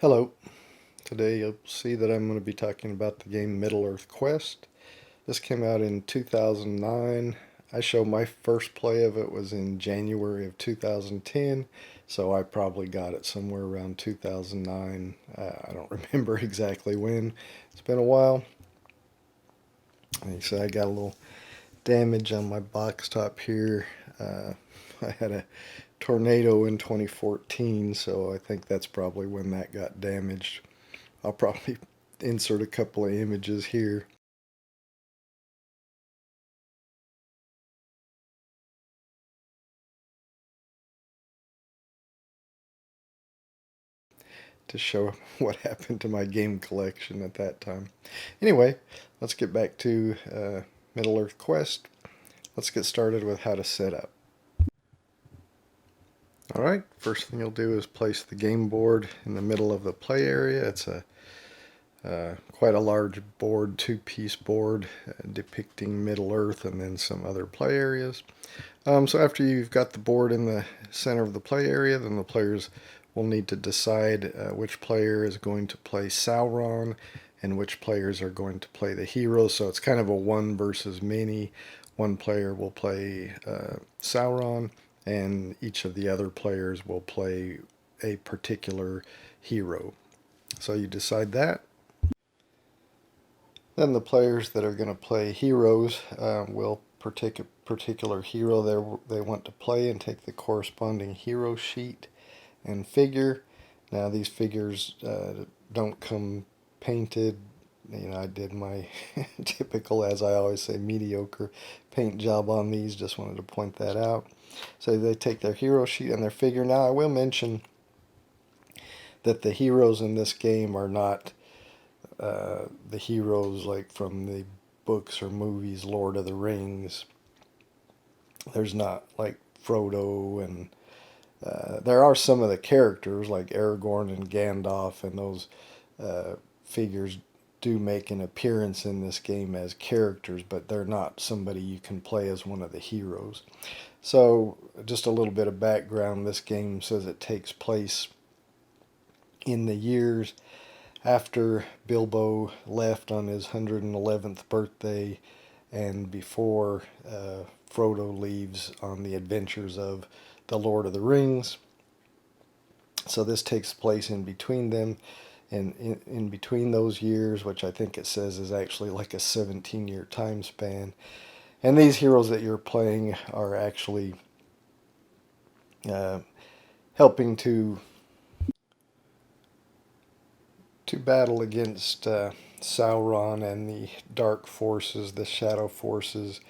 Hello. Today you'll see that I'm going to be talking about the game Middle-earth Quest. This came out in 2009. I show my first play of it was in January of 2010, so I probably got it somewhere around 2009. I don't remember exactly when. It's been a while. Like I said, I got a little damage on my box top here. I had a tornado in 2014, so I think that's probably when that got damaged. I'll probably insert a couple of images here to show what happened to my game collection at that time. Anyway, let's get back to Middle-earth Quest. Let's get started with how to set up. Alright, first thing you'll do is place the game board in the middle of the play area. It's a quite a large board, two-piece board depicting Middle-earth and then some other play areas. So after you've got the board in the center of the play area, then the players will need to decide which player is going to play Sauron and which players are going to play the hero. So it's kind of a one versus many. One player will play Sauron, and each of the other players will play a particular hero. So you decide that. Then the players that are going to play heroes will particular hero they want to play and take the corresponding hero sheet and figure. Now these figures don't come painted. You know, I did my typical, as I always say, mediocre paint job on these. Just wanted to point that out. So they take their hero sheet and their figure. Now I will mention that the heroes in this game are not the heroes like from the books or movies, Lord of the Rings. There's not like Frodo, and there are some of the characters like Aragorn and Gandalf, and those figures do make an appearance in this game as characters, but they're not somebody you can play as one of the heroes. So just a little bit of background. This game says it takes place in the years after Bilbo left on his 111th birthday and before Frodo leaves on the adventures of the Lord of the Rings. So this takes place in between them, and in between those years, which I think it says is actually like a 17-year time span. And these heroes that you're playing are actually helping to battle against Sauron and the dark forces, the shadow forces,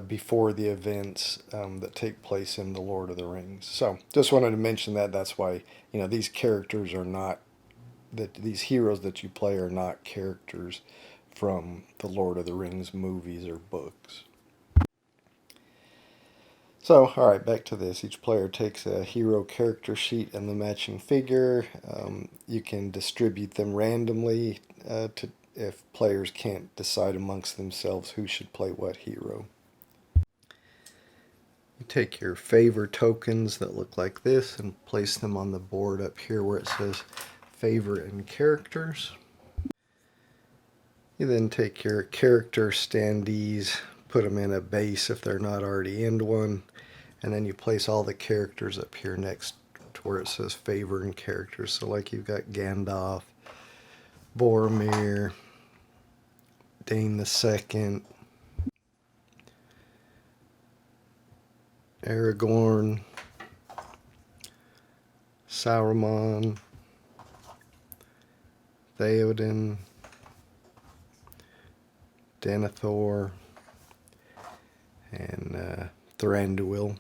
before the events that take place in the Lord of the Rings. So just wanted to mention that. That's why, you know, these characters are not, that these heroes that you play are not characters from the Lord of the Rings movies or books. So, alright, back to this. Each player takes a hero character sheet and the matching figure. You can distribute them randomly to if players can't decide amongst themselves who should play what hero. You take your favor tokens that look like this and place them on the board up here where it says favor and characters. You then take your character standees, put them in a base if they're not already in one, and then you place all the characters up here next to where it says favor and characters. So like you've got Gandalf, Boromir, Dane the Second, Aragorn, Saruman, Theoden, Denethor, and Thranduil.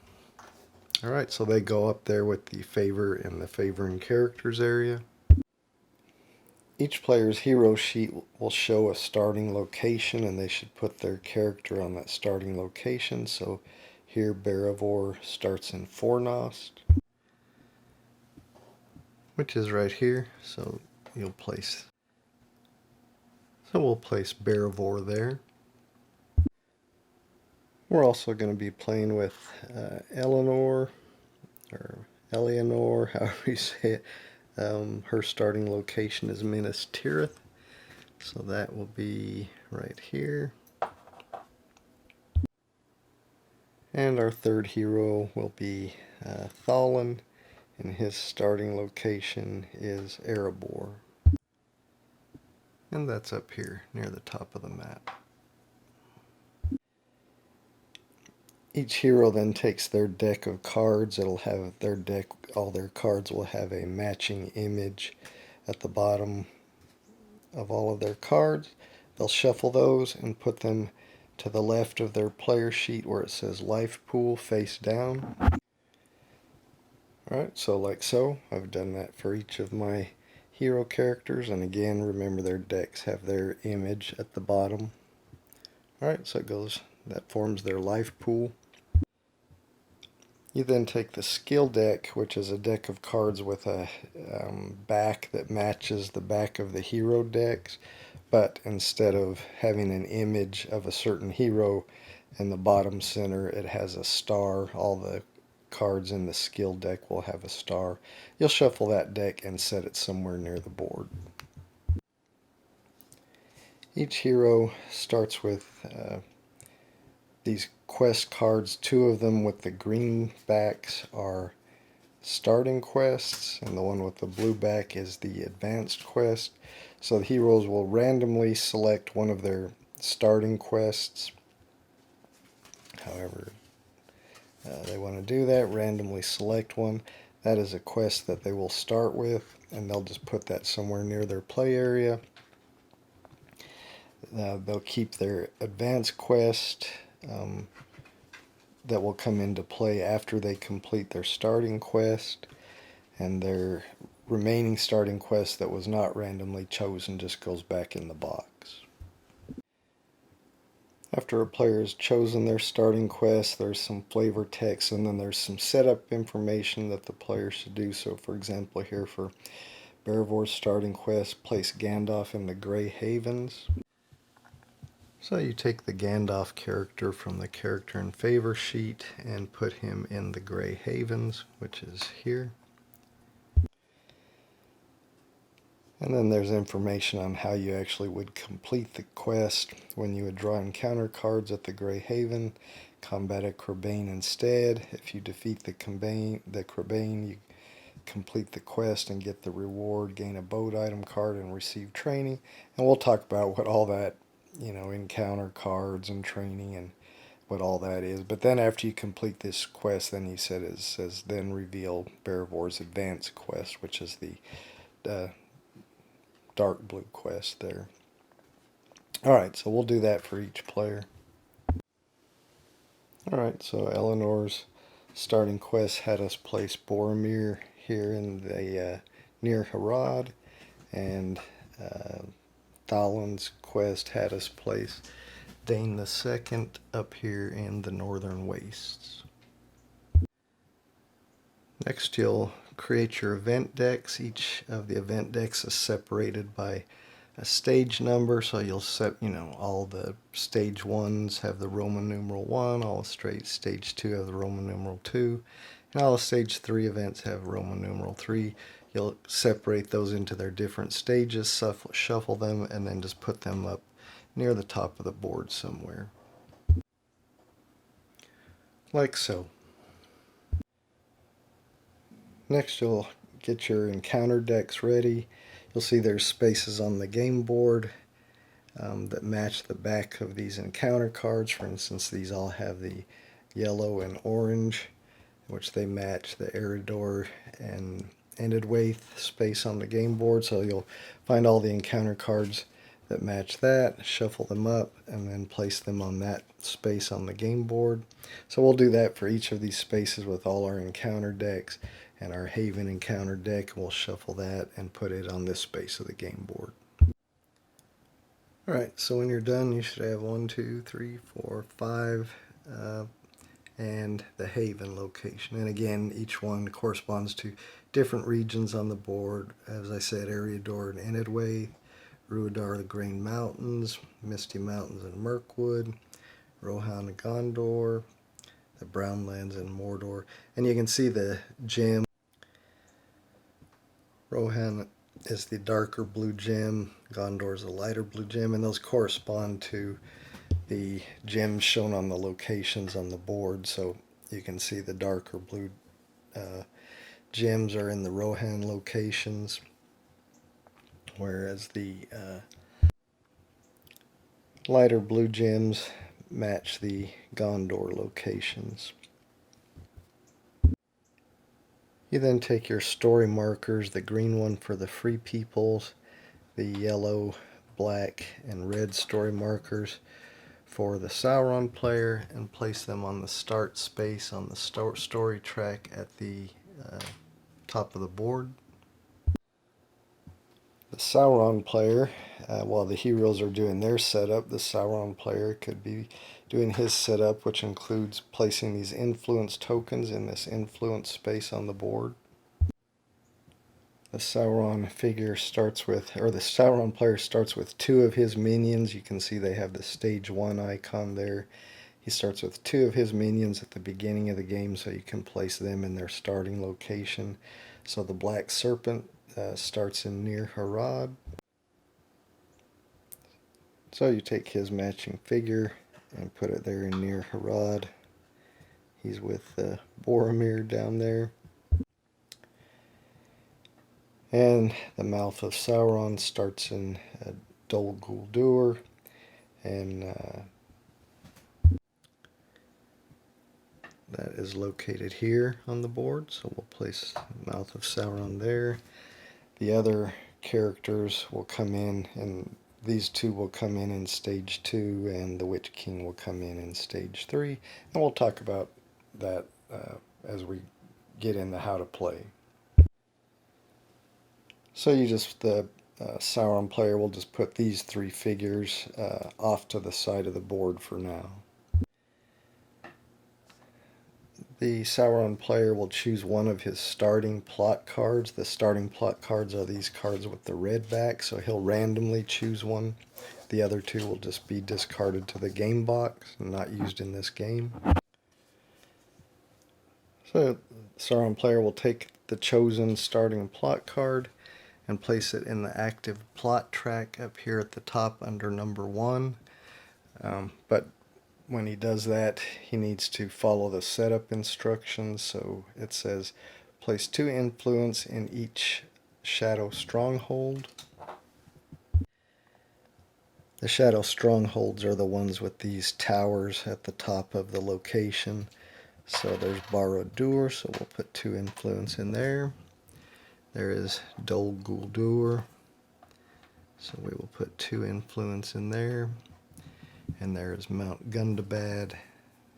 Alright, so they go up there with the favor and the favor and characters area. Each player's hero sheet will show a starting location, and they should put their character on that starting location. So here Beravor starts in Fornost, which is right here. So you'll place, so we'll place Beravor there. We're also going to be playing with Eleanor, or Eleanor, however you say it. Her starting location is Minas Tirith, so that will be right here. And our third hero will be Thalin, and his starting location is Erebor. And that's up here near the top of the map. Each hero then takes their deck of cards. It'll have their deck, all their cards will have a matching image at the bottom of all of their cards. They'll shuffle those and put them to the left of their player sheet where it says life pool face down. Alright, so like so, I've done that for each of my hero characters, and again, remember their decks have their image at the bottom. Alright, so it goes, that forms their life pool. You then take the skill deck, which is a deck of cards with a back that matches the back of the hero decks, but instead of having an image of a certain hero in the bottom center, it has a star. All the cards in the skill deck will have a star. You'll shuffle that deck and set it somewhere near the board. Each hero starts with these quest cards. Two of them with the green backs are starting quests, and the one with the blue back is the advanced quest. So the heroes will randomly select one of their starting quests, however they want to do that, randomly select one. That is a quest that they will start with, and they'll just put that somewhere near their play area. They'll keep their advanced quest that will come into play after they complete their starting quest, and their remaining starting quest that was not randomly chosen just goes back in the box. After a player has chosen their starting quest, there's some flavor text, and then there's some setup information that the player should do. So for example, here for Berevor's starting quest, place Gandalf in the Grey Havens. So you take the Gandalf character from the character in favor sheet and put him in the Grey Havens, which is here. And then there's information on how you actually would complete the quest. When you would draw encounter cards at the Grey Haven, combat a Crebain instead. If you defeat the Crebain, you complete the quest and get the reward, gain a boat item card, and receive training. And we'll talk about what all that, encounter cards and training and what all that is. But then after you complete this quest, then he says then reveal Berevor's advanced quest, which is the dark blue quest there. Alright, so we'll do that for each player. Alright, so Eleanor's starting quest had us place Boromir here in the near Harad, and Thalin's quest had us place Dane II up here in the Northern Wastes. Next, you'll create your event decks. Each of the event decks is separated by a stage number, so you'll set, all the stage 1s have the Roman numeral 1, all the stage 2 have the Roman numeral 2, and all the stage 3 events have Roman numeral 3. You'll separate those into their different stages, shuffle them, and then just put them up near the top of the board somewhere. Like so. Next, you'll get your encounter decks ready. You'll see there's spaces on the game board that match the back of these encounter cards. For instance, these all have the yellow and orange, which they match the Eredor and Endedwaith space on the game board. So you'll find all the encounter cards that match that, shuffle them up, and then place them on that space on the game board. So we'll do that for each of these spaces with all our encounter decks. And our Haven encounter deck, we'll shuffle that and put it on this space of the game board. Alright, so when you're done, you should have 1, 2, 3, 4, 5, and the Haven location. And again, each one corresponds to different regions on the board. As I said, Eriador and Endedwaith, Ruidar, the Green Mountains, Misty Mountains and Mirkwood, Rohan and Gondor, the Brownlands and Mordor. And you can see the gem Rohan is the darker blue gem, Gondor is the lighter blue gem, and those correspond to the gems shown on the locations on the board. So you can see the darker blue gems are in the Rohan locations, whereas the lighter blue gems match the Gondor locations. You then take your story markers, the green one for the free peoples, the yellow, black, and red story markers for the Sauron player, and place them on the start space on the story track at the top of the board. The Sauron player, while the heroes are doing their setup, the Sauron player could be doing his setup, which includes placing these influence tokens in this influence space on the board. The Sauron figure starts with, or the Sauron player starts with 2 of his minions. You can see they have the stage 1 icon there. He starts with 2 of his minions at the beginning of the game, so you can place them in their starting location. So the Black Serpent starts in Nir Harad. So you take his matching figure and put it there in Nir Harad. He's with Boromir down there. And the Mouth of Sauron starts in Dol Guldur, and that is located here on the board, so we'll place Mouth of Sauron there. The other characters will come in, and these 2 will come in stage 2, and the Witch King will come in stage 3, and we'll talk about that as we get into how to play. So you just, the Sauron player will just put these 3 figures off to the side of the board for now. The Sauron player will choose one of his starting plot cards. The starting plot cards are these cards with the red back, so he'll randomly choose one. The other 2 will just be discarded to the game box and not used in this game. So the Sauron player will take the chosen starting plot card and place it in the active plot track up here at the top under number 1. But when he does that, he needs to follow the setup instructions. So it says place 2 influence in each shadow stronghold. The shadow strongholds are the ones with these towers at the top of the location. So there's Barad-dûr, so we'll put 2 influence in there. There is Dol Guldur, so we will put 2 influence in there. And there is Mount Gundabad,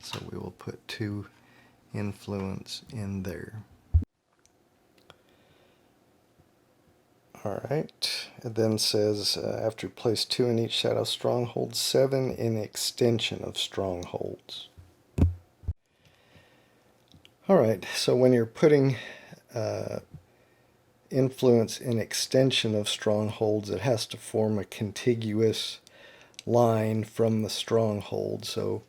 so we will put 2 influence in there. Alright, it then says after you place 2 in each shadow stronghold, 7 in extension of strongholds. Alright, so when you're putting influence in extension of strongholds, it has to form a contiguous line from the stronghold. So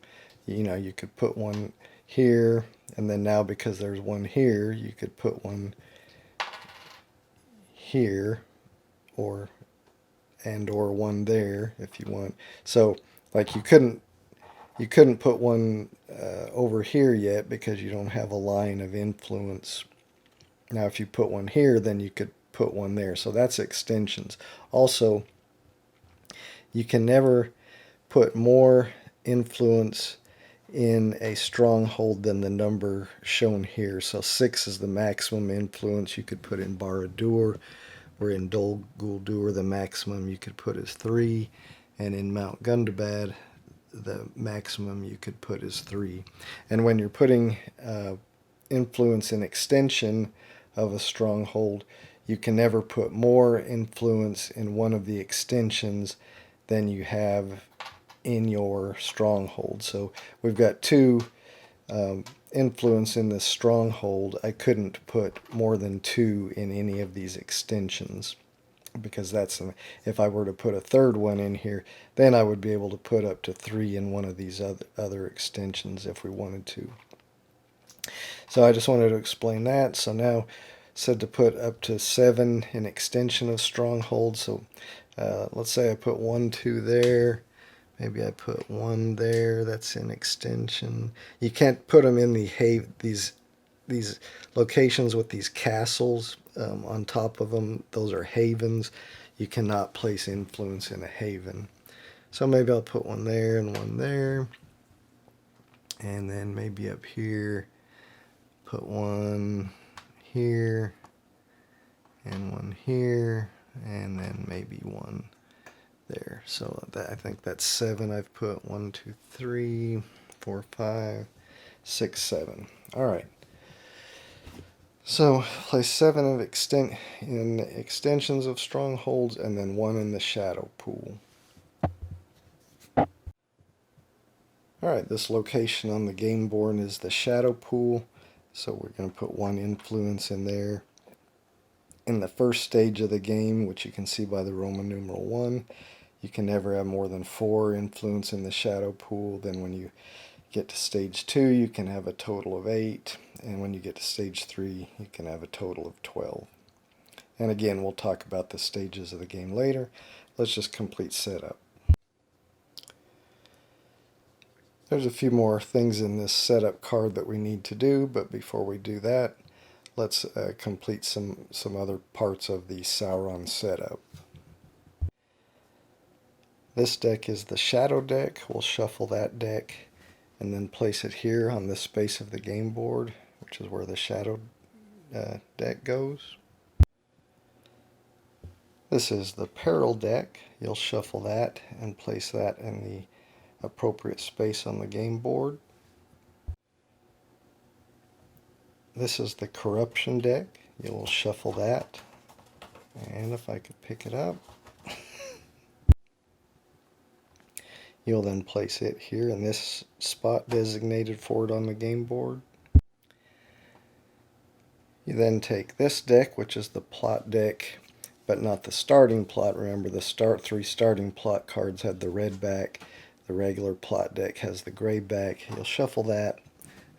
you could put one here, and then now because there's one here, you could put one here, or one there if you want. So like you couldn't put one over here yet because you don't have a line of influence. Now if you put one here, then you could put one there. So that's extensions. Also, you can never put more influence in a stronghold than the number shown here. So 6 is the maximum influence you could put in Barad-dûr, where in Dol Guldur the maximum you could put is 3, and in Mount Gundabad the maximum you could put is 3. And when you're putting influence in extension of a stronghold, you can never put more influence in one of the extensions than you have in your stronghold. So we've got 2 influence in this stronghold. I couldn't put more than 2 in any of these extensions, because that's, if I were to put a third one in here, then I would be able to put up to 3 in one of these other extensions if we wanted to. So I just wanted to explain that. So now said to put up to 7 in extension of strongholds. So let's say I put 1, 2 there. Maybe I put 1 there. That's in extension. You can't put them in these locations with these castles on top of them. Those are havens. You cannot place influence in a haven. So maybe I'll put 1 there and 1 there. And then maybe up here, put 1 here and 1 here, and then maybe 1 there. So I think that's 7. I've put 1, 2, 3, 4, 5, 6, 7. All right. So place 7 of in extensions of strongholds, and then 1 in the shadow pool. Alright, this location on the game board is the shadow pool, so we're going to put 1 influence in there. In the first stage of the game, which you can see by the Roman numeral 1, you can never have more than 4 influence in the shadow pool. Then when you get to stage 2, you can have a total of 8, and when you get to stage 3, you can have a total of 12. And again, we'll talk about the stages of the game later. Let's just complete setup. There's a few more things in this setup card that we need to do, but before we do that, let's complete some other parts of the Sauron setup. This deck is the Shadow deck. We'll shuffle that deck and then place it here on the space of the game board, which is where the Shadow deck goes. This is the Peril deck. You'll shuffle that and place that in the appropriate space on the game board. This is the Corruption deck. You'll shuffle that, and if I could pick it up, you'll then place it here in this spot designated for it on the game board. You then take this deck, which is the plot deck, but not the starting plot. Remember, the 3 starting plot cards had the red back. The regular plot deck has the gray back. You'll shuffle that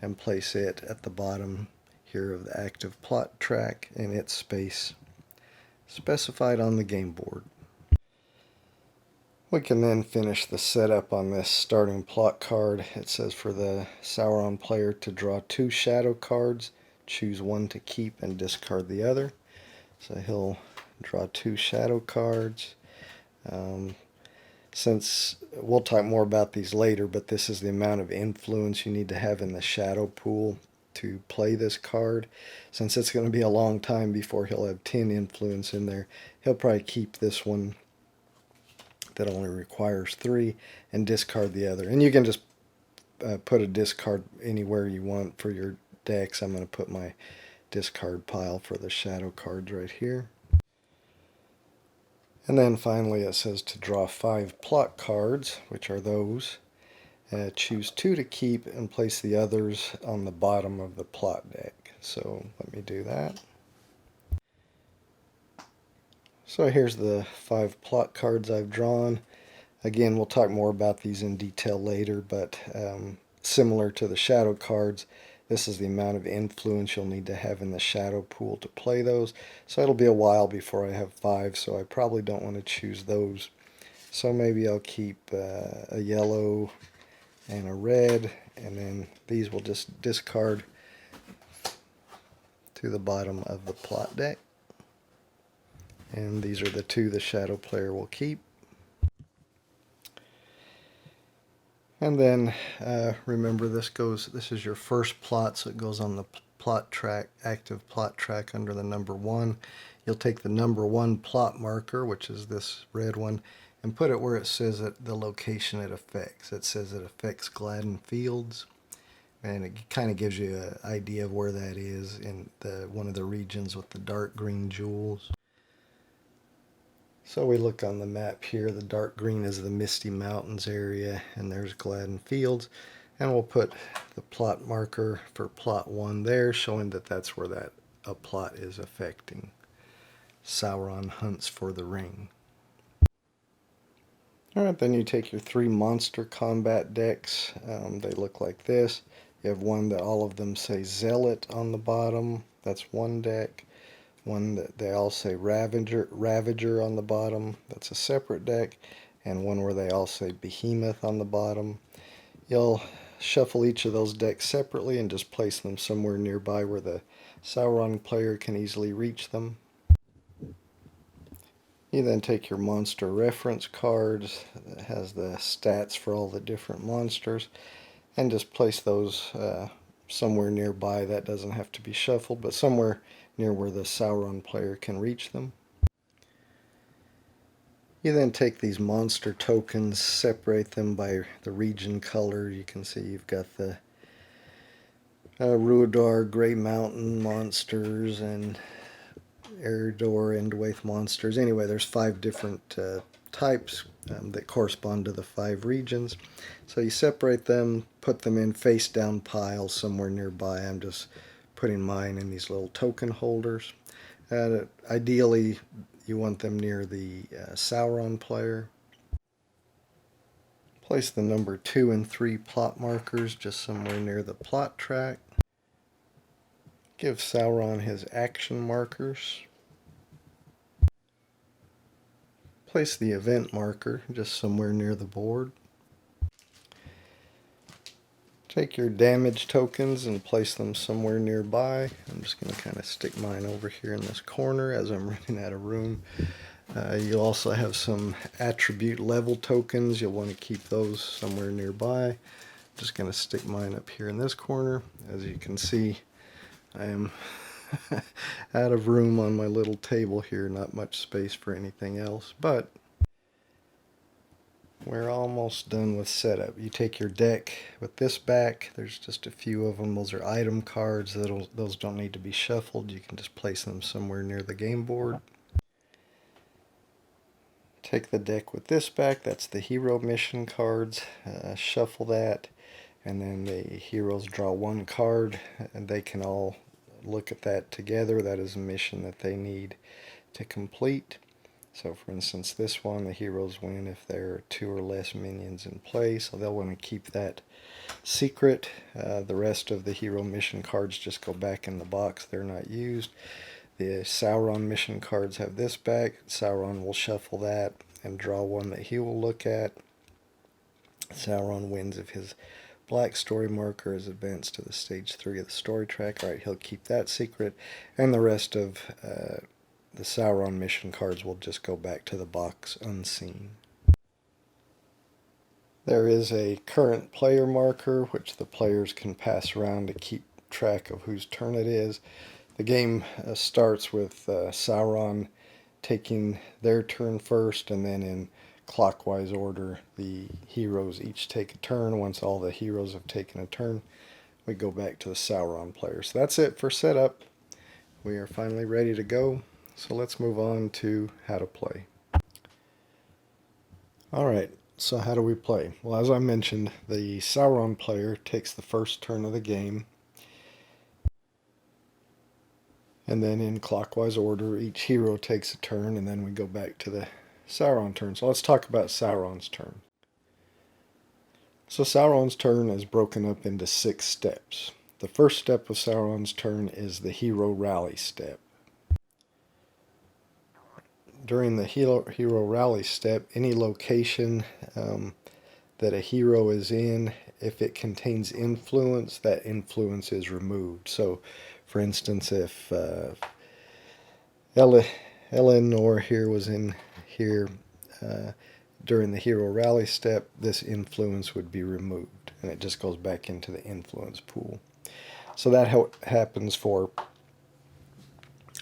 and place it at the bottom here of the active plot track in its space specified on the game board. We can then finish the setup on this starting plot card. It says for the Sauron player to draw 2 shadow cards, choose 1 to keep and discard the other. So he'll draw 2 shadow cards. Since we'll talk more about these later, but this is the amount of influence you need to have in the shadow pool to play this card. Since it's going to be a long time before he'll have 10 influence in there, he'll probably keep this one that only requires 3 and discard the other. And you can just put a discard anywhere you want for your decks. I'm going to put my discard pile for the shadow cards right here. And then finally it says to draw 5 plot cards, which are those. Choose 2 to keep and place the others on the bottom of the plot deck. So let me do that. So here's the 5 plot cards I've drawn. Again, we'll talk more about these in detail later, but similar to the shadow cards, this is the amount of influence you'll need to have in the shadow pool to play those. So it'll be a while before I have 5, so I probably don't want to choose those. So maybe I'll keep a yellow and a red, and then these will just discard to the bottom of the plot deck. And these are the 2 the shadow player will keep. And then remember, this is your first plot, so it goes on the plot track, active plot track under the number 1. You'll take the number 1 plot marker, which is this red one, and put it where it says the location it affects. It says it affects Gladden Fields, and it kind of gives you an idea of where that is in one of the regions with the dark green jewels. So we look on the map here, the dark green is the Misty Mountains area, and there's Gladden Fields, and we'll put the plot marker for plot 1 there, showing that that's where a plot is affecting. Sauron hunts for the ring. Alright, then you take your 3 monster combat decks. They look like this. You have one that all of them say Zealot on the bottom. That's one deck. one that they all say Ravager on the bottom. That's a separate deck. And one where they all say Behemoth on the bottom. You'll shuffle each of those decks separately and just place them somewhere nearby where the Sauron player can easily reach them. You then take your monster reference cards that has the stats for all the different monsters and just place those somewhere nearby. That doesn't have to be shuffled, but somewhere near where the Sauron player can reach them. You then take these monster tokens, separate them by the region color. You can see you've got the Ruidar Grey Mountain monsters and Eredor Endwaith monsters. Anyway, there's 5 different types that correspond to the 5 regions. So you separate them, put them in face down piles somewhere nearby. I'm just putting mine in these little token holders. Ideally, you want them near the Sauron player. Place the number 2 and 3 plot markers just somewhere near the plot track. Give Sauron his action markers. Place the event marker just somewhere near the board. Take your damage tokens and place them somewhere nearby. I'm just going to kind of stick mine over here in this corner as I'm running out of room. You'll also have some attribute level tokens. You'll want to keep those somewhere nearby. Just going to stick mine up here in this corner. As you can see, I am out of room on my little table here. Not much space for anything else, but we're almost done with setup. You take your deck with this back. There's just a few of them. Those are item cards. Those don't need to be shuffled. You can just place them somewhere near the game board. Take the deck with this back. That's the hero mission cards. Shuffle that, and then the heroes draw 1 card, and they can all look at that together. That is a mission that they need to complete. So for instance, this one, the heroes win if there are 2 or less minions in play, so they'll want to keep that secret. The rest of the hero mission cards just go back in the box. They're not used. The Sauron mission cards have this back. Sauron will shuffle that and draw one that he will look at. Sauron wins if his black story marker is advanced to the stage 3 of the story track. Alright, he'll keep that secret, and the rest of the Sauron mission cards will just go back to the box unseen. There is a current player marker which the players can pass around to keep track of whose turn it is. The game starts with Sauron taking their turn first, and then in clockwise order the heroes each take a turn. Once all the heroes have taken a turn, we go back to the Sauron player. So that's it for setup. We are finally ready to go. So let's move on to how to play. Alright, so how do we play? Well, as I mentioned, the Sauron player takes the first turn of the game. And then in clockwise order, each hero takes a turn, and then we go back to the Sauron turn. So let's talk about Sauron's turn. So Sauron's turn is broken up into 6 steps. The first step of Sauron's turn is the hero rally step. During the hero rally step, any location that a hero is in, if it contains influence, that influence is removed. So, for instance, if Eleanor here was in here during the hero rally step, this influence would be removed, and it just goes back into the influence pool. So that happens for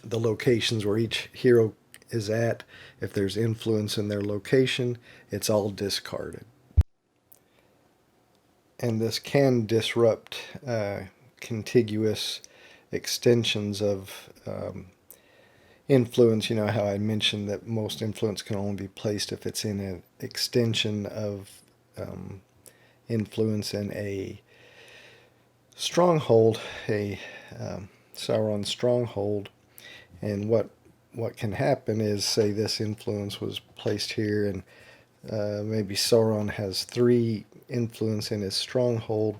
the locations where each hero is at. If there's influence in their location, it's all discarded. And this can disrupt contiguous extensions of influence. You know how I mentioned that most influence can only be placed if it's in an extension of influence in a stronghold, a Sauron stronghold. And what can happen is, say this influence was placed here, and maybe Sauron has 3 influence in his stronghold,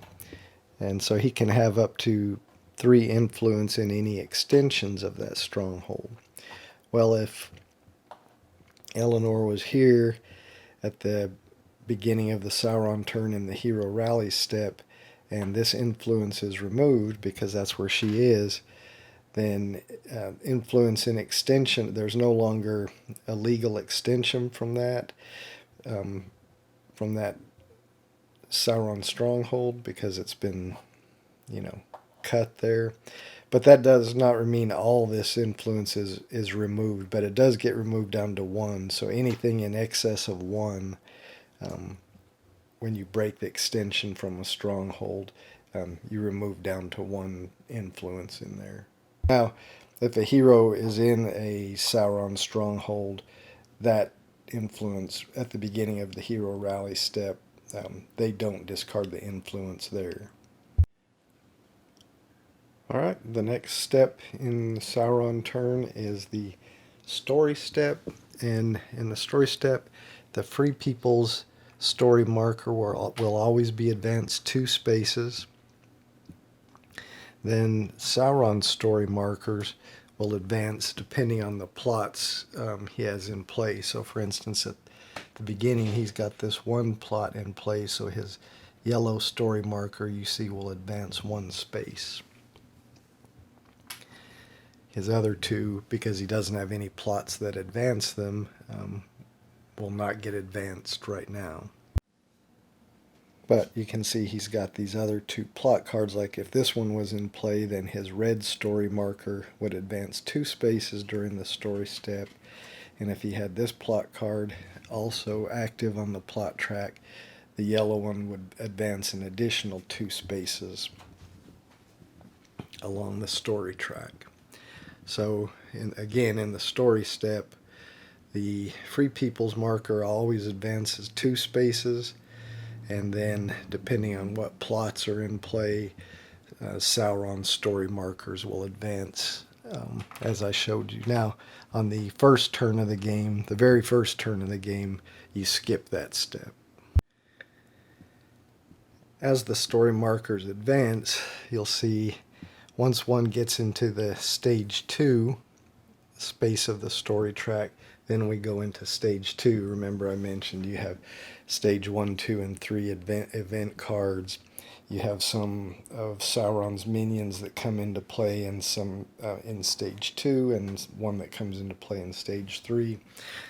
and so he can have up to 3 influence in any extensions of that stronghold. Well, if Eleanor was here at the beginning of the Sauron turn in the hero rally step, and this influence is removed because that's where she is, then influence in extension, there's no longer a legal extension from that Sauron stronghold, because it's been, cut there. But that does not mean all this influence is removed, but it does get removed down to 1. So anything in excess of 1, when you break the extension from a stronghold, you remove down to 1 influence in there. Now, if a hero is in a Sauron stronghold, that influence at the beginning of the hero rally step, they don't discard the influence there. Alright, the next step in the Sauron turn is the story step. And in the story step, the Free People's story marker will always be advanced 2 spaces. Then Sauron's story markers will advance depending on the plots he has in play. So for instance, at the beginning he's got this 1 plot in play, so his yellow story marker, you see, will advance 1 space. His other 2, because he doesn't have any plots that advance them, will not get advanced right now. But you can see he's got these other 2 plot cards. Like if this one was in play, then his red story marker would advance 2 spaces during the story step. And if he had this plot card also active on the plot track, the yellow one would advance an additional 2 spaces along the story track. So again, in the story step, the Free People's marker always advances 2 spaces, and then depending on what plots are in play, Sauron's story markers will advance, as I showed you. Now, on the first turn of the game, the very first turn of the game, you skip that step. As the story markers advance, you'll see once one gets into the stage 2 space of the story track, then we go into stage 2. Remember, I mentioned you have stage 1, 2, and 3 event cards. You have some of Sauron's minions that come into play, and some in stage 2, and one that comes into play in stage 3.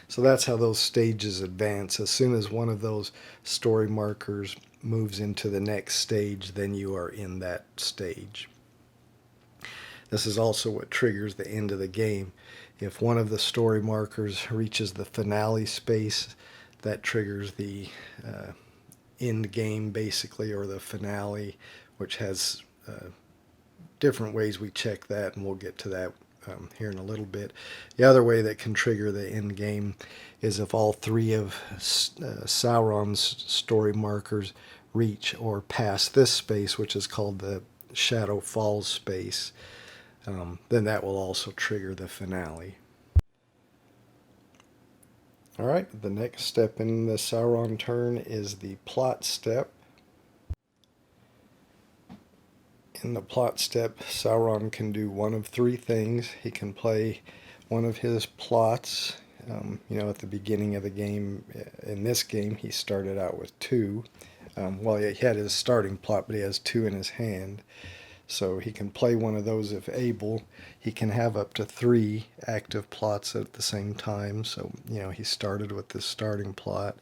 So that's how those stages advance. As soon as one of those story markers moves into the next stage, then you are in that stage. This is also what triggers the end of the game. If one of the story markers reaches the finale space, that triggers the end game, basically, or the finale, which has different ways we check that, and we'll get to that here in a little bit. The other way that can trigger the end game is if all 3 of Sauron's story markers reach or pass this space, which is called the Shadow Falls space. Then that will also trigger the finale. Alright, the next step in the Sauron turn is the plot step. In the plot step, Sauron can do one of 3 things. He can play one of his plots. At the beginning of the game, in this game, he started out with 2. Well, he had his starting plot, but he has 2 in his hand. So he can play one of those if able. He can have up to 3 active plots at the same time. So, he started with this starting plot,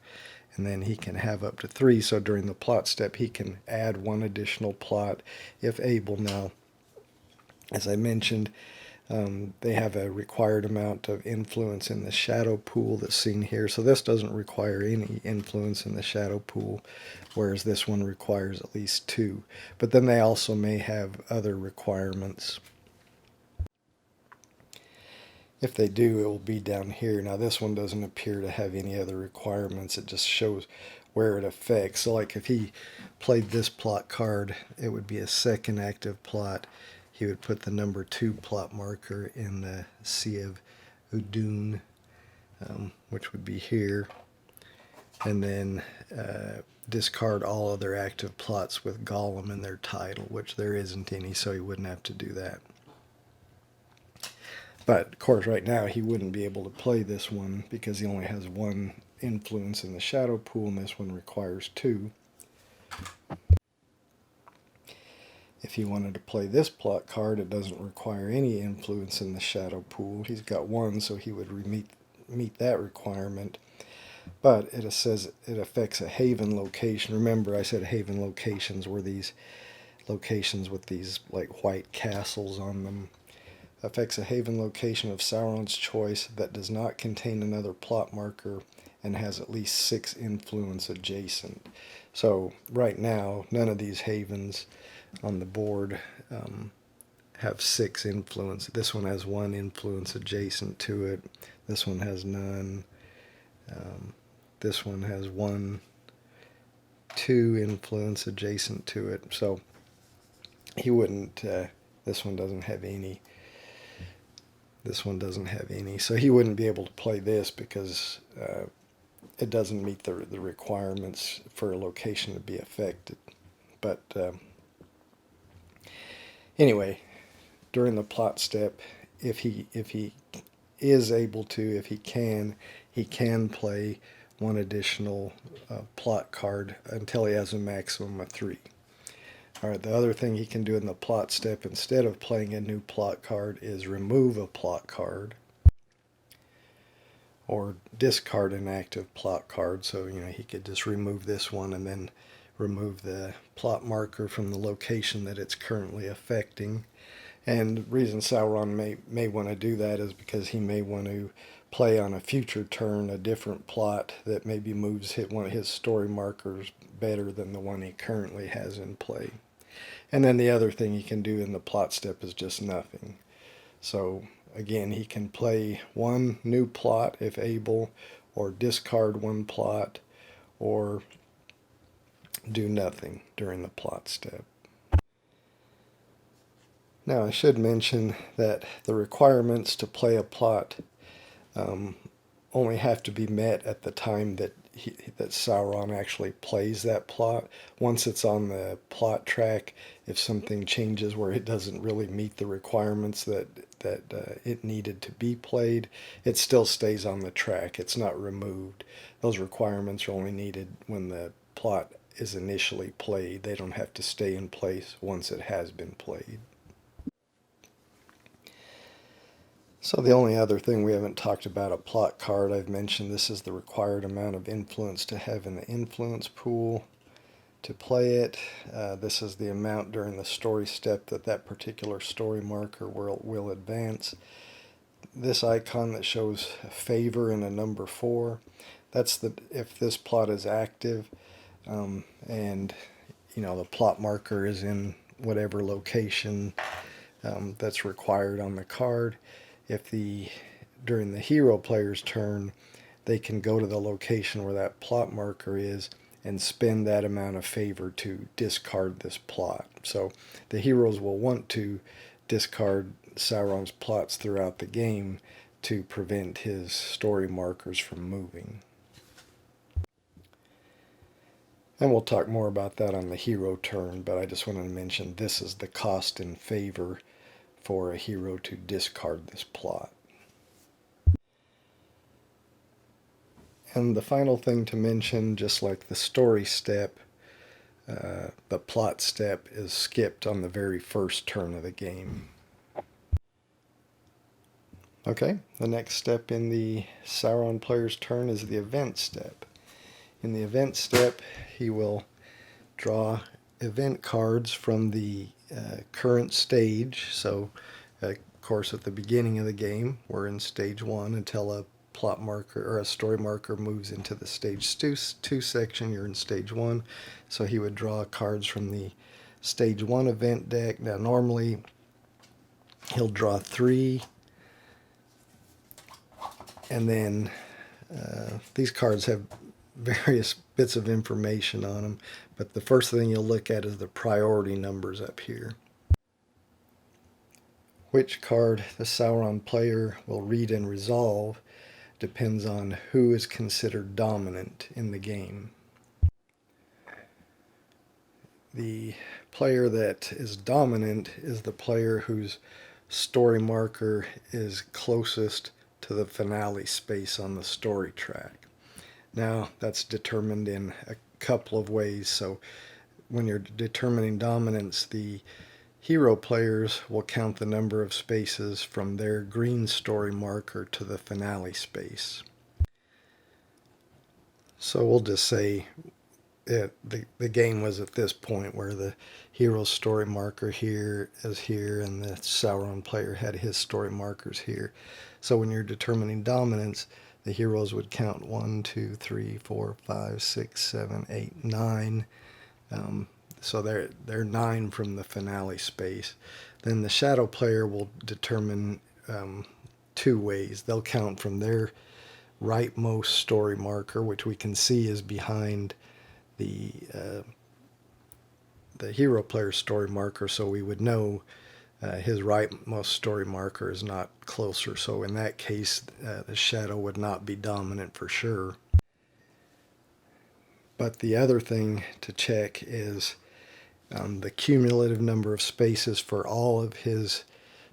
and then he can have up to 3. So during the plot step, he can add 1 additional plot if able. Now, as I mentioned, they have a required amount of influence in the shadow pool that's seen here. So this doesn't require any influence in the shadow pool, whereas this one requires at least 2. But then they also may have other requirements. If they do, it will be down here. Now this one doesn't appear to have any other requirements. It just shows where it affects. So like if he played this plot card, it would be a second active plot. He would put the number 2 plot marker in the Sea of Udun, which would be here. and then discard all other active plots with Gollum in their title, which there isn't any, so he wouldn't have to do that. But of course, right now he wouldn't be able to play this one because he only has one influence in the shadow pool, and this one requires two. If he wanted to play this plot card, it doesn't require any influence in the shadow pool. He's got one, so he would meet that requirement. But it says it affects a haven location. Remember, I said haven locations were these locations with these like white castles on them. Affects a haven location of Sauron's choice that does not contain another plot marker and has at least 6 influence adjacent. So right now, none of these havens on the board have 6 influence. This one has 1 influence adjacent to it. This one has none. This one has 2 influence adjacent to it. So he wouldn't. This one doesn't have any. This one doesn't have any, so he wouldn't be able to play this because it doesn't meet the requirements for a location to be affected. But anyway, during the plot step, if he is able to, if he can play 1 additional plot card until he has a maximum of 3. Alright, the other thing he can do in the plot step instead of playing a new plot card is remove a plot card or discard an active plot card. So, he could just remove this one and then remove the plot marker from the location that it's currently affecting. And the reason Sauron may want to do that is because he may want to play on a future turn a different plot that maybe moves one of his story markers better than the one he currently has in play. And then the other thing he can do in the plot step is just nothing. So again, he can play 1 new plot if able, or discard 1 plot, or do nothing during the plot step. Now I should mention that the requirements to play a plot only have to be met at the time that Sauron actually plays that plot. Once it's on the plot track, if something changes where it doesn't really meet the requirements that it needed to be played, it still stays on the track. It's not removed. Those requirements are only needed when the plot is initially played. They don't have to stay in place once it has been played. So the only other thing we haven't talked about, a plot card, I've mentioned this is the required amount of influence to have in the influence pool to play it. This is the amount during the story step that particular story marker will advance. This icon that shows favor in a number 4, that's if this plot is active and the plot marker is in whatever location that's required on the card. If during the hero player's turn, they can go to the location where that plot marker is and spend that amount of favor to discard this plot. So the heroes will want to discard Sauron's plots throughout the game to prevent his story markers from moving. And we'll talk more about that on the hero turn, but I just wanted to mention this is the cost in favor for a hero to discard this plot. And the final thing to mention, just like the story step, the plot step is skipped on the very first turn of the game. Okay, the next step in the Sauron player's turn is the event step. In the event step, he will draw event cards from the current stage. So of course at the beginning of the game we're in stage 1 until a plot marker or a story marker moves into the stage 2 section. You're in stage 1, so he would draw cards from the stage 1 event deck. Now normally he'll draw 3, and then these cards have various bits of information on them, but the first thing you'll look at is the priority numbers up here. Which card the Sauron player will read and resolve depends on who is considered dominant in the game. The player that is dominant is the player whose story marker is closest to the finale space on the story track. Now, that's determined in a couple of ways. So when you're determining dominance, the hero players will count the number of spaces from their green story marker to the finale space. So we'll just say the game was at this point where the hero's story marker here is here and the Sauron player had his story markers here. So when you're determining dominance, the heroes would count 1, 2, 3, 4, 5, 6, 7, 8, 9. So they're 9 from the finale space. Then the shadow player will determine 2 ways. They'll count from their rightmost story marker, which we can see is behind the hero player's story marker, so we would know his rightmost story marker is not closer. So in that case, the shadow would not be dominant for sure. But the other thing to check is the cumulative number of spaces for all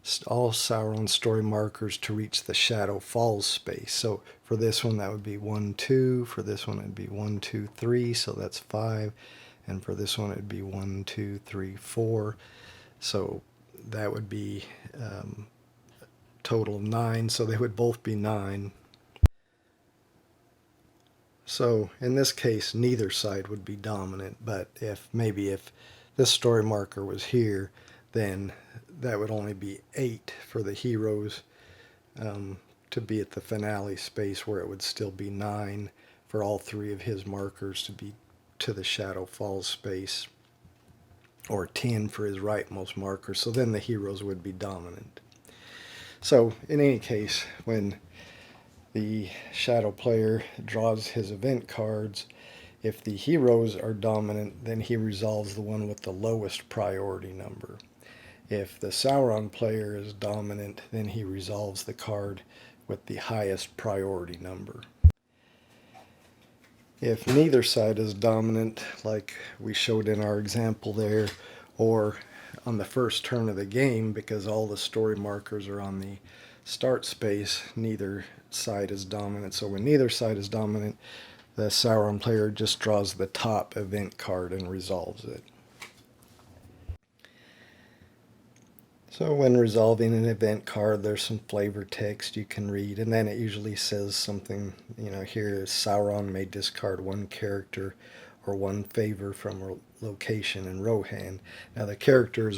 Sauron's story markers to reach the shadow falls space. So for this one that would be 1, 2. For this one it would be 1, 2, 3. So that's 5. And for this one it would be 1, 2, 3, 4. So that would be total of 9. So they would both be 9. So in this case, neither side would be dominant, but if this story marker was here, then that would only be 8 for the heroes to be at the finale space, where it would still be 9 for all 3 of his markers to be to the shadow falls space, or 10 for his rightmost marker. So then the heroes would be dominant. So in any case, when the shadow player draws his event cards, if the heroes are dominant, then he resolves the one with the lowest priority number. If the Sauron player is dominant, then he resolves the card with the highest priority number. If neither side is dominant, like we showed in our example there, or on the first turn of the game, because all the story markers are on the start space, neither side is dominant. So when neither side is dominant, the Sauron player just draws the top event card and resolves it. So when resolving an event card, there's some flavor text you can read, and then it usually says something, here Sauron may discard 1 character or 1 favor from a location in Rohan. Now the character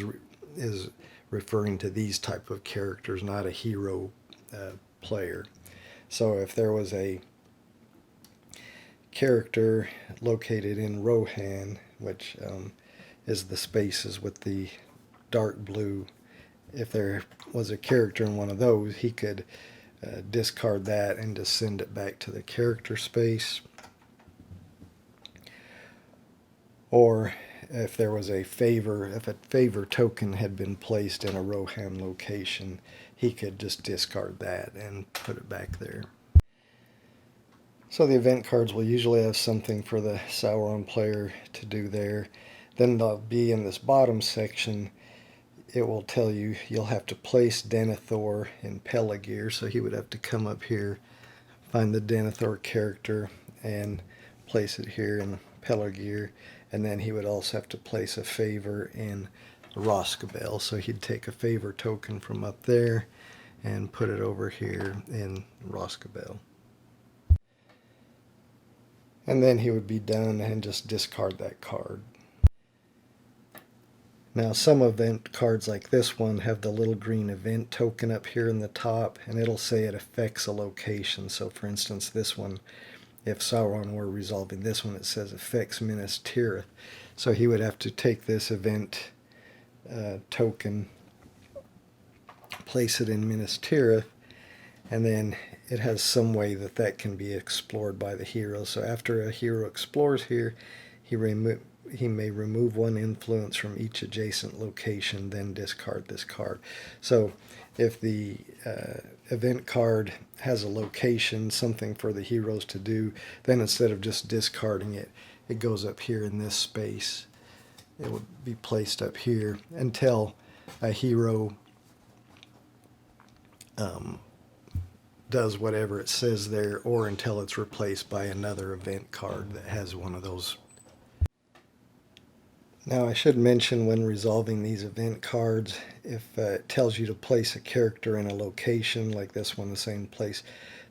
is referring to these type of characters, not a hero player. So if there was a character located in Rohan, which is the spaces with the dark blue, if there was a character in one of those, he could discard that and just send it back to the character space. Or if there was if a favor token had been placed in a Rohan location, he could just discard that and put it back there. So the event cards will usually have something for the Sauron player to do there. Then they'll be in this bottom section. It will tell you you'll have to place Denethor in Pelargir, so he would have to come up here, find the Denethor character, and place it here in Pelargir, and then he would also have to place a favor in Rhosgobel, so he'd take a favor token from up there and put it over here in Rhosgobel. And then he would be done and just discard that card. Now some event cards like this one have the little green event token up here in the top, and it'll say it affects a location. So for instance, this one, if Sauron were resolving this one, it says affects Minas Tirith. So he would have to take this event token, place it in Minas Tirith, and then it has some way that can be explored by the hero. So after a hero explores here, he may remove 1 influence from each adjacent location, then discard this card. So if the event card has a location, something for the heroes to do, then instead of just discarding it, it goes up here in this space. It would be placed up here until a hero does whatever it says there, or until it's replaced by another event card that has one of those. Now I should mention, when resolving these event cards, if it tells you to place a character in a location, like this one, the same place,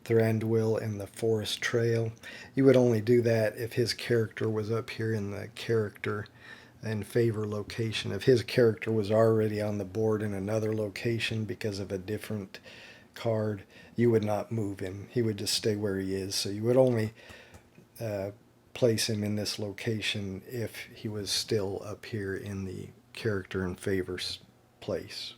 Thranduil in the Forest Trail, you would only do that if his character was up here in the character in favor location. If his character was already on the board in another location because of a different card, you would not move him. He would just stay where he is. So you would only place him in this location if he was still up here in the character in favor place.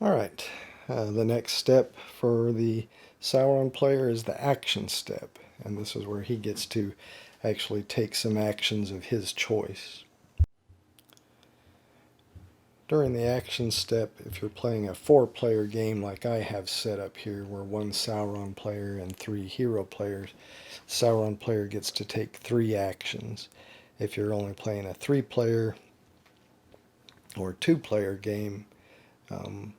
Alright, the next step for the Sauron player is the action step, and this is where he gets to actually take some actions of his choice. During the action step, if you're playing a 4-player game like I have set up here, where 1 Sauron player and 3 hero players, Sauron player gets to take 3 actions. If you're only playing a 3-player or 2-player game, the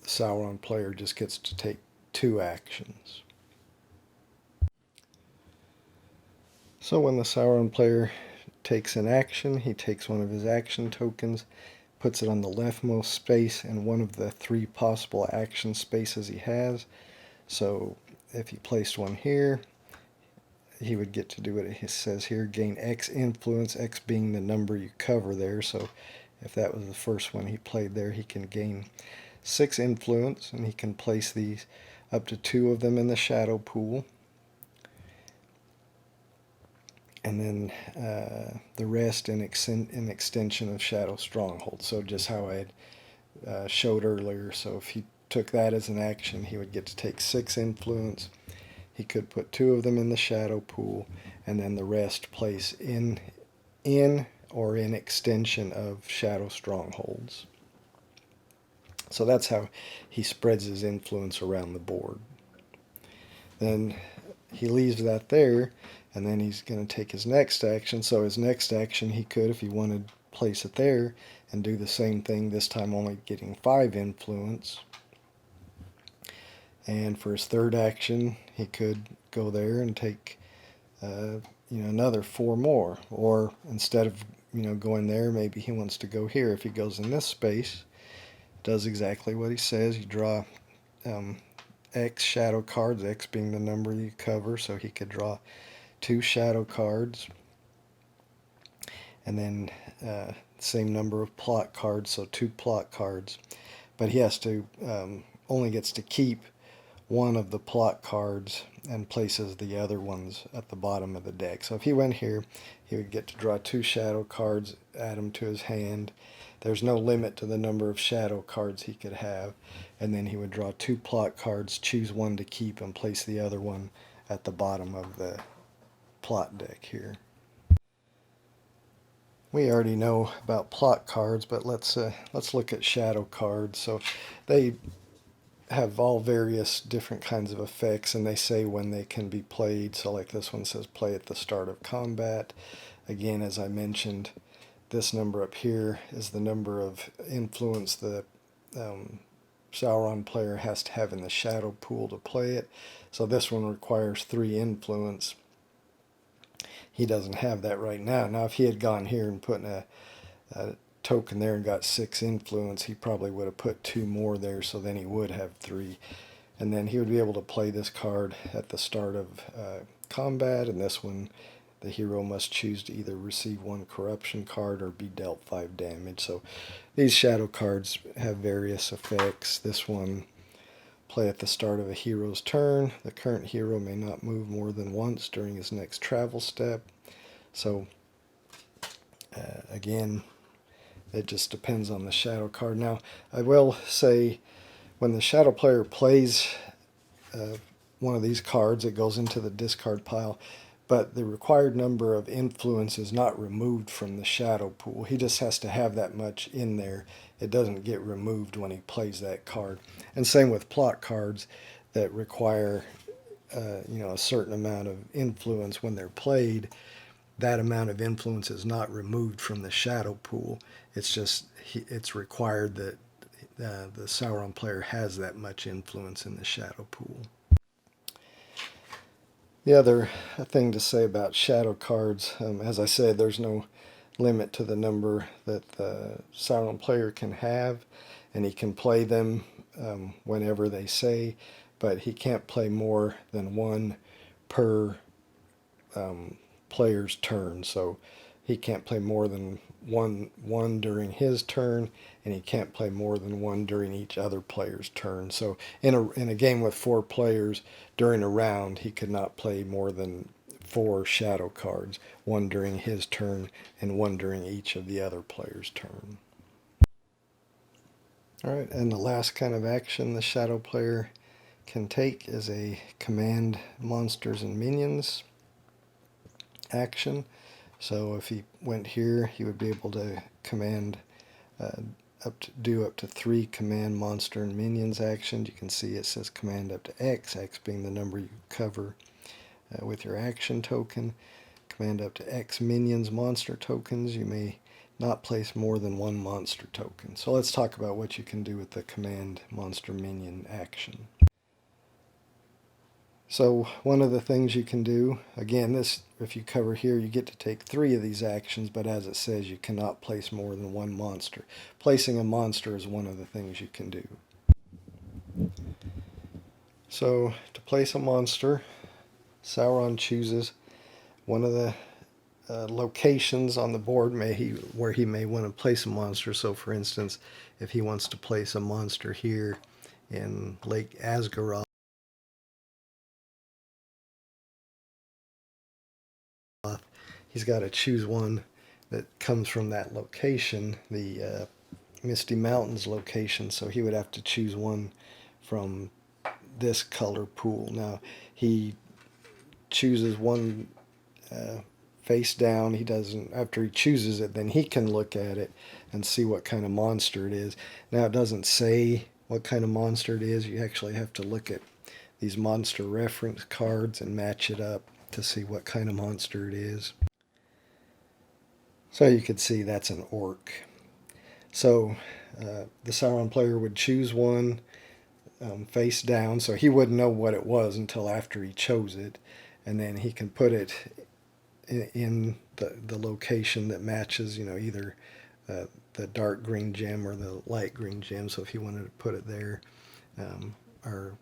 Sauron player just gets to take 2 actions. So when the Sauron player takes an action, he takes one of his action tokens, puts it on the leftmost space in one of the 3 possible action spaces he has. So if he placed one here, he would get to do what it says here, gain X influence, X being the number you cover there. So if that was the first one he played there, he can gain 6 influence, and he can place these up to 2 of them in the shadow pool. And then the rest in extension of Shadow Stronghold. So just how I had showed earlier. So if he took that as an action, he would get to take 6 influence. He could put 2 of them in the shadow pool, and then the rest place in or in extension of Shadow Strongholds. So that's how he spreads his influence around the board. Then he leaves that there, and then he's going to take his next action. So his next action, he could, if he wanted, place it there and do the same thing, this time only getting 5 influence. And for his third action, he could go there and take another 4 more. Or instead of going there, maybe he wants to go here. If he goes in this space, does exactly what he says. You draw X shadow cards, X being the number you cover, so he could draw 2 shadow cards, and then same number of plot cards, so 2 plot cards. But he has to only gets to keep one of the plot cards and places the other ones at the bottom of the deck. So if he went here, he would get to draw 2 shadow cards, add them to his hand. There's no limit to the number of shadow cards he could have. And then he would draw 2 plot cards, choose one to keep, and place the other one at the bottom of the plot deck here. We already know about plot cards, but let's look at shadow cards. So they have all various different kinds of effects, and they say when they can be played. So like this one says play at the start of combat. Again, as I mentioned, this number up here is the number of influence the Sauron player has to have in the shadow pool to play it. So this one requires 3 influence. He doesn't have that right now. Now if he had gone here and put a token there and got 6 influence, he probably would have put 2 more there, so then he would have 3. And then he would be able to play this card at the start of combat, and this one the hero must choose to either receive 1 corruption card or be dealt 5 damage. So these shadow cards have various effects. This one, play at the start of a hero's turn. The current hero may not move more than once during his next travel step. So again, it just depends on the shadow card. Now, I will say, when the shadow player plays one of these cards, it goes into the discard pile. but the required number of influence is not removed from the shadow pool. He just has to have that much in there. It doesn't get removed when he plays that card. And same with plot cards that require a certain amount of influence when they're played. That amount of influence is not removed from the shadow pool. It's just it's required that the Sauron player has that much influence in the shadow pool. The other thing to say about shadow cards, as I said, there's no limit to the number that the Sauron player can have, and he can play them whenever they say, but he can't play more than one per player's turn. So he can't play more than one during his turn, and he can't play more than one during each other player's turn. So in a game with 4 players, during a round, he could not play more than 4 shadow cards, one during his turn and one during each of the other players' turn. All right, and the last kind of action the shadow player can take is a command monsters and minions action. So if he went here, he would be able to command do up to 3 command monster and minions actions. You can see it says command up to X, X being the number you cover with your action token. Command up to X minions monster tokens. You may not place more than 1 monster token. So let's talk about what you can do with the command monster minion action. So one of the things you can do, again, this, if you cover here, you get to take 3 of these actions, but as it says, you cannot place more than 1 monster. Placing a monster is one of the things you can do. So to place a monster, Sauron chooses one of the locations on the board where he may want to place a monster. So for instance, if he wants to place a monster here in Lake Asgaroth, he's got to choose one that comes from that location, the Misty Mountains location, so he would have to choose one from this color pool. Now he chooses one face down. He doesn't, after he chooses it, then he can look at it and see what kind of monster it is. Now it doesn't say what kind of monster it is. You actually have to look at these monster reference cards and match it up to see what kind of monster it is. So you could see that's an orc. So the Sauron player would choose one face down, so he wouldn't know what it was until after he chose it, and then he can put it in the location that matches, either the dark green gem or the light green gem. So if he wanted to put it there, or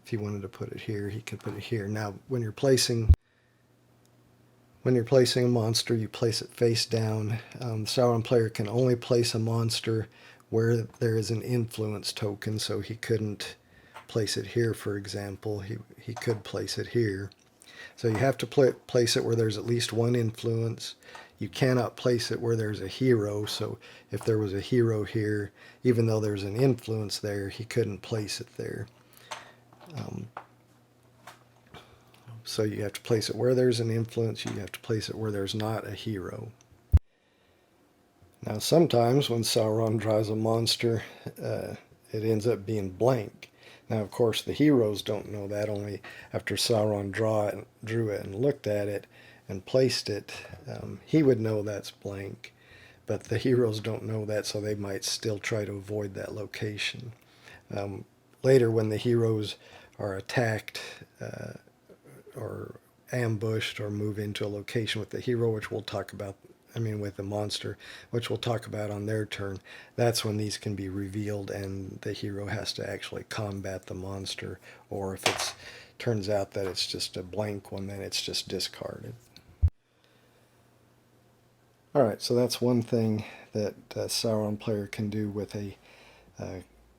if he wanted to put it here, he could put it here. Now, when you're placing a monster, you place it face down. The Sauron player can only place a monster where there is an influence token, so he couldn't place it here, for example. He could place it here. So you have to place it where there's at least 1 influence. You cannot place it where there's a hero, so if there was a hero here, even though there's an influence there, he couldn't place it there. So you have to place it where there's an influence, you have to place it where there's not a hero. Now sometimes when Sauron draws a monster, it ends up being blank. Now of course the heroes don't know that, only after Sauron drew it and looked at it and placed it, he would know that's blank. But the heroes don't know that, so they might still try to avoid that location. Later when the heroes are attacked, or ambushed or move into a location with the hero, which we'll talk about, with the monster, which we'll talk about on their turn, that's when these can be revealed and the hero has to actually combat the monster, or if it turns out that it's just a blank one, then it's just discarded. Alright, so that's one thing that a Sauron player can do with a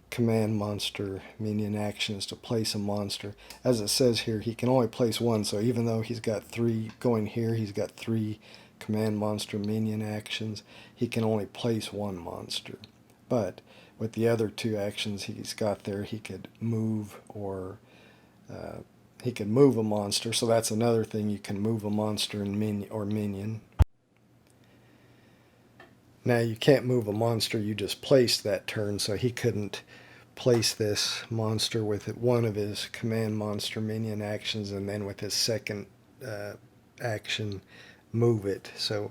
command monster minion action, is to place a monster. As it says here, he can only place one, so even though he's got 3 going here, he's got 3 command monster minion actions, he can only place 1 monster. But with the other 2 actions he's got there, he could move, or he can move a monster, so that's another thing. You can move a monster and minion. Now you can't move a monster you just placed that turn, so he couldn't place this monster with one of his command monster minion actions and then with his second action move it. So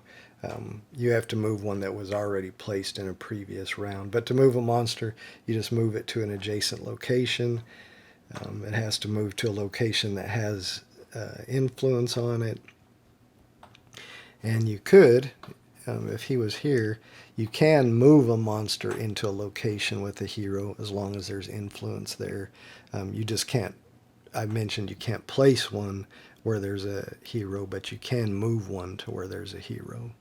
you have to move one that was already placed in a previous round. But to move a monster, you just move it to an adjacent location. It has to move to a location that has influence on it. And you could, if he was here, you can move a monster into a location with a hero as long as there's influence there. You just can't, I mentioned you can't place one where there's a hero, but you can move one to where there's a hero.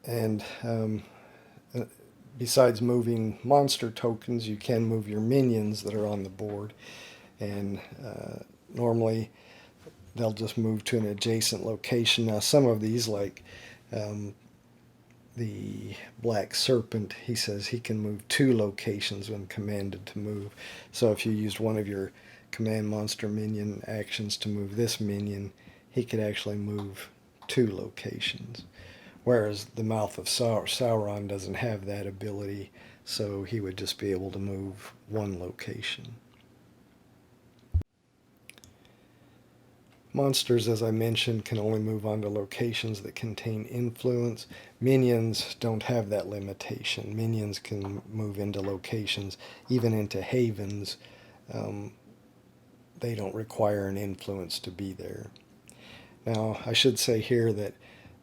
And besides moving monster tokens, you can move your minions that are on the board. And normally they'll just move to an adjacent location. Now some of these, like the Black Serpent, he says he can move 2 locations when commanded to move. So if you used one of your command monster minion actions to move this minion, he could actually move 2 locations. Whereas the Mouth of Sauron doesn't have that ability, so he would just be able to move 1 location. Monsters, as I mentioned, can only move onto locations that contain influence. Minions don't have that limitation. Minions can move into locations, even into havens. They don't require an influence to be there. Now, I should say here that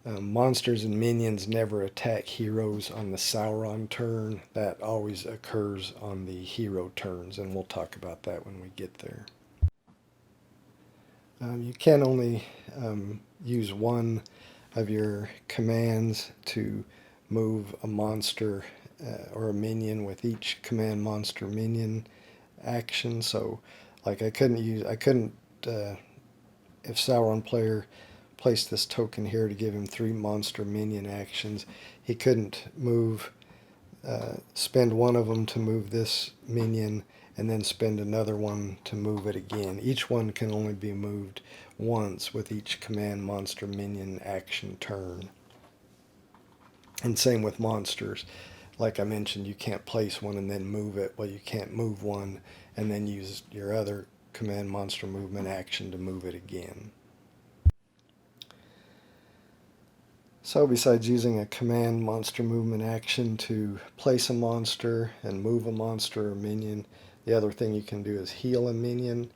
monsters and minions never attack heroes on the Sauron turn. That always occurs on the hero turns, and we'll talk about that when we get there. You can only use one of your commands to move a monster or a minion with each command monster minion action. So, like if Sauron player placed this token here to give him 3 monster minion actions, he couldn't spend one of them to move this minion and then spend another one to move it again. Each one can only be moved once with each command monster minion action turn. And same with monsters. Like I mentioned, you can't place one and then move it. Well, you can't move one and then use your other command monster movement action to move it again. So besides using a command monster movement action to place a monster and move a monster or minion, the other thing you can do is heal a minion.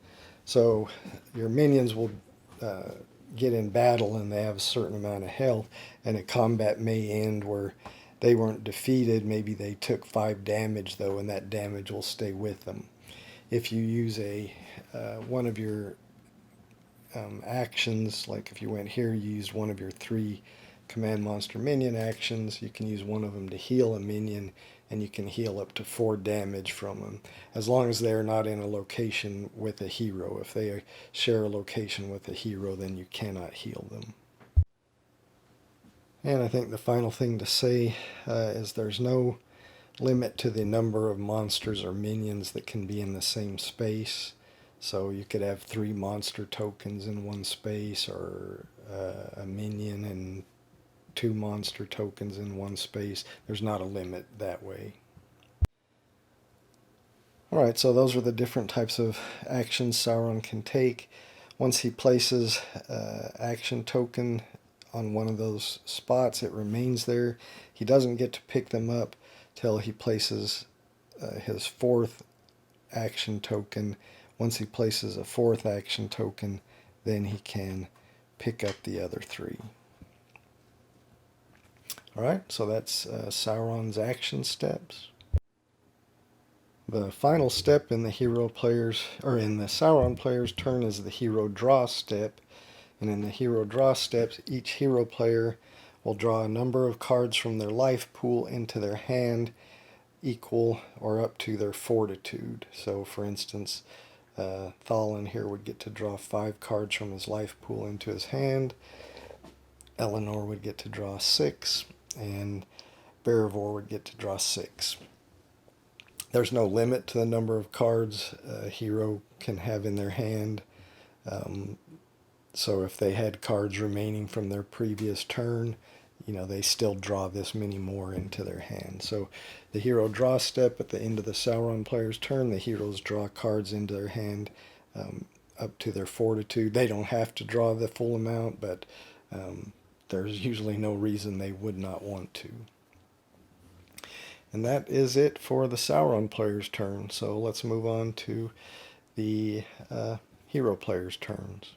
So your minions will get in battle and they have a certain amount of health, and a combat may end where they weren't defeated. Maybe they took 5 damage though, and that damage will stay with them. If you use one of your actions, like if you went here, you used one of your 3 command monster minion actions, you can use one of them to heal a minion, and you can heal up to 4 damage from them, as long as they're not in a location with a hero. If they share a location with a hero, then you cannot heal them. And I think the final thing to say is there's no limit to the number of monsters or minions that can be in the same space. So you could have 3 monster tokens in one space, or a minion and 2 monster tokens in one space. There's not a limit that way. Alright, so those are the different types of actions Sauron can take. Once he places action token on one of those spots, it remains there. He doesn't get to pick them up till he places his 4th action token. Once he places a 4th action token, then he can pick up the other 3. Alright, so that's Sauron's action steps. The final step in the Sauron player's turn is the hero draw step. And in the hero draw steps, each hero player will draw a number of cards from their life pool into their hand equal or up to their fortitude. So for instance, Thalin here would get to draw 5 cards from his life pool into his hand. Eleanor would get to draw 6, and Beravor would get to draw 6. There's no limit to the number of cards a hero can have in their hand. So if they had cards remaining from their previous turn, they still draw this many more into their hand. So the hero draw step at the end of the Sauron player's turn, the heroes draw cards into their hand up to their fortitude. They don't have to draw the full amount, but there's usually no reason they would not want to. And that is it for the Sauron player's turn. So let's move on to the hero player's turns.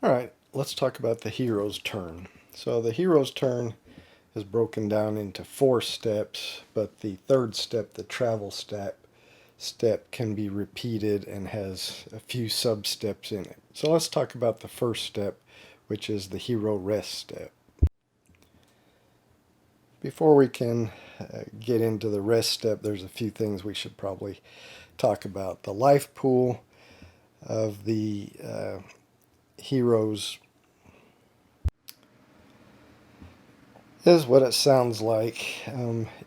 Alright, let's talk about the hero's turn. So the hero's turn is broken down into 4 steps, but the third step, the travel step, can be repeated and has a few sub-steps in it. So let's talk about the first step, which is the hero rest step. Before we can get into the rest step, there's a few things we should probably talk about. The life pool of the heroes is what it sounds like.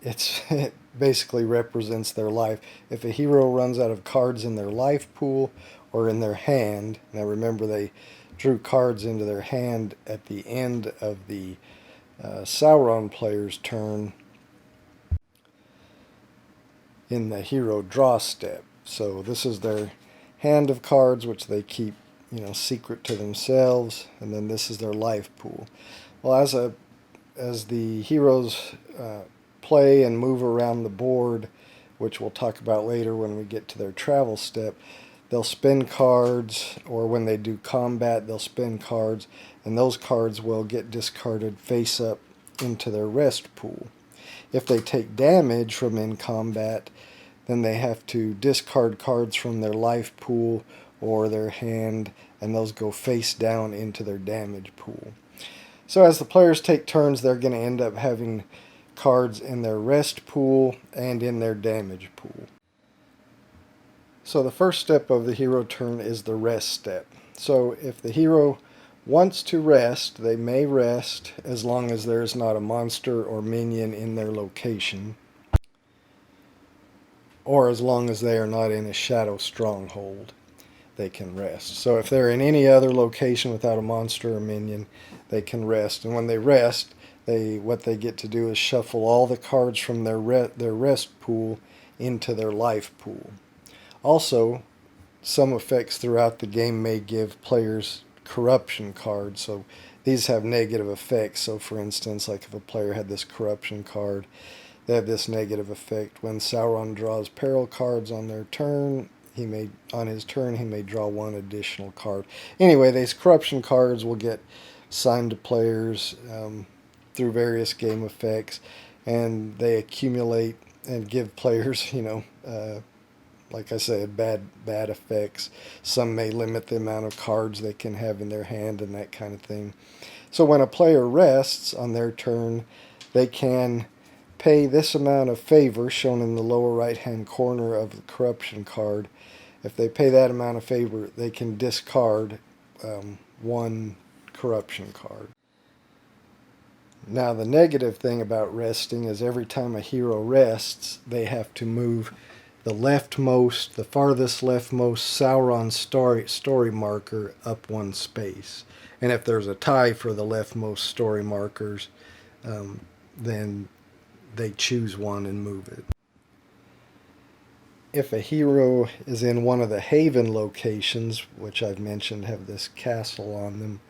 It basically represents their life. If a hero runs out of cards in their life pool or in their hand, now remember they drew cards into their hand at the end of the Sauron player's turn in the hero draw step. So this is their hand of cards, which they keep, secret to themselves, and then this is their life pool. Well, as the heroes play and move around the board, which we'll talk about later when we get to their travel step, they'll spend cards, or when they do combat, they'll spend cards, and those cards will get discarded face up into their rest pool. If they take damage from in combat, then they have to discard cards from their life pool or their hand, and those go face down into their damage pool. So as the players take turns, they're going to end up having cards in their rest pool and in their damage pool. So the first step of the hero turn is the rest step. So if the hero wants to rest, they may rest as long as there is not a monster or minion in their location, or as long as they are not in a shadow stronghold, they can rest. So if they're in any other location without a monster or minion, they can rest. And when they rest, what they get to do is shuffle all the cards from their rest pool into their life pool. Also, some effects throughout the game may give players corruption cards. So these have negative effects. So for instance, like if a player had this corruption card, they have this negative effect. When Sauron draws peril cards on their turn, he may draw 1 additional card. Anyway, these corruption cards will get assigned to players through various game effects, and they accumulate and give players, like I said, bad effects. Some may limit the amount of cards they can have in their hand and that kind of thing. So when a player rests on their turn, they can pay this amount of favor, shown in the lower right-hand corner of the corruption card. If they pay that amount of favor, they can discard 1 corruption card. Now, the negative thing about resting is every time a hero rests, they have to move the farthest leftmost Sauron story marker up 1 space. And if there's a tie for the leftmost story markers, then they choose one and move it. If a hero is in one of the haven locations, which I've mentioned have this castle on them,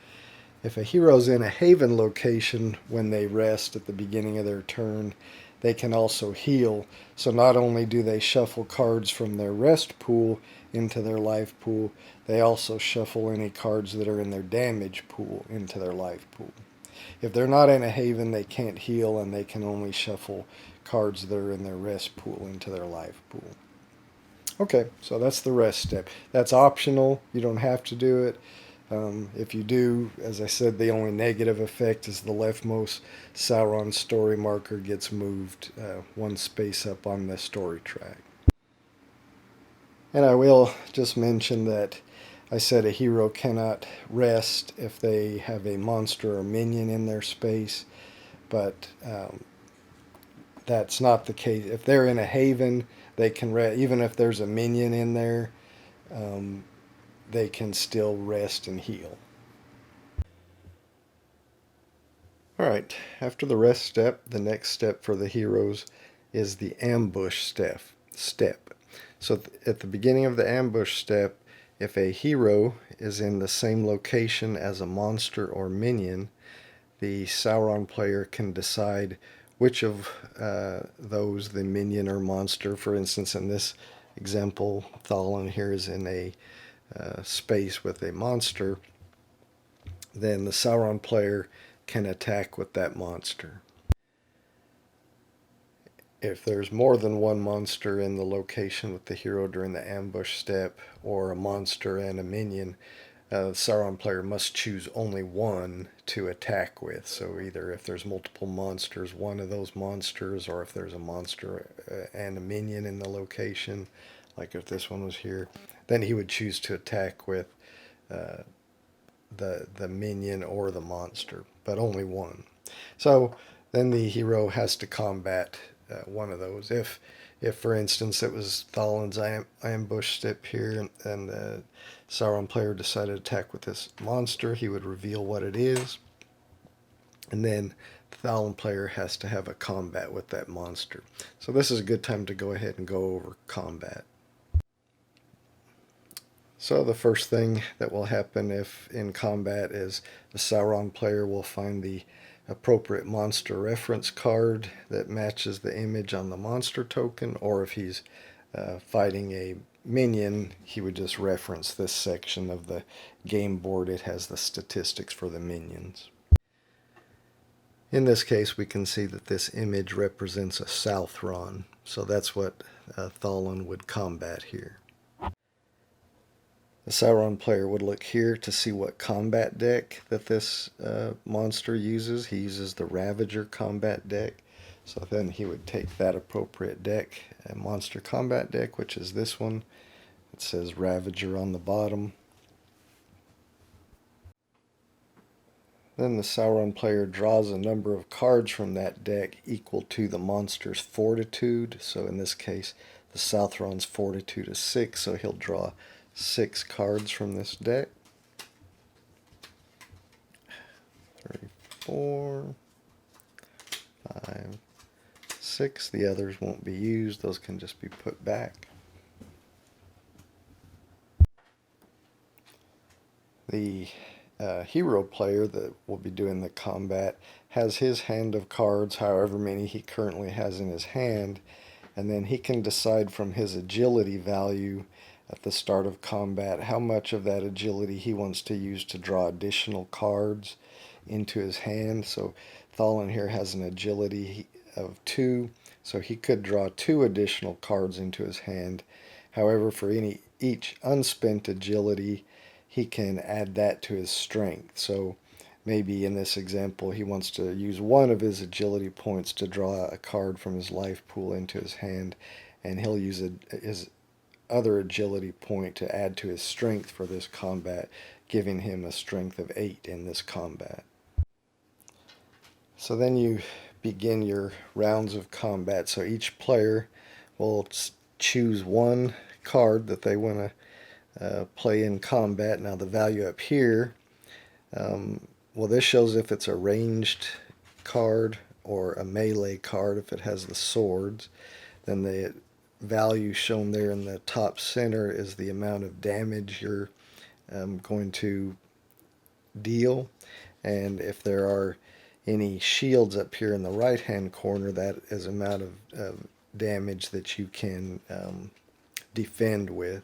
if a hero's in a haven location when they rest at the beginning of their turn, they can also heal. So not only do they shuffle cards from their rest pool into their life pool, they also shuffle any cards that are in their damage pool into their life pool. If they're not in a haven, they can't heal, and they can only shuffle cards that are in their rest pool into their life pool. Okay, so that's the rest step. That's optional. You don't have to do it. If you do, as I said, the only negative effect is the leftmost Sauron story marker gets moved 1 space up on the story track. And I will just mention that I said a hero cannot rest if they have a monster or minion in their space, but that's not the case. If they're in a haven, they can even if there's a minion in there, um, they can still rest and heal. Alright, after the rest step, the next step for the heroes is the ambush step. So at the beginning of the ambush step, if a hero is in the same location as a monster or minion, the Sauron player can decide which of those, the minion or monster, for instance in this example, Thalon here is in a space with a monster, then the Sauron player can attack with that monster. If there's more than one monster in the location with the hero during the ambush step, or a monster and a minion, the Sauron player must choose only one to attack with. So either if there's multiple monsters, one of those monsters, or if there's a monster and a minion in the location, like if this one was here, then he would choose to attack with uh, the minion or the monster, but only one. So then the hero has to combat one of those. If for instance it was Thalin's ambush step here, and the Sauron player decided to attack with this monster, he would reveal what it is, and then the Thalin player has to have a combat with that monster. So this is a good time to go ahead and go over combat. So the first thing that will happen if in combat is the Sauron player will find the appropriate monster reference card that matches the image on the monster token, or if he's fighting a minion, he would just reference this section of the game board. It has the statistics for the minions. In this case, we can see that this image represents a Southron, so that's what Thalin would combat here. The Sauron player would look here to see what combat deck that this monster uses. He uses the Ravager combat deck. So then he would take that appropriate deck, a monster combat deck, which is this one. It says Ravager on the bottom. Then the Sauron player draws a number of cards from that deck equal to the monster's fortitude. So in this case, the Southron's fortitude is 6, so he'll draw 6 cards from this deck. 3, 4, 5, 6. The others won't be used. Those can just be put back. The hero player that will be doing the combat has his hand of cards, however many he currently has in his hand, and then he can decide from his agility value at the start of combat how much of that agility he wants to use to draw additional cards into his hand. So Thalin here has an agility of 2, so he could draw 2 additional cards into his hand. However, for each unspent agility, he can add that to his strength. So maybe in this example he wants to use one of his agility points to draw a card from his life pool into his hand, and he'll use his other agility point to add to his strength for this combat, giving him a strength of 8 in this combat. So then you begin your rounds of combat. So each player will choose one card that they want to play in combat. Now the value up here, well, this shows if it's a ranged card or a melee card if it has the swords. Then the value shown there in the top center is the amount of damage you're going to deal, and if there are any shields up here in the right hand corner, that is the amount of damage that you can defend with,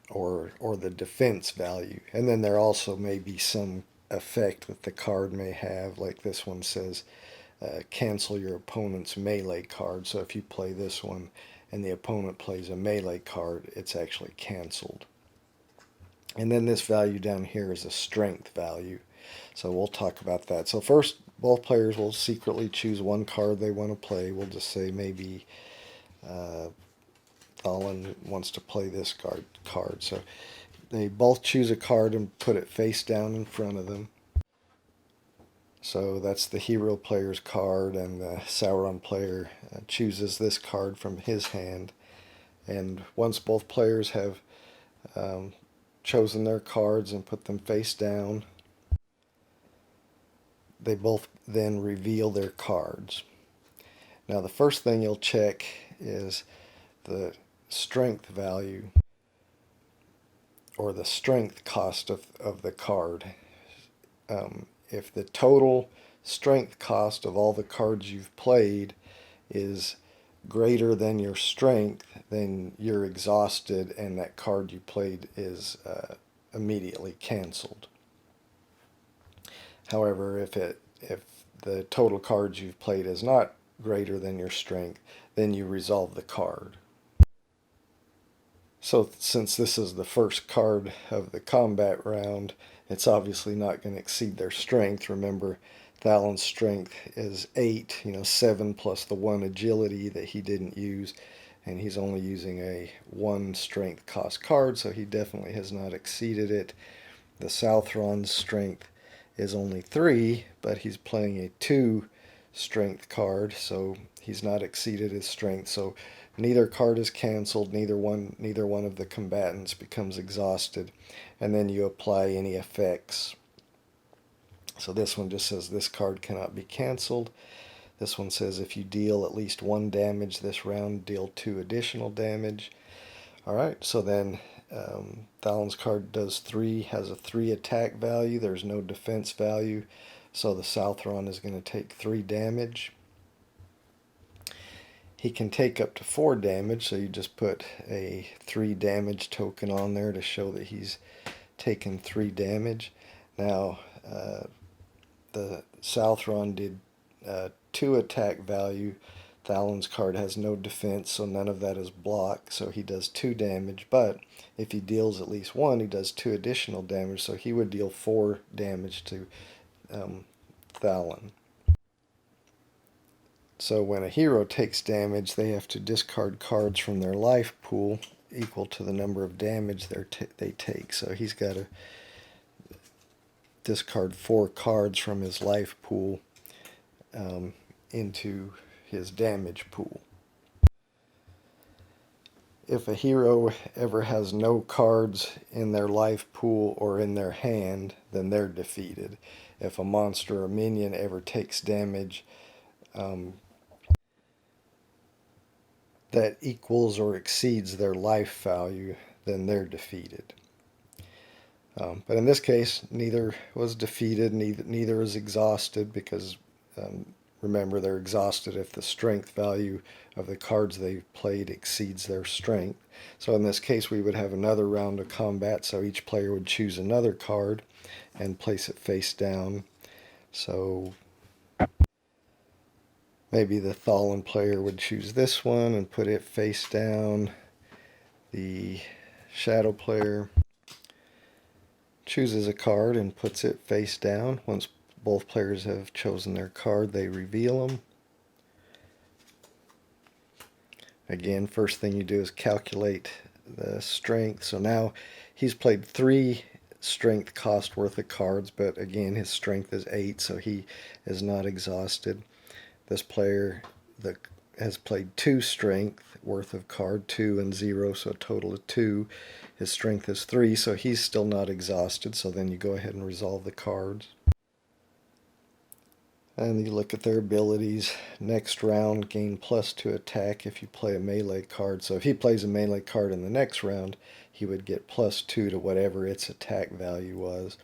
or the defense value. And then there also may be some effect that the card may have, like this one says cancel your opponent's melee card. So if you play this one and the opponent plays a melee card, it's actually canceled. And then this value down here is a strength value. So we'll talk about that. So first, both players will secretly choose one card they want to play. We'll just say maybe Thalin wants to play this card. So they both choose a card and put it face down in front of them. So that's the hero player's card, and the Sauron player chooses this card from his hand. And once both players have um, chosen their cards and put them face down, they both then reveal their cards. Now the first thing you'll check is the strength value, or the strength cost of the card. If the total strength cost of all the cards you've played is greater than your strength, then you're exhausted and that card you played is immediately canceled. However, if the total cards you've played is not greater than your strength, then you resolve the card. So since this is the first card of the combat round, it's obviously not going to exceed their strength. Remember, Thalin's strength is 8, 7 plus the 1 agility that he didn't use, and he's only using a 1 strength cost card, so he definitely has not exceeded it. The Southron's strength is only 3, but he's playing a 2 strength card, so he's not exceeded his strength. So neither card is canceled, neither one of the combatants becomes exhausted, and then you apply any effects. So this one just says this card cannot be canceled. This one says if you deal at least 1 damage this round, deal 2 additional damage. Alright, so then Thalin's card does 3, has a 3 attack value. There's no defense value, so the Southron is going to take 3 damage. He can take up to 4 damage, so you just put a 3 damage token on there to show that he's taken 3 damage. Now, the Southron did 2 attack value. Thalin's card has no defense, so none of that is blocked, so he does 2 damage. But if he deals at least 1, he does 2 additional damage, so he would deal 4 damage to Thalin. So when a hero takes damage, they have to discard cards from their life pool equal to the number of damage they take. So he's got to discard 4 cards from his life pool into his damage pool. If a hero ever has no cards in their life pool or in their hand, then they're defeated. If a monster or minion ever takes damage that equals or exceeds their life value, then they're defeated. But in this case, neither was defeated, neither is exhausted, because remember, they're exhausted if the strength value of the cards they've played exceeds their strength. So in this case, we would have another round of combat, so each player would choose another card and place it face down. So maybe the Thalin player would choose this one and put it face down. The Shadow player chooses a card and puts it face down. Once both players have chosen their card, they reveal them. Again, first thing you do is calculate the strength. So now he's played 3 strength cost worth of cards, but again, his strength is 8, so he is not exhausted. This player has played 2 strength worth of card, 2 and 0, so a total of 2. His strength is 3, so he's still not exhausted, so then you go ahead and resolve the cards. And you look at their abilities. Next round, gain +2 attack if you play a melee card. So if he plays a melee card in the next round, he would get +2 to whatever its attack value was.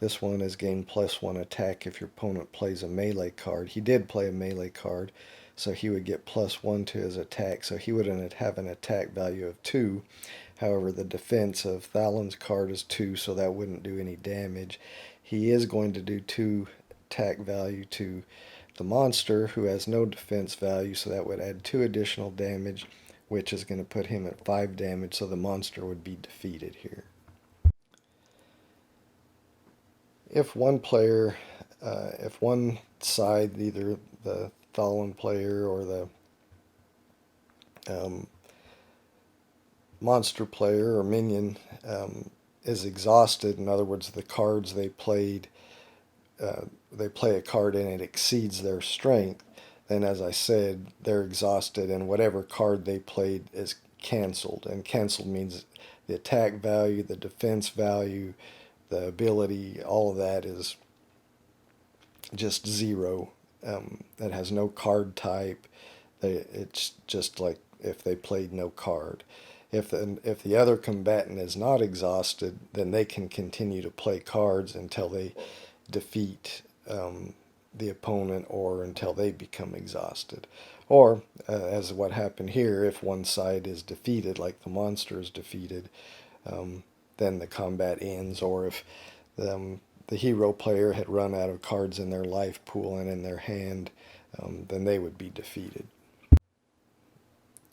This one is gain +1 attack if your opponent plays a melee card. He did play a melee card, so he would get +1 to his attack. So he would have an attack value of 2. However, the defense of Thalin's card is 2, so that wouldn't do any damage. He is going to do 2 attack value to the monster, who has no defense value, so that would add 2 additional damage, which is going to put him at 5 damage, so the monster would be defeated here. If one player, if one side, either the Thalin player or the monster player or minion, is exhausted, in other words, the cards they played they play a card and it exceeds their strength, then as I said, they're exhausted and whatever card they played is canceled. And canceled means the attack value, the defense value, the ability, all of that is just zero. It has no card type. It's just like if they played no card. If the other combatant is not exhausted, then they can continue to play cards until they defeat the opponent or until they become exhausted. Or, as what happened here, if one side is defeated, like the monster is defeated, then the combat ends. Or if the hero player had run out of cards in their life pool and in their hand, then they would be defeated.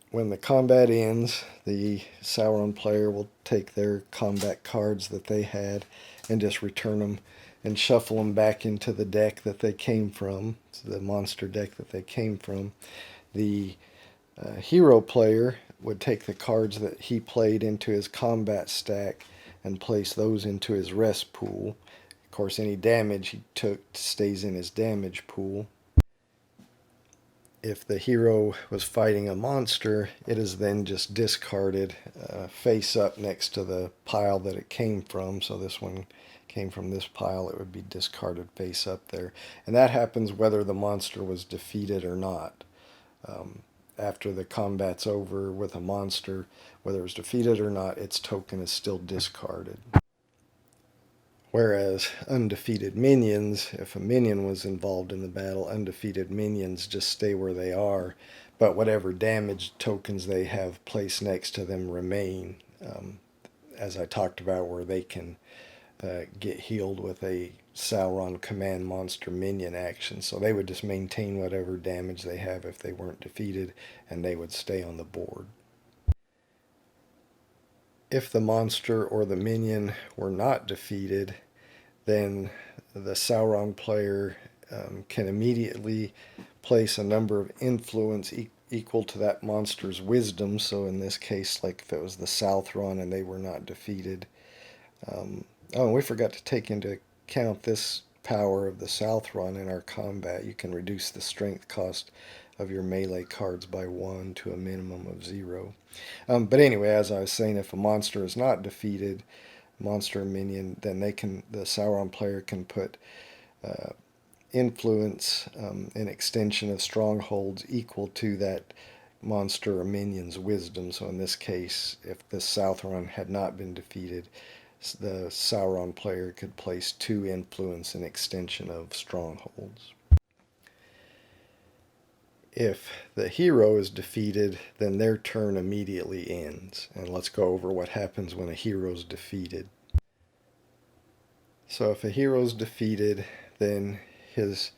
When the combat ends, the Sauron player will take their combat cards that they had and just return them and shuffle them back into the deck that they came from, the monster deck that they came from. The hero player would take the cards that he played into his combat stack and place those into his rest pool. Of course, any damage he took stays in his damage pool. If the hero was fighting a monster, it is then just discarded face up next to the pile that it came from. So this one came from this pile, it would be discarded face up there. And that happens whether the monster was defeated or not. After the combat's over with a monster, whether it was defeated or not, its token is still discarded. Whereas undefeated minions, if a minion was involved in the battle, undefeated minions just stay where they are, but whatever damage tokens they have placed next to them remain, as I talked about, where they can get healed with a Sauron command monster minion action. So they would just maintain whatever damage they have if they weren't defeated, and they would stay on the board. If the monster or the minion were not defeated, then the Sauron player can immediately place a number of influence equal to that monster's wisdom. So in this case, like if it was the Southron and they were not defeated. Oh, we forgot to take into account this power of the Southron in our combat. You can reduce the strength cost of your melee cards by 1 to a minimum of 0. But anyway, as I was saying, if a monster is not defeated, monster minion, then the Sauron player can put influence, an extension of strongholds equal to that monster or minion's wisdom. So in this case, if the Southron had not been defeated, the Sauron player could place 2 influence, an extension of strongholds. If the hero is defeated, then their turn immediately ends. And let's go over what happens when a hero is defeated. So if a hero is defeated, then his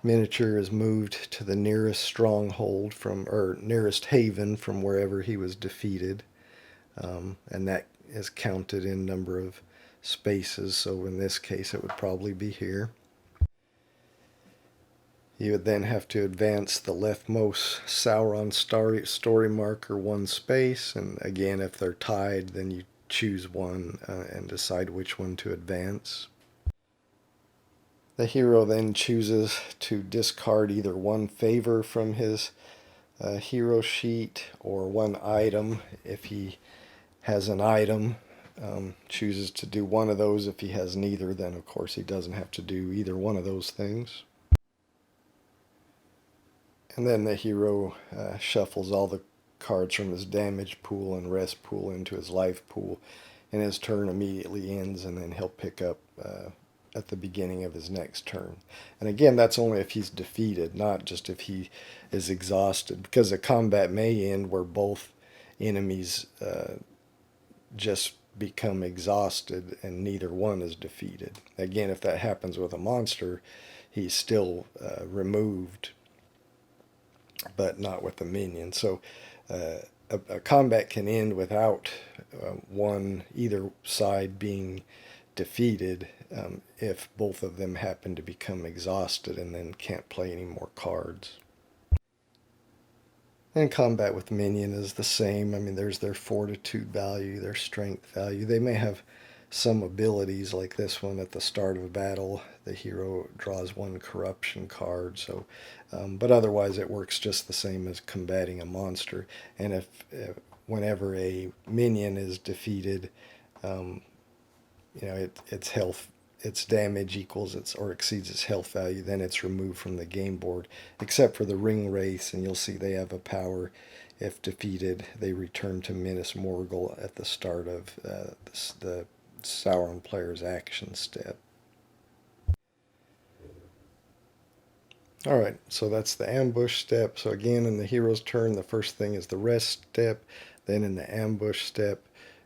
miniature is moved to the nearest stronghold or nearest haven from wherever he was defeated. And that is counted in number of spaces. So in this case, it would probably be here. You would then have to advance the leftmost Sauron story marker 1 space, and again, if they're tied, then you choose one and decide which one to advance. The hero then chooses to discard either 1 favor from his hero sheet or 1 item. If he has an item, chooses to do one of those. If he has neither, then of course he doesn't have to do either one of those things. And then the hero shuffles all the cards from his damage pool and rest pool into his life pool, and his turn immediately ends, and then he'll pick up at the beginning of his next turn. And again, that's only if he's defeated, not just if he is exhausted, because the combat may end where both enemies just become exhausted and neither one is defeated. Again, if that happens with a monster, he's still removed, but not with the minion. So a combat can end without either side being defeated if both of them happen to become exhausted and then can't play any more cards. And combat with minion is the same. I mean, there's their fortitude value, their strength value. They may have some abilities like this one at the start of a battle, the hero draws one corruption card. So, but otherwise it works just the same as combating a monster. And if whenever a minion is defeated, um, its health, its damage equals its or exceeds its health value, then it's removed from the game board, except for the ring wraiths, and you'll see they have a power. If defeated, they return to Minas Morgul at the start of the Sauron player's action step. Alright, so that's the ambush step. So again, in the hero's turn, the first thing is the rest step. Then in the ambush step,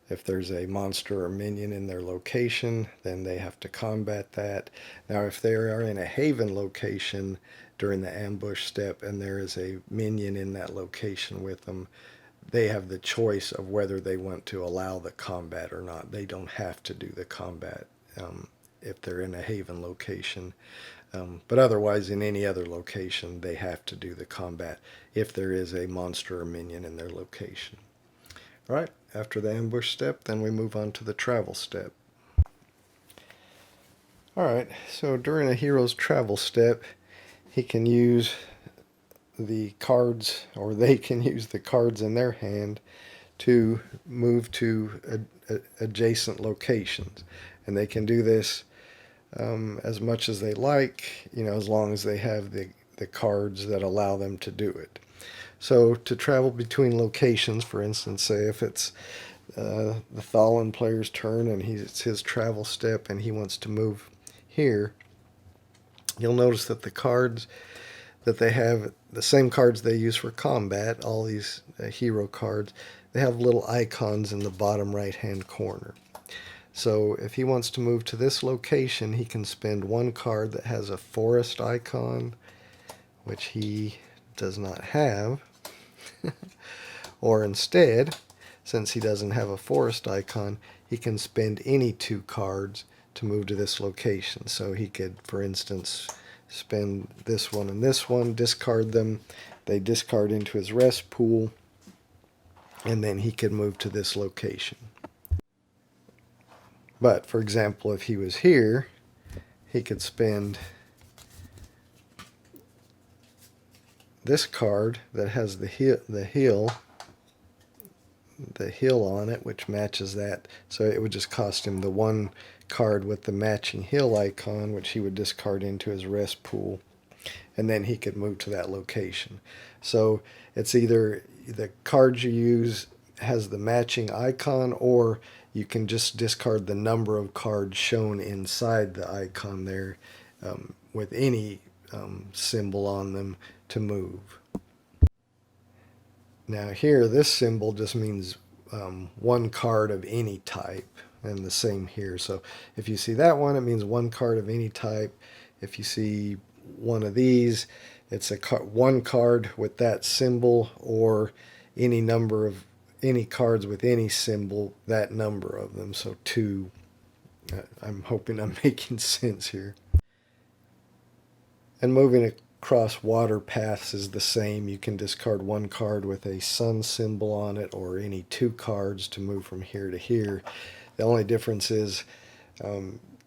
if there's a monster or minion in their location, then they have to combat that. Now, if they are in a haven location during the ambush step and there is a minion in that location with them, they have the choice of whether they want to allow the combat or not. They don't have to do the combat if they're in a haven location. But otherwise, in any other location, they have to do the combat if there is a monster or minion in their location. All right, after the ambush step, then we move on to the travel step. All right, so during a hero's travel step, he can use the cards, or they can use the cards in their hand to move to adjacent locations. And they can do this as much as they like, as long as they have the cards that allow them to do it. So to travel between locations, for instance, say if it's the Thalin player's turn and it's his travel step and he wants to move here, you'll notice that the cards that they have, the same cards they use for combat, all these hero cards, they have little icons in the bottom right hand corner. So if he wants to move to this location, he can spend one card that has a forest icon, which he does not have. Or instead, since he doesn't have a forest icon, he can spend any two cards to move to this location. So he could, for instance, spend this one and this one, discard them. They discard into his rest pool, and then he could move to this location. But, for example, if he was here, he could spend this card that has the hill on it, which matches that. So it would just cost him the one card with the matching hill icon, which he would discard into his rest pool, and then he could move to that location. So it's either the card you use has the matching icon, or you can just discard the number of cards shown inside the icon there with any symbol on them to move. Now here, this symbol just means one card of any type, and the same here. So if you see that one, it means one card of any type. If you see one of these, it's one card with that symbol, or any number of any cards with any symbol, that number of them. So two. I'm hoping I'm making sense here. And moving across water paths is the same. You can discard one card with a sun symbol on it, or any two cards to move from here to here. The only difference is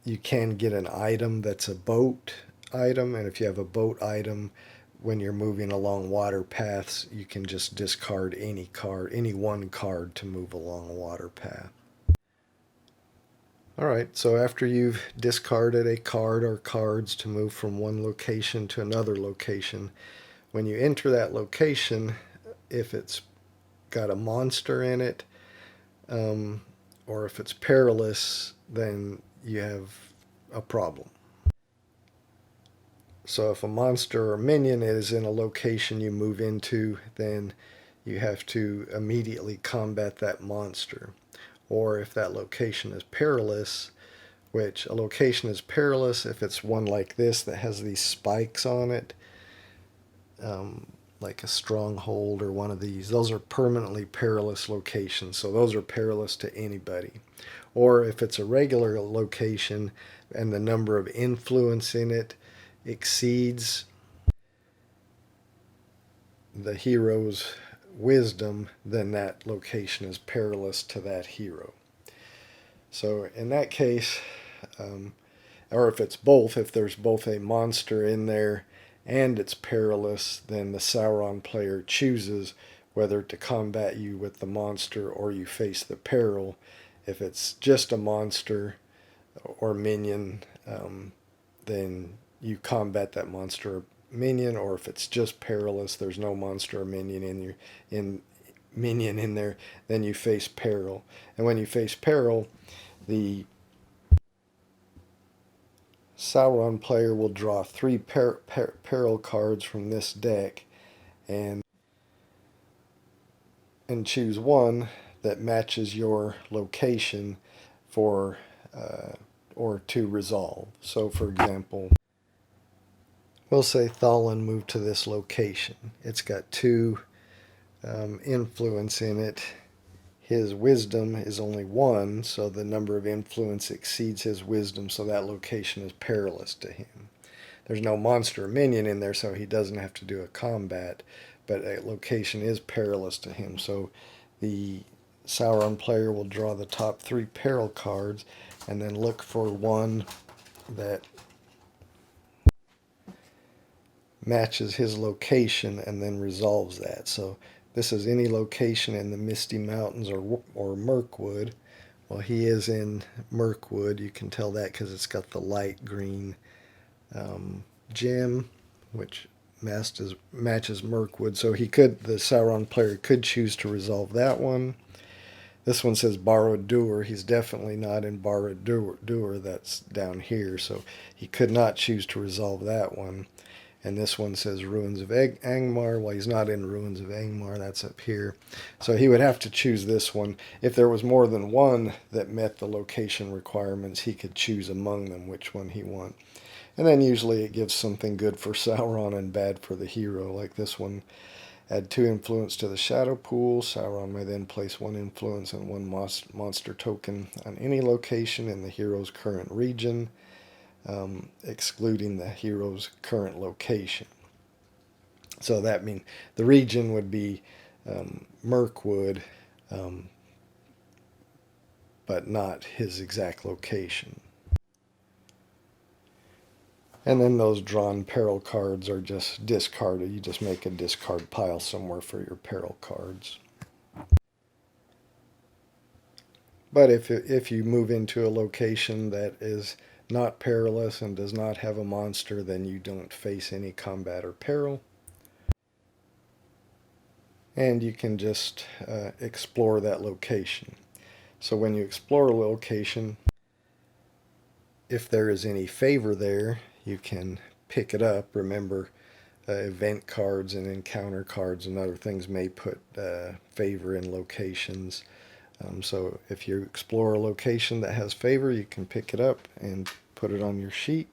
you can get an item that's a boat item, and if you have a boat item, when you're moving along water paths, you can just discard any one card to move along a water path. Alright, so after you've discarded a card or cards to move from one location to another location, when you enter that location, if it's got a monster in it, or if it's perilous, then you have a problem. So if a monster or minion is in a location you move into, then you have to immediately combat that monster. Or if that location is perilous, which a location is perilous if it's one like this that has these spikes on it, like a stronghold or one of these. Those are permanently perilous locations, so those are perilous to anybody. Or if it's a regular location and the number of influence in it exceeds the hero's wisdom, then that location is perilous to that hero. So in that case, or if it's both, if there's both a monster in there and it's perilous, then the Sauron player chooses whether to combat you with the monster or you face the peril. If it's just a monster or minion, then you combat that monster or minion, or if it's just perilous, there's no monster or minion in there, then you face peril. And when you face peril, the Sauron player will draw three peril cards from this deck and choose one that matches your location for or to resolve. So, for example, we'll say Thalin moved to this location. It's got two influence in it. His wisdom is only one, so the number of influence exceeds his wisdom, so that location is perilous to him. There's no monster or minion in there, so he doesn't have to do a combat, but a location is perilous to him. So the Sauron player will draw the top three peril cards and then look for one that matches his location and then resolves that. So this is any location in the Misty Mountains or Mirkwood. Well, he is in Mirkwood. You can tell that because it's got the light green gem, which matches Mirkwood. So the Sauron player could choose to resolve that one. This one says Barad-dûr. He's definitely not in Barad-dûr. That's down here. So he could not choose to resolve that one. And this one says Ruins of Angmar. Well, he's not in Ruins of Angmar. That's up here. So he would have to choose this one. If there was more than one that met the location requirements, he could choose among them which one he wants. And then usually it gives something good for Sauron and bad for the hero. Like this one, add 2 influence to the shadow pool. Sauron may then place 1 influence and 1 monster token on any location in the hero's current region, excluding the hero's current location. So that means the region would be Mirkwood, but not his exact location. And then those drawn peril cards are just discarded. You just make a discard pile somewhere for your peril cards. But if you move into a location that is not perilous and does not have a monster, then you don't face any combat or peril. And you can just explore that location. So when you explore a location, if there is any favor there, you can pick it up. Remember, event cards and encounter cards and other things may put favor in locations. So if you explore a location that has favor, you can pick it up and put it on your sheet.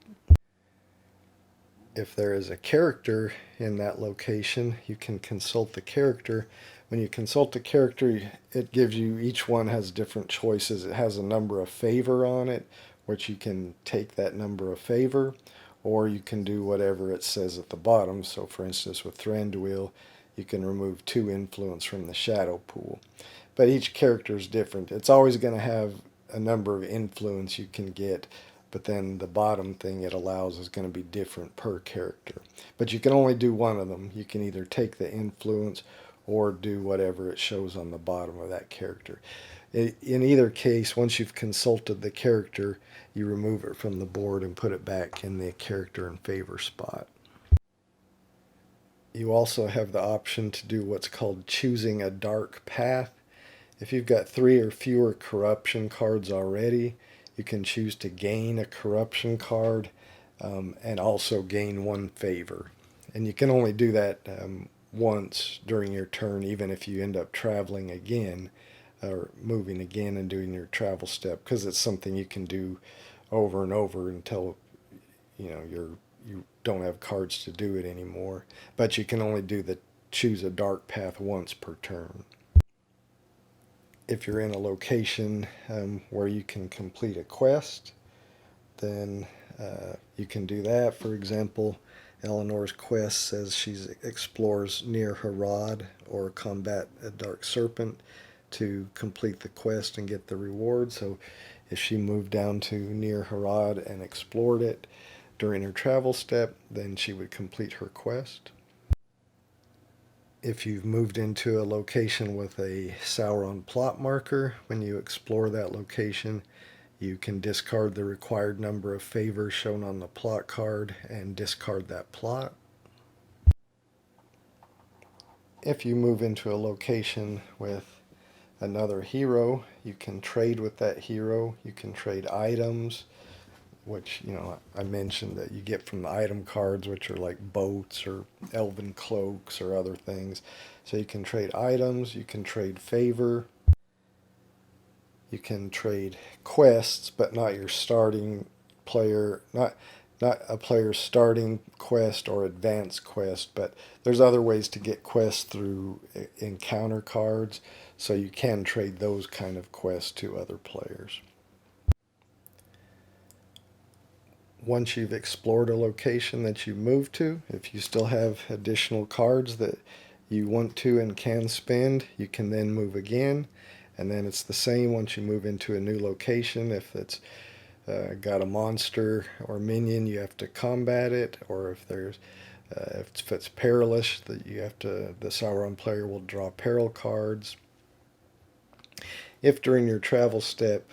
If there is a character in that location, you can consult the character. When you consult the character, it gives you, each one has different choices. It has a number of favor on it, which you can take that number of favor, or you can do whatever it says at the bottom. So for instance, with Thranduil, you can remove 2 influence from the shadow pool. But each character is different. It's always going to have a number of influence you can get, but then the bottom thing it allows is going to be different per character. But you can only do one of them. You can either take the influence or do whatever it shows on the bottom of that character. In either case, once you've consulted the character, you remove it from the board and put it back in the character in favor spot. You also have the option to do what's called choosing a dark path. If you've got 3 or fewer corruption cards already, you can choose to gain a corruption card and also gain 1 favor. And you can only do that once during your turn, even if you end up traveling again or moving again and doing your travel step, because it's something you can do over and over until you don't have cards to do it anymore. But you can only do the choose a dark path once per turn. If you're in a location where you can complete a quest, then you can do that. For example, Eleanor's quest says she explores near Harad or combat a dark serpent. to complete the quest and get the reward. So if she moved down to near Harad and explored it during her travel step, then she would complete her quest. If you've moved into a location with a Sauron plot marker, when you explore that location, you can discard the required number of favors shown on the plot card and discard that plot. If you move into a location with another hero, you can trade with that hero. You can trade items, which, I mentioned that you get from the item cards, which are like boats or elven cloaks or other things. So you can trade items, you can trade favor, you can trade quests, but not your starting player, not a player's starting quest or advanced quest, but there's other ways to get quests through encounter cards, so you can trade those kind of quests to other players. Once you've explored a location that you moved to, if you still have additional cards that you want to and can spend, you can then move again. And then it's the same once you move into a new location. If it's got a monster or minion, you have to combat it, or if it's perilous, that the Sauron player will draw peril cards. If during your travel step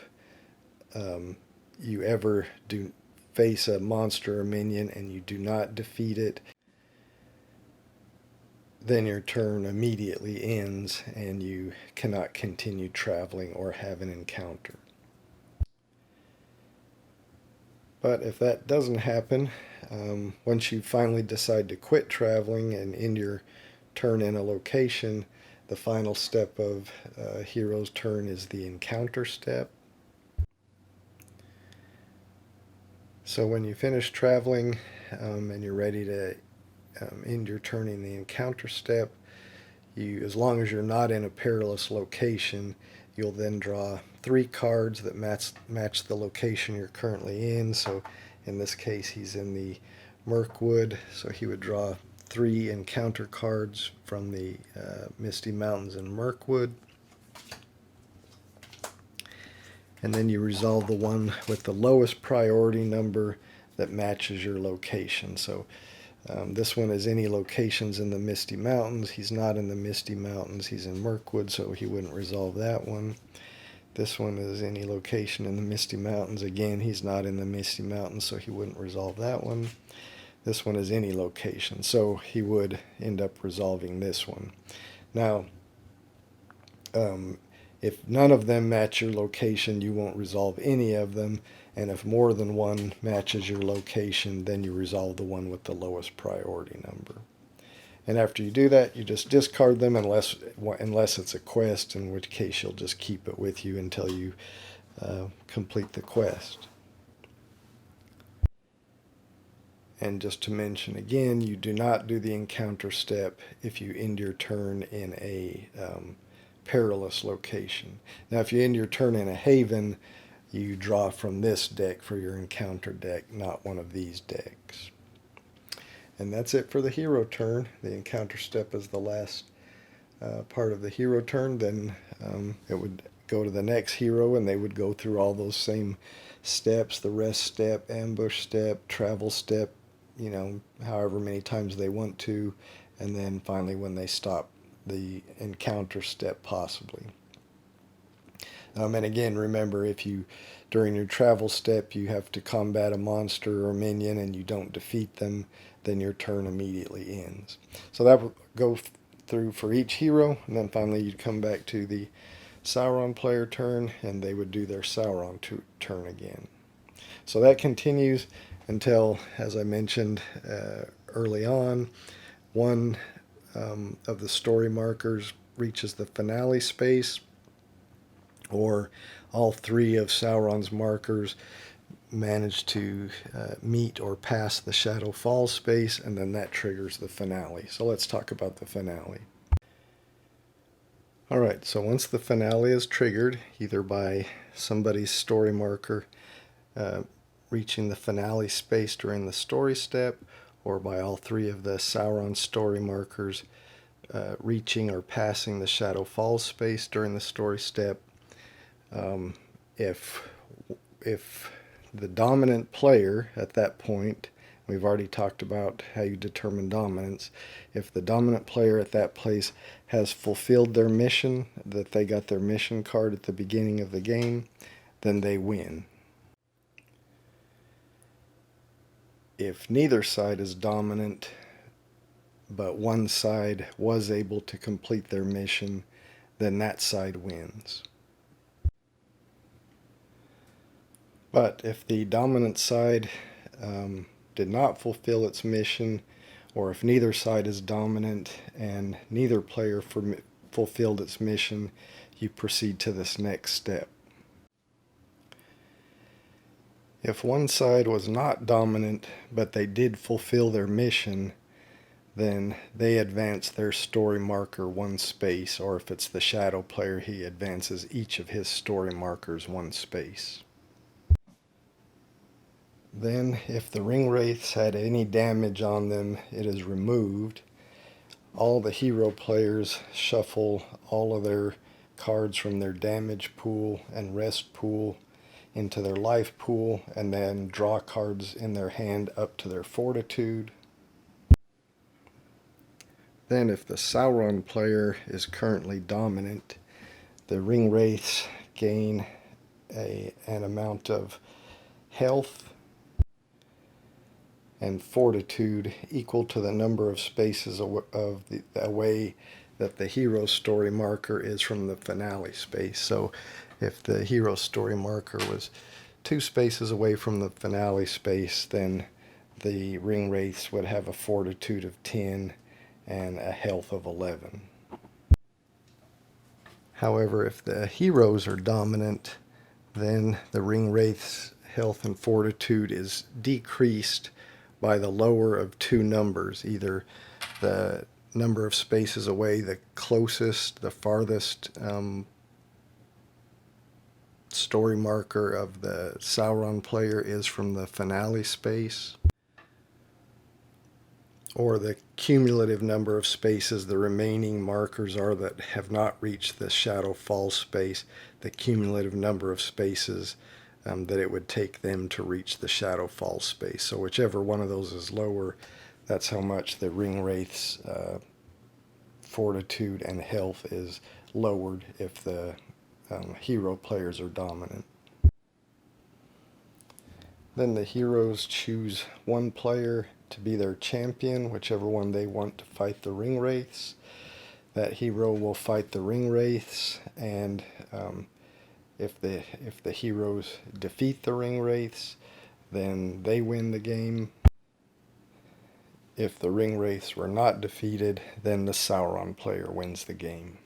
you ever do face a monster or minion and you do not defeat it, then your turn immediately ends and you cannot continue traveling or have an encounter. But if that doesn't happen, once you finally decide to quit traveling and end your turn in a location, the final step of a hero's turn is the encounter step. So when you finish traveling and you're ready to end your turn in the encounter step, as long as you're not in a perilous location, you'll then draw 3 cards that match the location you're currently in. So in this case, he's in the Mirkwood, so he would draw 3 encounter cards from the Misty Mountains in Mirkwood. And then you resolve the one with the lowest priority number that matches your location. So this one is any locations in the Misty Mountains. He's not in the Misty Mountains. He's in Mirkwood, so he wouldn't resolve that one. This one is any location in the Misty Mountains. Again, he's not in the Misty Mountains, so he wouldn't resolve that one. This one is any location, so he would end up resolving this one. Now, if none of them match your location, you won't resolve any of them. And if more than one matches your location, then you resolve the one with the lowest priority number. And after you do that, you just discard them unless it's a quest, in which case you'll just keep it with you until you complete the quest. And just to mention again, you do not do the encounter step if you end your turn in a perilous location. Now, if you end your turn in a haven, you draw from this deck for your encounter deck, not one of these decks. And that's it for the hero turn. The encounter step is the last part of the hero turn. Then it would go to the next hero, and they would go through all those same steps: the rest step, ambush step, travel step, however many times they want to, and then finally when they stop, the encounter step possibly. And again, remember, if during your travel step you have to combat a monster or minion and you don't defeat them, then your turn immediately ends. So that will go through for each hero, and then finally you'd come back to the Sauron player turn and they would do their Sauron turn again. So that continues until, as I mentioned early on, one of the story markers reaches the finale space, or all 3 of Sauron's markers manage to meet or pass the Shadow Falls space, and then that triggers the finale. So let's talk about the finale. Alright, so once the finale is triggered, either by somebody's story marker reaching the finale space during the story step, or by all 3 of the Sauron story markers reaching or passing the Shadow Falls space during the story step. If the dominant player at that point, we've already talked about how you determine dominance, if the dominant player at that place has fulfilled their mission, that they got their mission card at the beginning of the game, then they win. If neither side is dominant, but one side was able to complete their mission, then that side wins. But if the dominant side did not fulfill its mission, or if neither side is dominant and neither player fulfilled its mission, you proceed to this next step. If one side was not dominant, but they did fulfill their mission, then they advance their story marker one space, or if it's the shadow player, he advances each of his story markers one space. Then, if the ring wraiths had any damage on them, it is removed. All the hero players shuffle all of their cards from their damage pool and rest pool into their life pool, and then draw cards in their hand up to their fortitude. Then if the Sauron player is currently dominant, the ring wraiths gain an amount of health and fortitude equal to the number of spaces away that the hero story marker is from the finale space. So if the hero story marker was 2 spaces away from the finale space, then the ring wraiths would have a fortitude of 10 and a health of 11. However, if the heroes are dominant, then the ring wraith's health and fortitude is decreased by the lower of 2 numbers, either the number of spaces away the closest, the farthest story marker of the Sauron player is from the finale space, or the cumulative number of spaces the remaining markers are that have not reached the Shadow Falls space, the cumulative number of spaces that it would take them to reach the Shadow Falls space. So whichever one of those is lower, that's how much the ring wraith's fortitude and health is lowered if the hero players are dominant. Then the heroes choose one player to be their champion, whichever one they want to fight the ring wraiths. That hero will fight the ring wraiths, and if the heroes defeat the ring wraiths, then they win the game. If the ring wraiths were not defeated, then the Sauron player wins the game.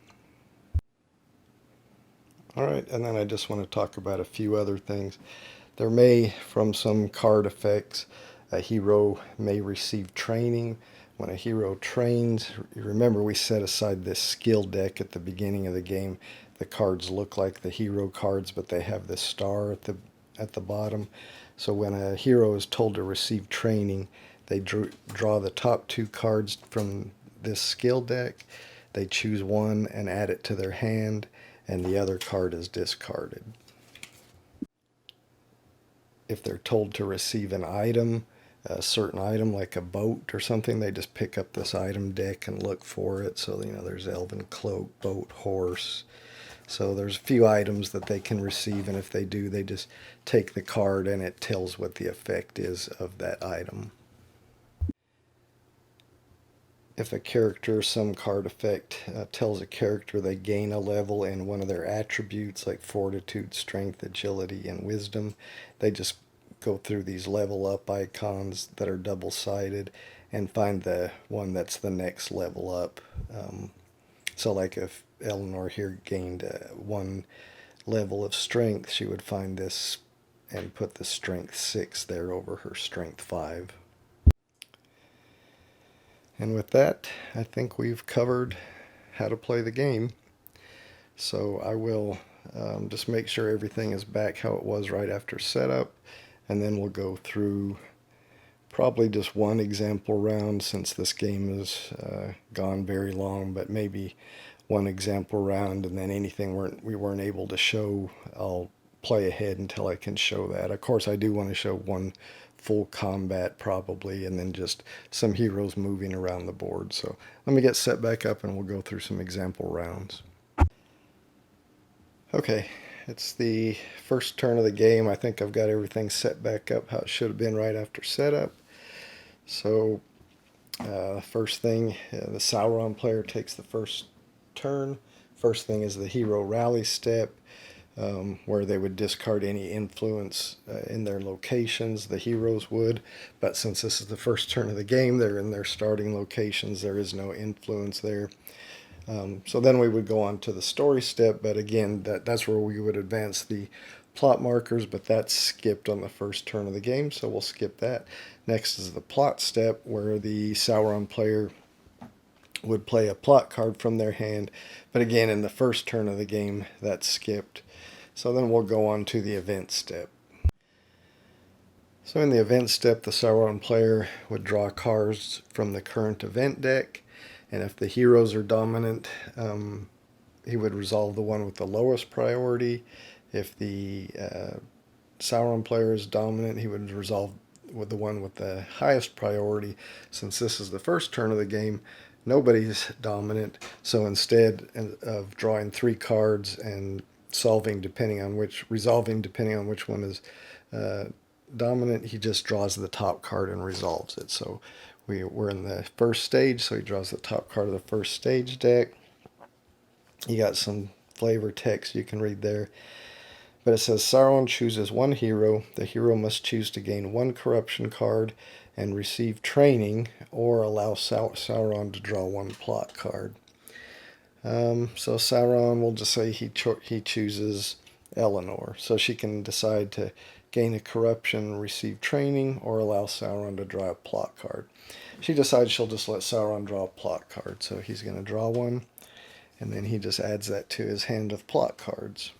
Alright, and then I just want to talk about a few other things. There may, from some card effects, a hero may receive training. When a hero trains, remember we set aside this skill deck at the beginning of the game. The cards look like the hero cards, but they have this star at the bottom. So when a hero is told to receive training, they draw the top 2 cards from this skill deck. They choose one and add it to their hand, and the other card is discarded. If they're told to receive an item, a certain item like a boat or something, they just pick up this item deck and look for it. So, there's elven cloak, boat, horse. So there's a few items that they can receive, and if they do, they just take the card and it tells what the effect is of that item. If a character, some card effect tells a character they gain a level in one of their attributes like fortitude, strength, agility, and wisdom, they just go through these level up icons that are double-sided and find the one that's the next level up. So like if Eleanor here gained 1 level of strength, she would find this and put the strength 6 there over her strength 5. And with that, I think we've covered how to play the game. So I will just make sure everything is back how it was right after setup, and then we'll go through probably just one example round since this game has gone very long, but maybe one example round, and then anything we weren't able to show, I'll play ahead until I can show that. Of course, I do want to show one full combat probably, and then just some heroes moving around the board. So let me get set back up and we'll go through some example rounds. Okay, it's the first turn of the game. I think I've got everything set back up how it should have been right after setup. So first thing, the Sauron player takes the first turn. First thing is the hero rally step, where they would discard any influence in their locations. The heroes would, but since this is the first turn of the game, they're in their starting locations. There is no influence there. So then we would go on to the story step, but again, that's where we would advance the plot markers, but that's skipped on the first turn of the game, so we'll skip that. Next is the plot step, where the Sauron player would play a plot card from their hand, but again, in the first turn of the game, that's skipped. So then we'll go on to the event step. So in the event step, the Sauron player would draw cards from the current event deck, and if the heroes are dominant, he would resolve the one with the lowest priority. If the Sauron player is dominant, he would resolve with the one with the highest priority. Since this is the first turn of the game, nobody's dominant, so instead of drawing 3 cards and resolving depending on which one is dominant, he just draws the top card and resolves it. So we're in the first stage, so he draws the top card of the first stage deck. You got some flavor text you can read there. But it says Sauron chooses one hero. The hero must choose to gain 1 corruption card and receive training, or allow Sauron to draw 1 plot card. So Sauron, we'll just say he chooses Eleanor. So she can decide to gain a corruption, receive training, or allow Sauron to draw a plot card. She decides she'll just let Sauron draw a plot card. So he's going to draw one, and then he just adds that to his hand of plot cards.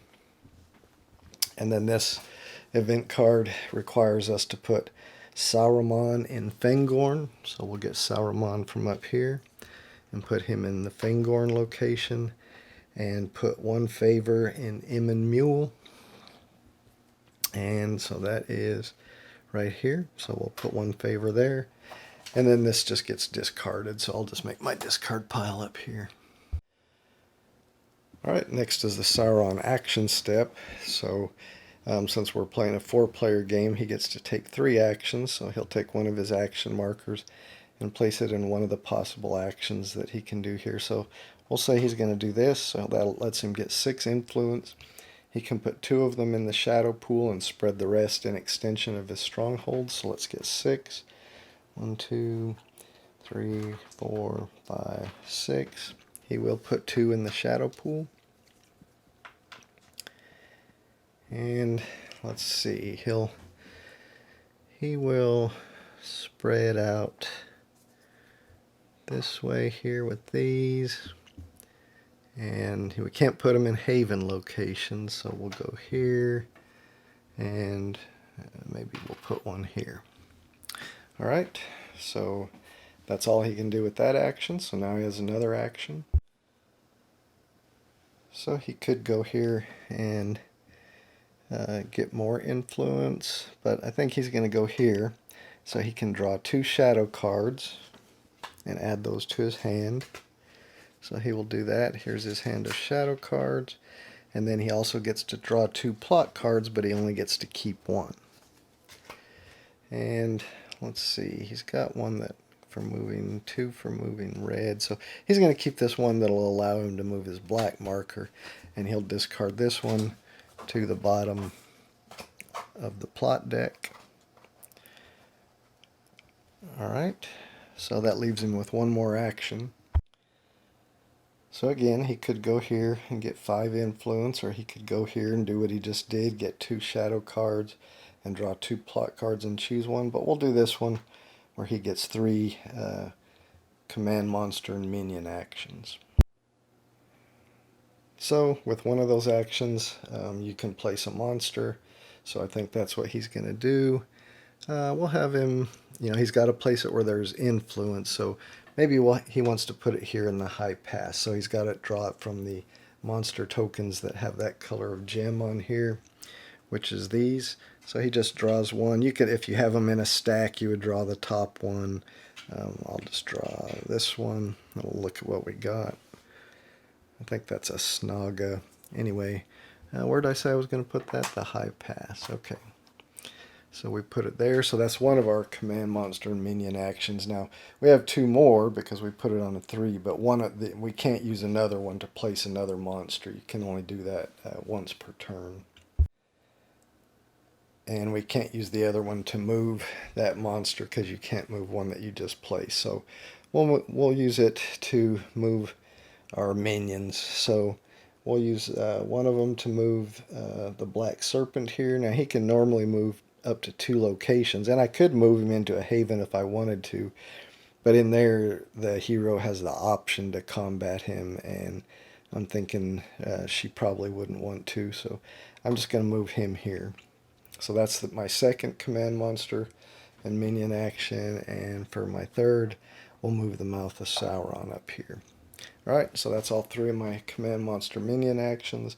And then this event card requires us to put Saruman in Fangorn. So we'll get Saruman from up here and put him in the Fangorn location, and put 1 favor in Immen Mule. And so that is right here. So we'll put 1 favor there. And then this just gets discarded. So I'll just make my discard pile up here. Alright, next is the Sauron action step. So since we're playing a 4-player game, he gets to take 3 actions. So he'll take one of his action markers and place it in one of the possible actions that he can do here. So we'll say he's going to do this. So that lets him get 6 influence. He can put 2 of them in the shadow pool and spread the rest in extension of his stronghold. So let's get 6. 1, 2, 3, 4, 5, 6. He will put 2 in the shadow pool. And let's see, he will spread out this way here with these. And we can't put them in haven locations, so we'll go here, and maybe we'll put one here. Alright, so that's all he can do with that action. So now he has another action. So he could go here and get more influence, but I think he's going to go here so he can draw 2 shadow cards and add those to his hand. So he will do that. Here's his hand of shadow cards, and then he also gets to draw 2 plot cards, but he only gets to keep 1. And let's see, he's got one that for moving, 2 for moving red, so he's going to keep this one that'll allow him to move his black marker, and he'll discard this one to the bottom of the plot deck. Alright, so that leaves him with 1 more action. So again, he could go here and get 5 influence, or he could go here and do what he just did, get 2 shadow cards and draw 2 plot cards and choose one. But we'll do this one where he gets 3 command monster and minion actions. So with one of those actions, you can place a monster. So I think that's what he's going to do. We'll have him, he's got to place it where there's influence, so maybe he wants to put it here in the high pass, so he's got to draw it from the monster tokens that have that color of gem on here, which is these. So he just draws one. You could, if you have them in a stack, you would draw the top one. I'll just draw this one. We'll look at what we got. I think that's a Snaga. Anyway, where did I say I was going to put that? The high pass. Okay. So we put it there. So that's one of our command monster and minion actions. Now we have two more because we put it on a 3, but we can't use another one to place another monster. You can only do that once per turn. And we can't use the other one to move that monster because you can't move one that you just placed. So we'll use it to move our minions. So we'll use one of them to move the Black Serpent here. Now he can normally move up to 2 locations, and I could move him into a haven if I wanted to, but in there the hero has the option to combat him, and I'm thinking she probably wouldn't want to, so I'm just going to move him here. So that's my second command monster and minion action, and for my third we'll move the Mouth of Sauron up here. Alright, so that's all 3 of my command monster minion actions.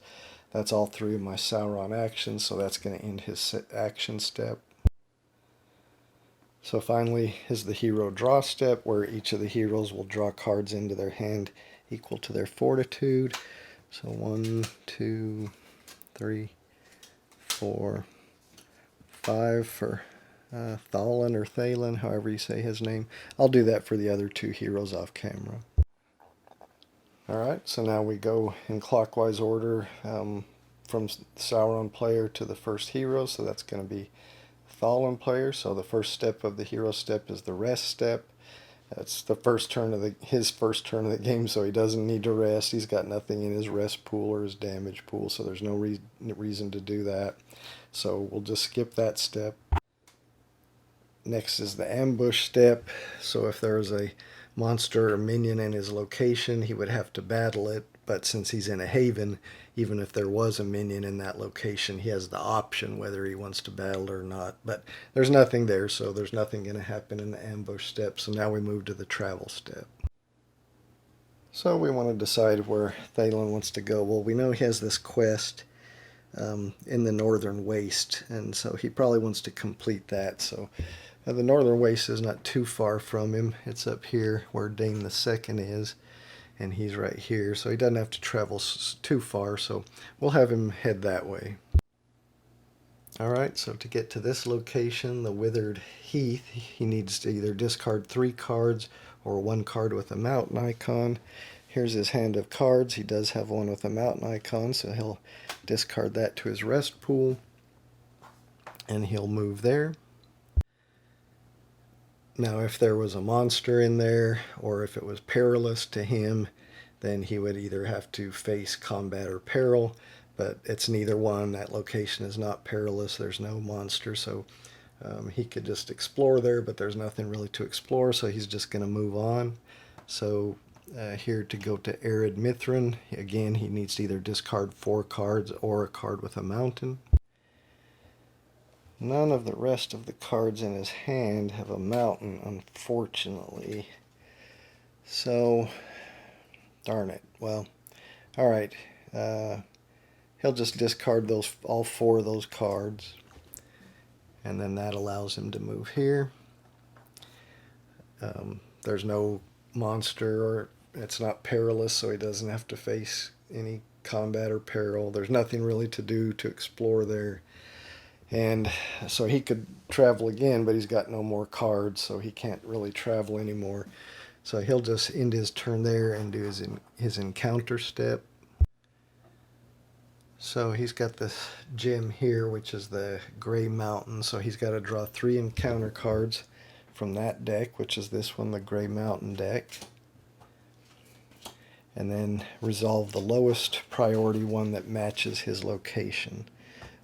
That's all 3 of my Sauron actions, so that's going to end his action step. So finally is the hero draw step, where each of the heroes will draw cards into their hand equal to their fortitude. So 1, 2, 3, 4, 5 for Thalin or Thalen, however you say his name. I'll do that for the other 2 heroes off camera. Alright, so now we go in clockwise order from Sauron player to the first hero, so that's going to be Thalin player. So the first step of the hero step is the rest step. That's the first turn of his first turn of the game, so he doesn't need to rest. He's got nothing in his rest pool or his damage pool, so there's no reason to do that. So we'll just skip that step. Next is the ambush step. So if there was a monster or minion in his location, he would have to battle it, but since he's in a haven, even if there was a minion in that location, he has the option whether he wants to battle or not. But there's nothing there, so there's nothing going to happen in the ambush step. So now we move to the travel step. So we want to decide where Thalen wants to go. Well, we know he has this quest in the Northern Waste, and so he probably wants to complete that. So the Northern Waste is not too far from him. It's up here where Dane the Second is, and he's right here, so he doesn't have to travel too far, so we'll have him head that way. Alright, so to get to this location, the Withered Heath, he needs to either discard 3 cards or 1 card with a mountain icon. Here's his hand of cards. He does have one with a mountain icon, so he'll discard that to his rest pool, and he'll move there. Now if there was a monster in there, or if it was perilous to him, then he would either have to face combat or peril, but it's neither one. That location is not perilous, there's no monster, so he could just explore there, but there's nothing really to explore, so he's just going to move on. So here to go to Arid Mithrin, again he needs to either discard 4 cards or a card with a mountain. None of the rest of the cards in his hand have a mountain, unfortunately. So, darn it. Well, alright. He'll just discard all 4 of those cards. And then that allows him to move here. There's no monster, or it's not perilous, so he doesn't have to face any combat or peril. There's nothing really to do to explore there. And so he could travel again, but he's got no more cards, so he can't really travel anymore. So he'll just end his turn there and do his encounter step. So he's got this gem here, which is the Gray Mountain, so he's got to draw 3 encounter cards from that deck, which is this one, the Gray Mountain deck. And then resolve the lowest priority one that matches his location.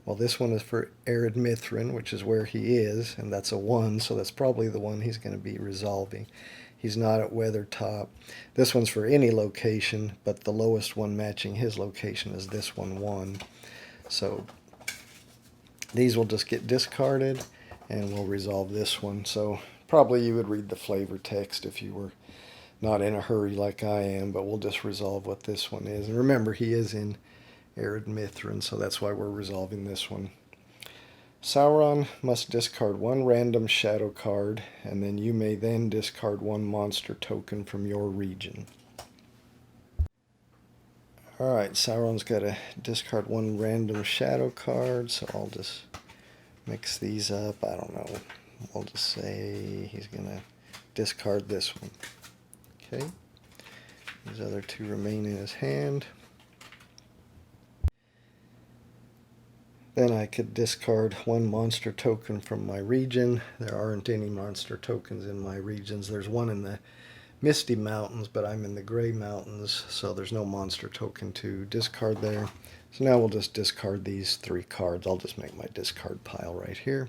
Well, this one is for Arid Mithrin, which is where he is, and that's a 1, so that's probably the one he's going to be resolving. He's not at Weathertop. This one's for any location, but the lowest one matching his location is this one, 1. So these will just get discarded, and we'll resolve this one. So probably you would read the flavor text if you were not in a hurry like I am, but we'll just resolve what this one is. And remember, he is in Arid Mithrin, so that's why we're resolving this one. Sauron must discard one random shadow card, and then you may then discard one monster token from your region. Alright, Sauron's got to discard one random shadow card, so I'll just mix these up. I don't know. We'll just say he's going to discard this one. Okay. These other two remain in his hand. Then I could discard one monster token from my region. There aren't any monster tokens in my regions. There's one in the Misty Mountains, but I'm in the Gray Mountains, so there's no monster token to discard there. So now we'll just discard these 3 cards. I'll just make my discard pile right here.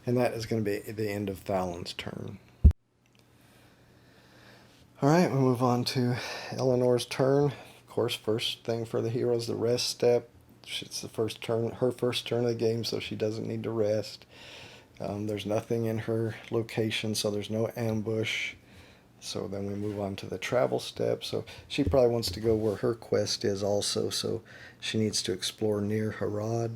And that is going to be the end of Thalin's turn. Alright, we move on to Eleanor's turn. Of course, first thing for the hero is the rest step. It's the first turn, her first turn of the game, so she doesn't need to rest. There's nothing in her location, so there's no ambush. So then we move on to the travel step. So she probably wants to go where her quest is also, so she needs to explore near Harad.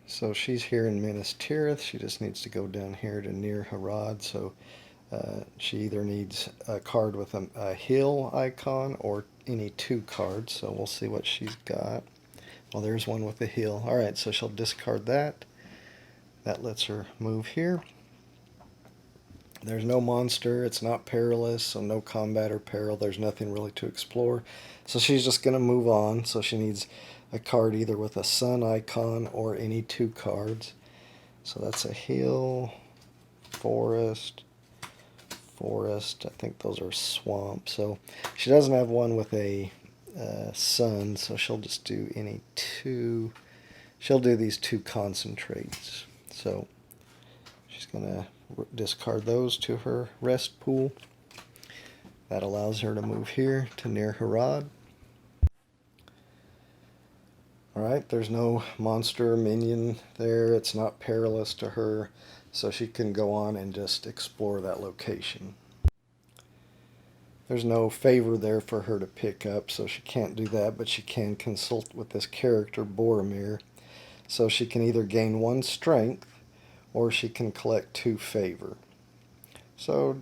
So she's here in Minas Tirith. She just needs to go down here to near Harad. So she either needs a card with a hill icon or any 2 cards. So we'll see what she's got. Well, there's one with a hill. Alright, so she'll discard that. That lets her move here. There's no monster. It's not perilous, so no combat or peril. There's nothing really to explore. So she's just going to move on. So she needs a card either with a sun icon or any 2 cards. So that's a hill, forest, I think those are swamp. So she doesn't have one with a sun, so she'll just do any 2. She'll do these 2 concentrates. So she's going to discard those to her rest pool. That allows her to move here to near Harad. Alright, there's no monster or minion there. It's not perilous to her, so she can go on and just explore that location. There's no favor there for her to pick up, so she can't do that, but she can consult with this character, Boromir. So she can either gain 1 strength, or she can collect 2 favor. So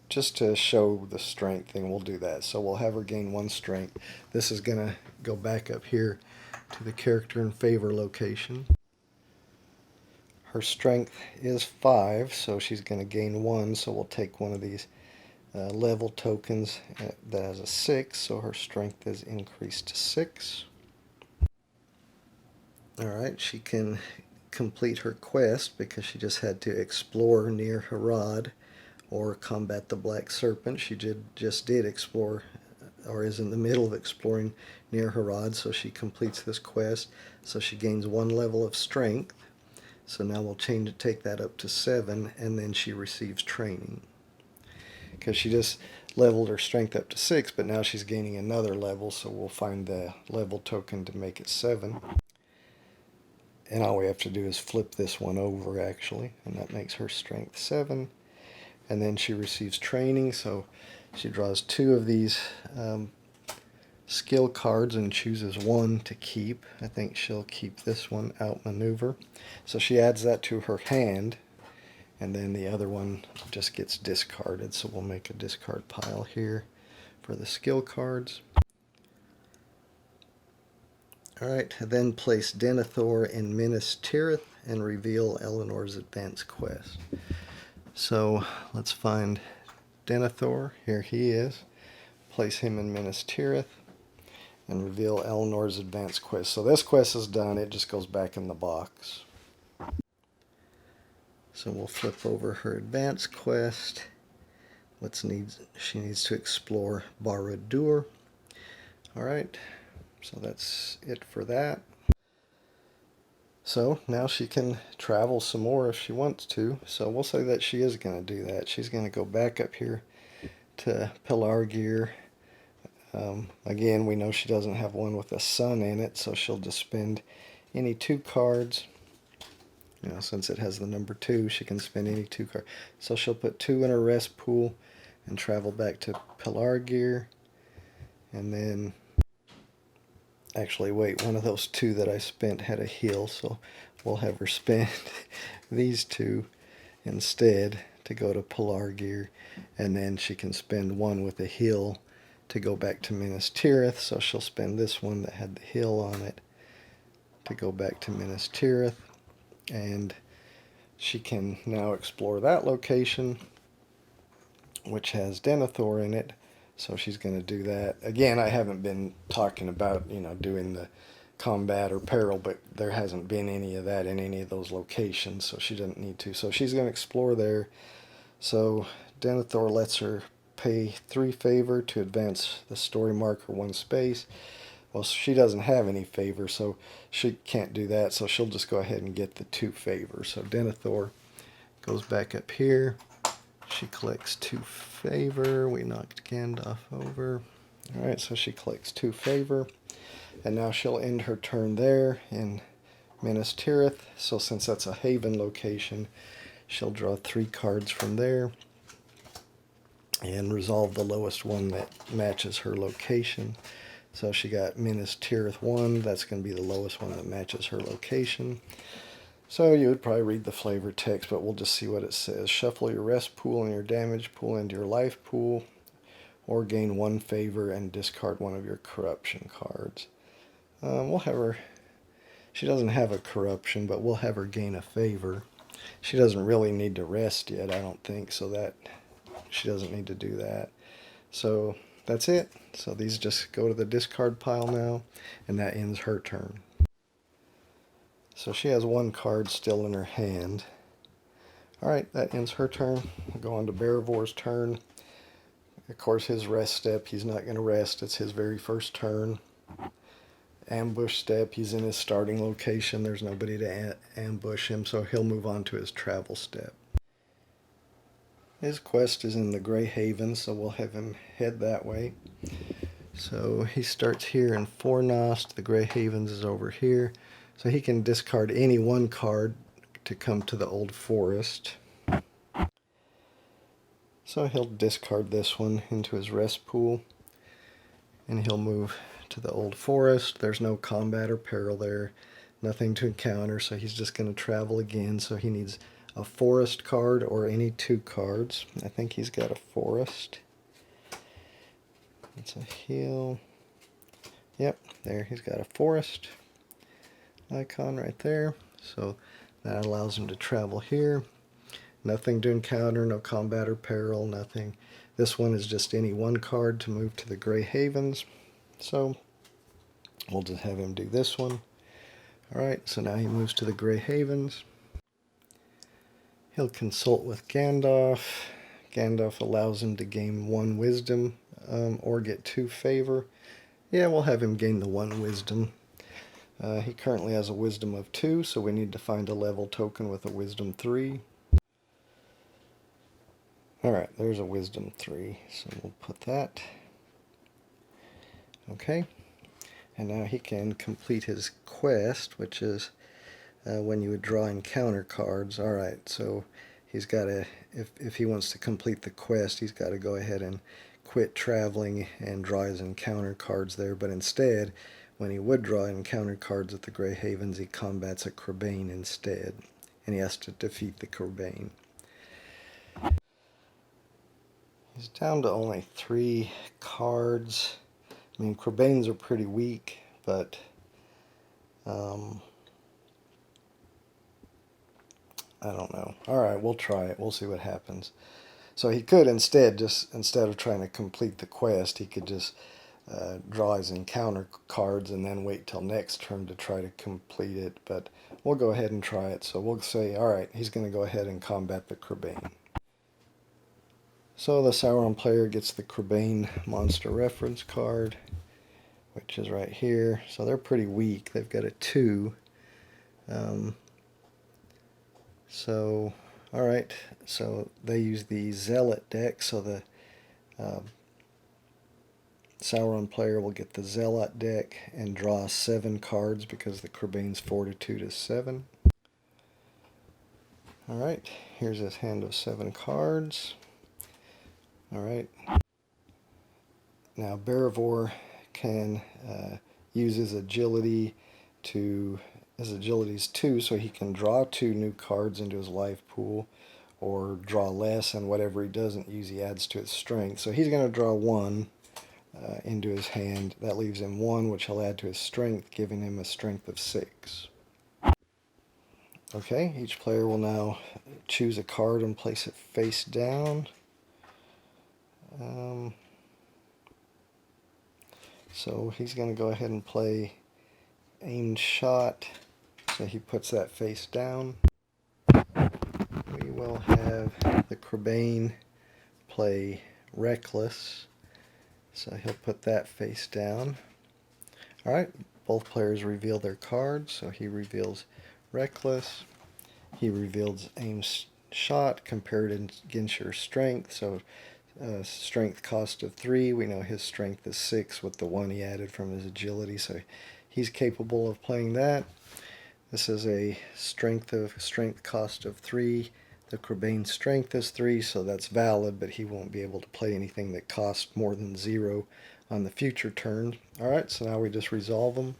just to show the strength thing, we'll do that. So we'll have her gain 1 strength. This is going to go back up here to the character in favor location. Her strength is 5, so she's going to gain 1, so we'll take one of these level tokens that has a 6, so her strength is increased to 6. Alright, she can complete her quest because she just had to explore near Harad or combat the Black Serpent. She just did explore, or is in the middle of exploring near Harad, so she completes this quest. So she gains 1 level of strength. So now we'll take that up to 7, and then she receives training. Because she just leveled her strength up to 6, but now she's gaining another level, so we'll find the level token to make it 7. And all we have to do is flip this one over, actually, and that makes her strength 7. And then she receives training, so she draws 2 of these skill cards and chooses 1 to keep. I think she'll keep this one, Outmaneuver. So she adds that to her hand, and then the other one just gets discarded. So we'll make a discard pile here for the skill cards. Alright, then place Denethor in Minas Tirith and reveal Eleanor's advanced quest. So let's find Denethor. Here he is. Place him in Minas Tirith and reveal Eleanor's advanced quest. So this quest is done. It just goes back in the box. So we'll flip over her advanced quest. She needs to explore Barad-dûr. Alright, so that's it for that. So now she can travel some more if she wants to. So we'll say that she is going to do that. She's going to go back up here to Pelargir. Again, we know she doesn't have one with a sun in it, so she'll just spend any 2 cards. You know, since it has the number 2, she can spend any 2 cards. So she'll put 2 in her rest pool and travel back to Pelargir. And then, actually, wait, one of those 2 that I spent had a heal, so we'll have her spend these 2 instead to go to Pelargir. And then she can spend 1 with a heal to go back to Minas Tirith. So she'll spend this one that had the heal on it to go back to Minas Tirith. And she can now explore that location, which has Denethor in it. So she's going to do that. Again, I haven't been talking about, doing the combat or peril, but there hasn't been any of that in any of those locations, so she doesn't need to. So she's going to explore there. So Denethor lets her pay 3 favor to advance the story marker 1 space. Well, she doesn't have any favor, so she can't do that, so she'll just go ahead and get the 2 favor. So Denethor goes back up here. She collects 2 favor. We knocked Gandalf over. Alright, so she collects 2 favor. And now she'll end her turn there in Minas Tirith. So since that's a haven location, she'll draw 3 cards from there and resolve the lowest one that matches her location. So she got Minas Tirith 1. That's going to be the lowest one that matches her location. So you would probably read the flavor text, but we'll just see what it says. Shuffle your rest pool and your damage pool into your life pool, or gain 1 favor and discard 1 of your corruption cards. We'll have her, she doesn't have a corruption, but we'll have her gain a favor. She doesn't really need to rest yet, I don't think, so that she doesn't need to do that. So that's it. So these just go to the discard pile now, and that ends her turn. So she has 1 card still in her hand. Alright, that ends her turn. We'll go on to Berevor's turn. Of course, his rest step, he's not going to rest. It's his very first turn. Ambush step, he's in his starting location. There's nobody to ambush him, so he'll move on to his travel step. His quest is in the Grey Haven, so we'll have him head that way. So he starts here in Fornost. The Grey Havens is over here. So he can discard any 1 card to come to the Old Forest. So he'll discard this one into his rest pool, and he'll move to the Old Forest. There's no combat or peril there, nothing to encounter, so he's just going to travel again. So he needs a forest card or any 2 cards. I think he's got a forest. It's a heal. Yep, there, he's got a forest icon right there. So that allows him to travel here. Nothing to encounter, no combat or peril, nothing. This one is just any 1 card to move to the Grey Havens. So we'll just have him do this one. Alright, so now he moves to the Grey Havens. He'll consult with Gandalf. Gandalf allows him to gain 1 wisdom or get 2 favor. Yeah, we'll have him gain the 1 wisdom. He currently has a wisdom of 2, so we need to find a level token with a wisdom 3. Alright, there's a wisdom 3, so we'll put that. Okay, and now he can complete his quest, which is when you would draw encounter cards. Alright, so he's got to, if he wants to complete the quest, he's got to go ahead and quit traveling and draw his encounter cards there, but instead, when he would draw encounter cards at the Grey Havens, he combats a Crebain instead, and he has to defeat the Crebain. He's down to only 3 cards. I mean, Crebains are pretty weak, but I don't know. Alright, we'll try it. We'll see what happens. So he could instead of trying to complete the quest, he could just draw his encounter cards and then wait till next turn to try to complete it. But we'll go ahead and try it. So we'll say, alright, he's going to go ahead and combat the Crebain. So the Sauron player gets the Crebain monster reference card, which is right here. So they're pretty weak. They've got a 2. So, alright, so they use the Zealot deck, so the Sauron player will get the Zealot deck and draw 7 cards because the Crebain's fortitude is 7. Alright, here's his hand of 7 cards. Alright. Now Barivore can use his agility to, his agility is 2, so he can draw 2 new cards into his life pool, or draw less, and whatever he doesn't use he adds to his strength. So he's going to draw 1 into his hand. That leaves him 1, which he'll add to his strength, giving him a strength of 6. Okay, each player will now choose a card and place it face down. So he's going to go ahead and play aimed shot. So he puts that face down. We will have the Crabane play reckless. So he'll put that face down. Alright, both players reveal their cards. So he reveals reckless. He reveals aim shot compared against your strength. So strength cost of 3. We know his strength is 6 with the 1 he added from his agility. So he's capable of playing that. This is a strength cost of 3. The Crabane's strength is 3, so that's valid, but he won't be able to play anything that costs more than 0 on the future turns. Alright, so now we just resolve them.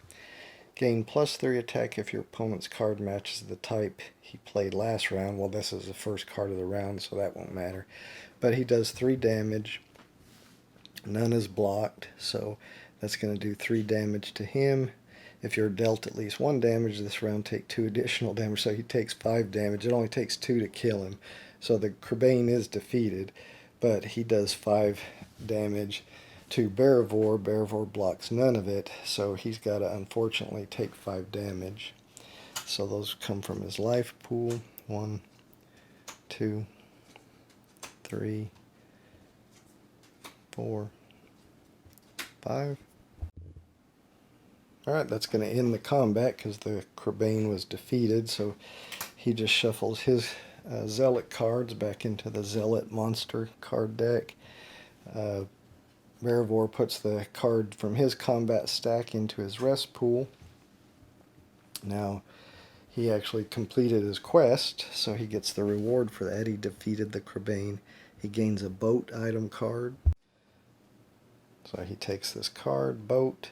Gain +3 attack if your opponent's card matches the type he played last round. Well, this is the first card of the round, so that won't matter. But he does 3 damage. None is blocked, so that's going to do 3 damage to him. If you're dealt at least 1 damage this round, take 2 additional damage. So he takes 5 damage. It only takes 2 to kill him. So the Crabane is defeated, but he does 5 damage to Barivore. Barivore blocks none of it, so he's got to unfortunately take 5 damage. So those come from his life pool. 1, 2, 3, 4, 5. Alright, that's going to end the combat because the Crabane was defeated, so he just shuffles his Zealot cards back into the Zealot monster card deck. Barivore puts the card from his combat stack into his rest pool. Now, he actually completed his quest, so he gets the reward for that. He defeated the Crabane. He gains a boat item card. So he takes this card, boat.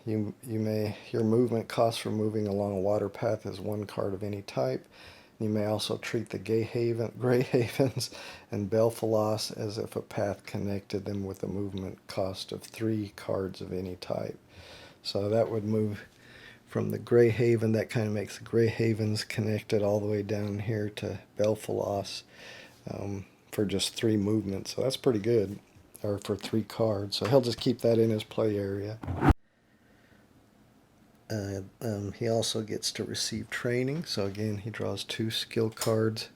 Your movement cost for moving along a water path is 1 card of any type. You may also treat the Grey Havens and Belfalos as if a path connected them with a movement cost of 3 cards of any type. So that would move from the Grey Haven. That kind of makes the Grey Havens connected all the way down here to Belfalos for just 3 movements. So that's pretty good, or for 3 cards. So he'll just keep that in his play area. He also gets to receive training. So again, he draws 2 skill cards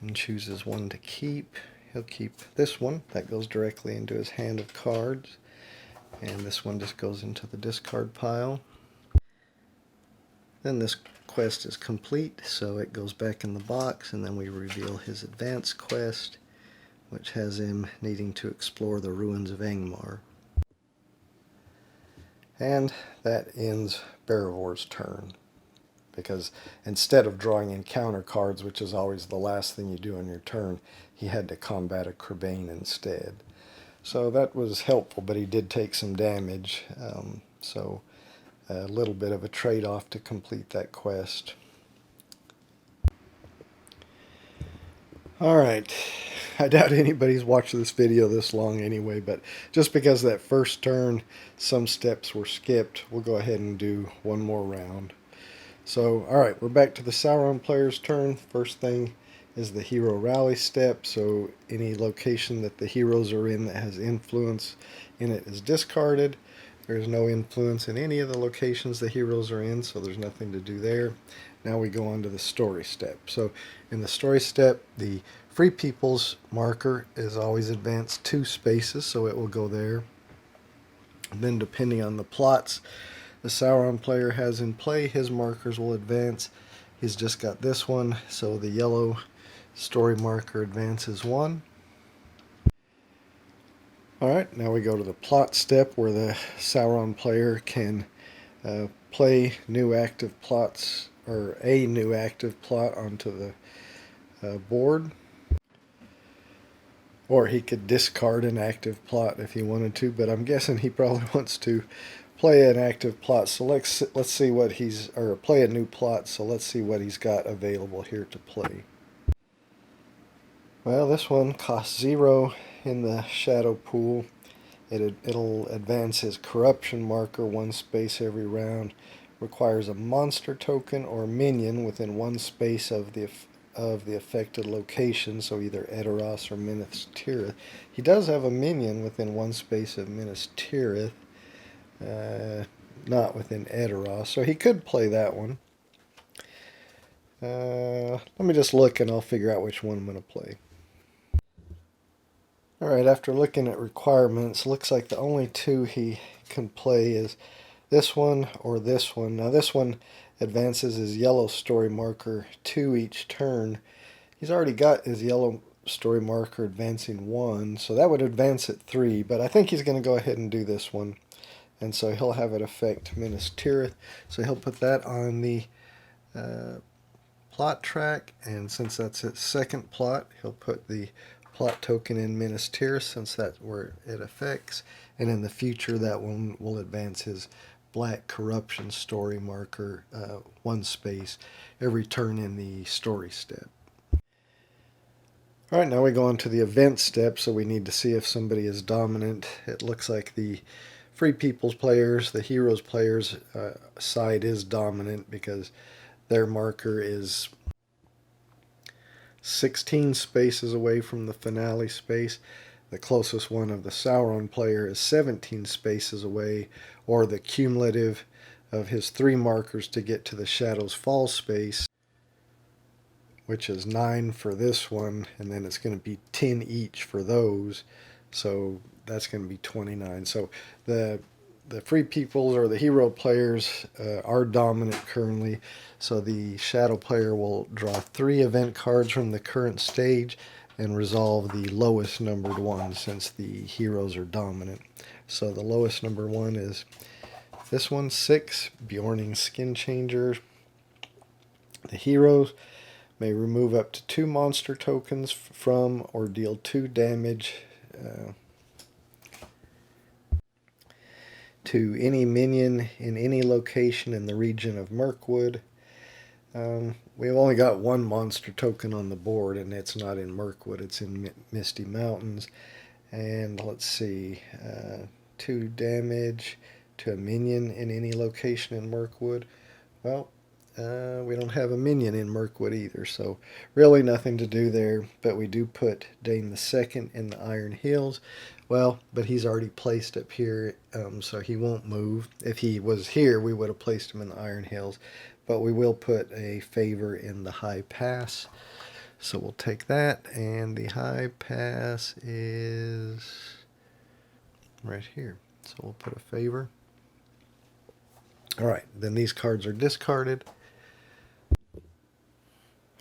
and chooses 1 to keep. He'll keep this one. That goes directly into his hand of cards. And this one just goes into the discard pile. Then this quest is complete, so it goes back in the box, and then we reveal his advanced quest, which has him needing to explore the ruins of Angmar. And that ends Barivore's turn, because instead of drawing encounter cards, which is always the last thing you do on your turn, he had to combat a Crabane instead. So that was helpful, but he did take some damage, so a little bit of a trade-off to complete that quest. Alright, I doubt anybody's watched this video this long anyway, but just because that first turn some steps were skipped, we'll go ahead and do one more round. So, alright, we're back to the Sauron player's turn. First thing is the hero rally step, so any location that the heroes are in that has influence in it is discarded. There's no influence in any of the locations the heroes are in, so there's nothing to do there. Now we go on to the story step. So in the story step, the Free People's marker is always advanced 2 spaces, so it will go there. And then depending on the plots the Sauron player has in play, his markers will advance. He's just got this one, so the yellow story marker advances 1. Alright, now we go to the plot step where the Sauron player can play new active plots or a new active plot onto the board. Or he could discard an active plot if he wanted to, but I'm guessing he probably wants to play an active plot. So let's see what he's, or play a new plot. So let's see what he's got available here to play. Well, this one costs 0 in the shadow pool. It'll advance his corruption marker 1 space every round. Requires a monster token or minion within 1 space of the affected location, so either Edoras or Minas Tirith. He does have a minion within 1 space of Minas Tirith, not within Edoras, so he could play that one. Let me just look and I'll figure out which one I'm going to play. Alright, after looking at requirements, looks like the only 2 he can play is this one or this one. Now this one advances his yellow story marker 2 each turn. He's already got his yellow story marker advancing 1, so that would advance it 3, but I think he's going to go ahead and do this one. And so he'll have it affect Minas Tirith. So he'll put that on the plot track, and since that's its second plot, he'll put the plot token in Minas Tirith since that's where it affects, and in the future that one will advance his black corruption story marker 1 space every turn in the story step. Alright, now we go on to the event step, so we need to see if somebody is dominant. It looks like the Free People's players, the Heroes players side is dominant because their marker is 16 spaces away from the finale space. The closest one of the Sauron player is 17 spaces away, or the cumulative of his 3 markers to get to the Shadows Fall space, which is 9 for this one, and then it's going to be 10 each for those, so that's going to be 29. So the Free Peoples or the Hero players are dominant currently, so the Shadow player will draw 3 event cards from the current stage and resolve the lowest numbered one since the Heroes are dominant. So the lowest number one is this one, 6, Bjorning Skin Changer. The Heroes may remove up to 2 monster tokens from or deal 2 damage to any minion in any location in the region of Mirkwood. We've only got 1 monster token on the board, and it's not in Mirkwood, it's in Misty Mountains. And let's see, 2 damage to a minion in any location in Mirkwood. Well, we don't have a minion in Mirkwood either, so really nothing to do there. But we do put Dane II in the Iron Hills. Well, but he's already placed up here, so he won't move. If he was here, we would have placed him in the Iron Hills. But we will put a favor in the High Pass. So we'll take that, and the High Pass is right here. So we'll put a favor. Alright, then these cards are discarded.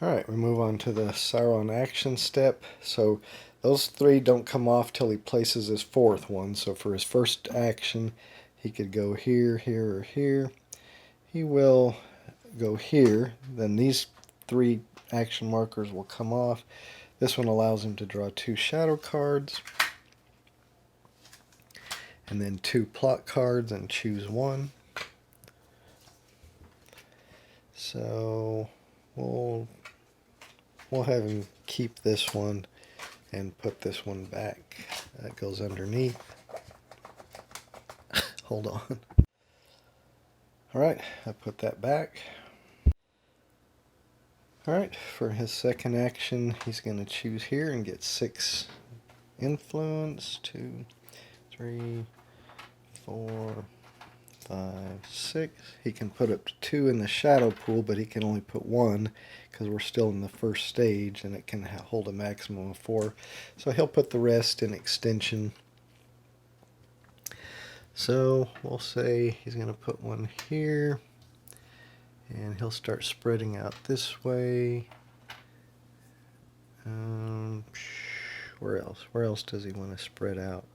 Alright, we move on to the Sauron action step. So those 3 don't come off till he places his 4th one. So for his first action, he could go here, here, or here. He will go here. Then these 3 action markers will come off. This one allows him to draw 2 shadow cards, and then 2 plot cards and choose 1. So we'll have him keep this one and put this one back. That goes underneath. Hold on. Alright, I put that back. Alright, for his second action, he's going to choose here and get 6 influence. 2, 3, 4, 5, 6. He can put up to 2 in the shadow pool, but he can only put 1 because we're still in the first stage, and it can hold a maximum of 4. So he'll put the rest in extension. So we'll say he's going to put 1 here, and he'll start spreading out this way. Where else? Where else does he want to spread out?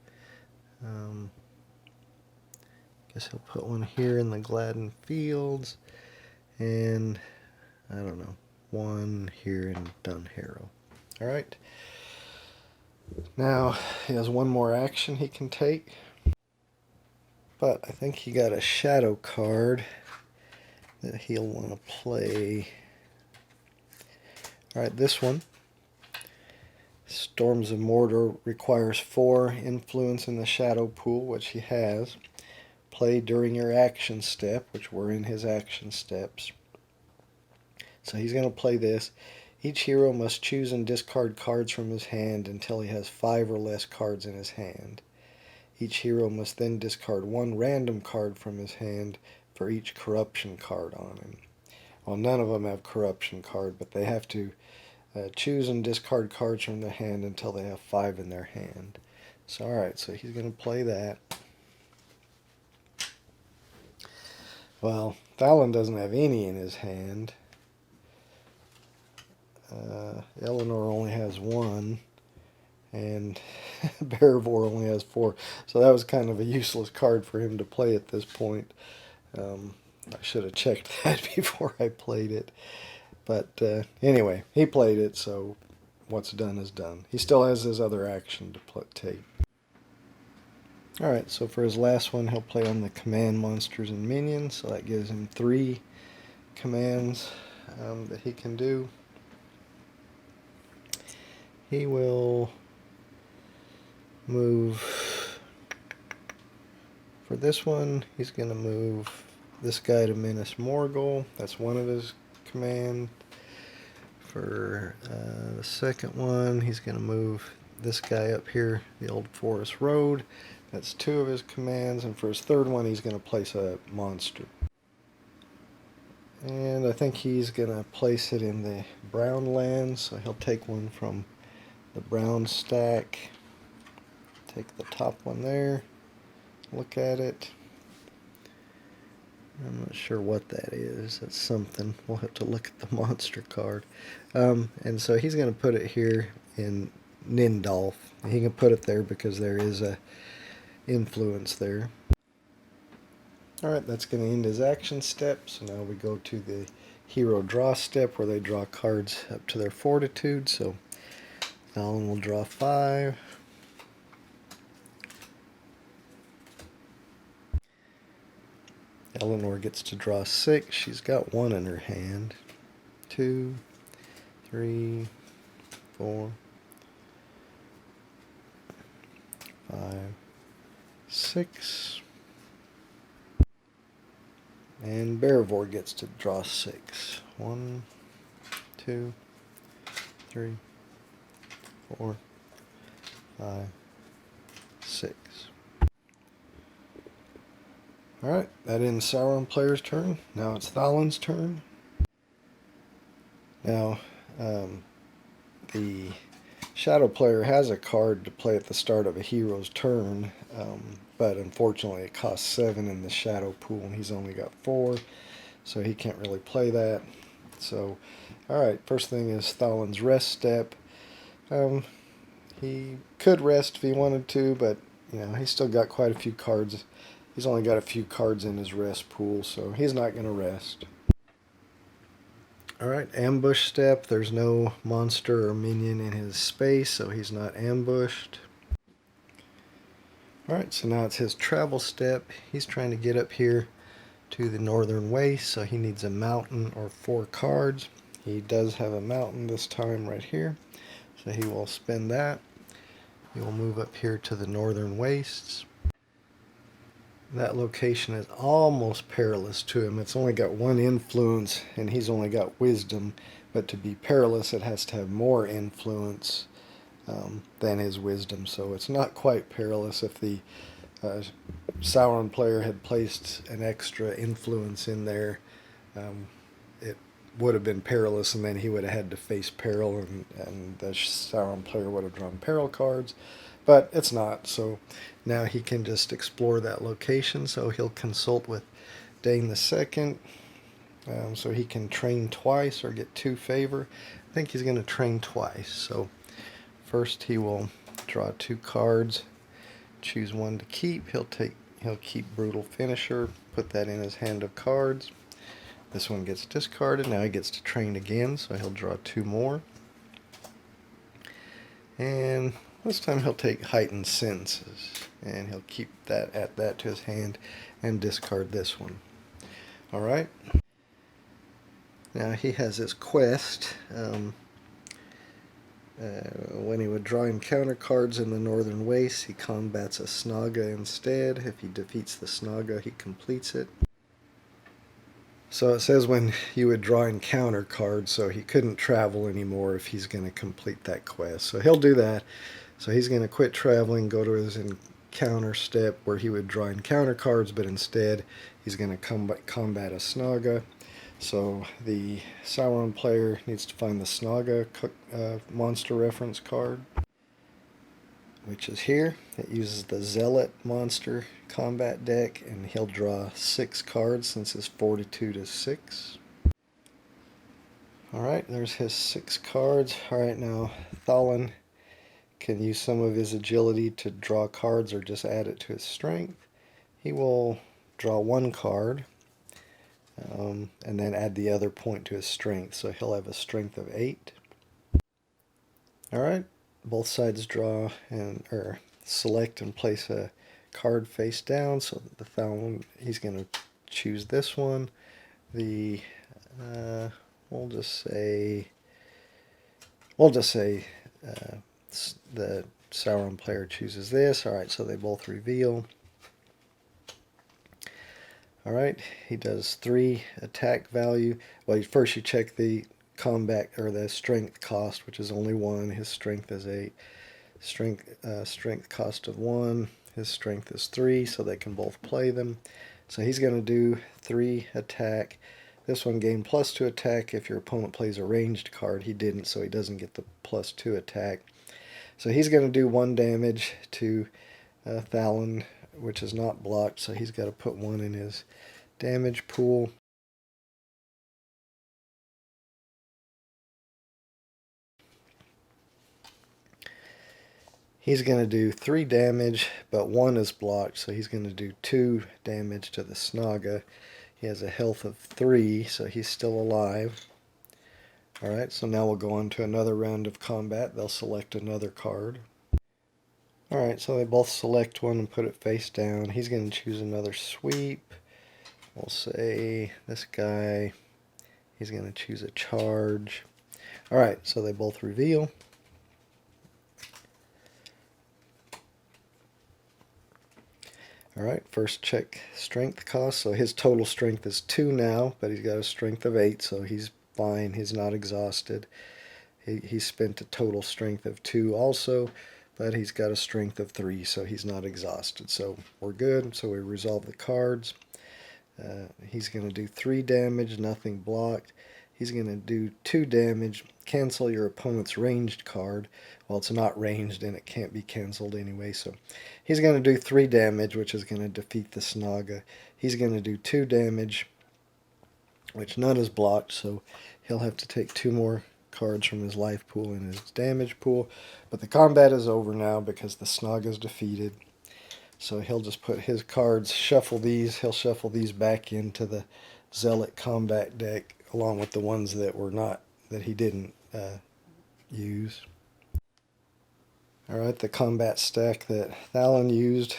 Guess he'll put 1 here in the Gladden Fields, and I don't know, 1 here and done hero. Alright. Now he has one more action he can take. But I think he got a shadow card that he'll want to play. Alright, this one. Storms of Mordor requires 4 influence in the shadow pool, which he has. Play during your action step, which we're in his action steps. So he's going to play this. Each hero must choose and discard cards from his hand until he has 5 or less cards in his hand. Each hero must then discard 1 random card from his hand for each corruption card on him. Well, none of them have corruption card, but they have to choose and discard cards from their hand until they have 5 in their hand. So alright, so he's going to play that. Well, Thalon doesn't have any in his hand. Eleanor only has 1, and Barivor only has 4. So that was kind of a useless card for him to play at this point. I should have checked that before I played it. But anyway, he played it, so what's done is done. He still has his other action to take. Alright, so for his last one, he'll play on the command monsters and minions, so that gives him 3 commands that he can do. He will move, for this one, he's going to move this guy to Menace Morgul. That's one of his commands. For the second one, he's going to move this guy up here, the Old Forest Road. That's 2 of his commands. And for his third one, he's going to place a monster. And I think he's going to place it in the brown lands, so he'll take one from the brown stack. Take the top one there. Look at it. I'm not sure what that is. That's something. We'll have to look at the monster card. And so he's going to put it here in Nindolf. He can put it there because there is a influence there. Alright, that's going to end his action step. So now we go to the hero draw step where they draw cards up to their fortitude. So Alan will draw 5. Eleanor gets to draw 6. She's got 1 in her hand. 2, 3, 4, 5, 6. And Barivor gets to draw 6. 1, 2, 3, 4, 5, 6. Alright, that ends Sauron player's turn. Now it's Thalon's turn. Now, the Shadow player has a card to play at the start of a hero's turn, but unfortunately it costs 7 in the Shadow pool and he's only got 4, so he can't really play that. So, alright, first thing is Thalon's rest step. He could rest if he wanted to, but you know, he's still got quite a few cards. He's only got a few cards in his rest pool, so he's not going to rest. Alright, ambush step. There's no monster or minion in his space, so he's not ambushed. Alright, so now it's his travel step. He's trying to get up here to the northern waste, so he needs a mountain or 4 cards. He does have a mountain this time right here, so he will spend that. He will move up here to the northern wastes. That location is almost perilous to him. It's only got 1 influence and he's only got wisdom, but to be perilous it has to have more influence than his wisdom, so it's not quite perilous. If the Sauron player had placed an extra influence in there, it would have been perilous, and then he would have had to face peril, and the Sauron player would have drawn peril cards. But it's not, so now he can just explore that location. So he'll consult with Dane II, so he can train twice or get 2 favor. I think he's going to train twice. So first he will draw 2 cards, choose 1 to keep. He'll keep Brutal Finisher, put that in his hand of cards. This one gets discarded. Now he gets to train again, so he'll draw 2 more. And this time he'll take heightened senses, and he'll keep add that to his hand and discard this one. Alright. Now he has his quest. When he would draw encounter cards in the Northern Wastes, he combats a Snaga instead. If he defeats the Snaga, he completes it. So it says when you would draw encounter cards, so he couldn't travel anymore if he's going to complete that quest. So he'll do that. So he's going to quit traveling, go to his encounter step where he would draw encounter cards, but instead he's going to combat a Snaga. So the Sauron player needs to find the Snaga monster reference card, which is here. It uses the Zealot monster combat deck, and he'll draw 6 cards since it's 42 to 6. Alright, there's his 6 cards. Alright, now Thalon can use some of his agility to draw cards or just add it to his strength. He will draw 1 card. And then add the other point to his strength, so he'll have a strength of 8. Alright, both sides draw or select and place a card face down, so that the Thalon, he's going to choose this one. The we'll just say the Sauron player chooses this. Alright, so they both reveal. Alright, he does 3 attack value. Well, first you check the combat or the strength cost, which is only 1. His strength is 8. Strength cost of 1. His strength is 3, so they can both play them. So he's going to do 3 attack. This one gained +2 attack if your opponent plays a ranged card. He didn't, so he doesn't get the +2 attack. So he's going to do 1 damage to Thalon, which is not blocked, so he's got to put 1 in his damage pool. He's going to do 3 damage, but 1 is blocked, so he's going to do 2 damage to the Snaga. He has a health of 3, so he's still alive. Alright, so now we'll go on to another round of combat. They'll select another card. Alright, so they both select one and put it face down. He's going to choose another sweep. We'll say this guy, he's going to choose a charge. Alright, so they both reveal. Alright, first check strength cost. So his total strength is 2 now, but he's got a strength of 8, so he's fine. He's not exhausted. He spent a total strength of 2 also, but he's got a strength of 3, so he's not exhausted. So we're good. So we resolve the cards. He's going to do 3 damage, nothing blocked. He's going to do 2 damage, cancel your opponent's ranged card. Well, it's not ranged and it can't be canceled anyway, so he's going to do 3 damage, which is going to defeat the Snaga. He's going to do 2 damage, which none is blocked, so he'll have to take 2 more cards from his life pool and his damage pool. But the combat is over now because the Snaga is defeated. So he'll just put his cards, shuffle these. He'll shuffle these back into the Zealot combat deck, along with the ones that were not, that he didn't use. Alright, the combat stack that Thalon used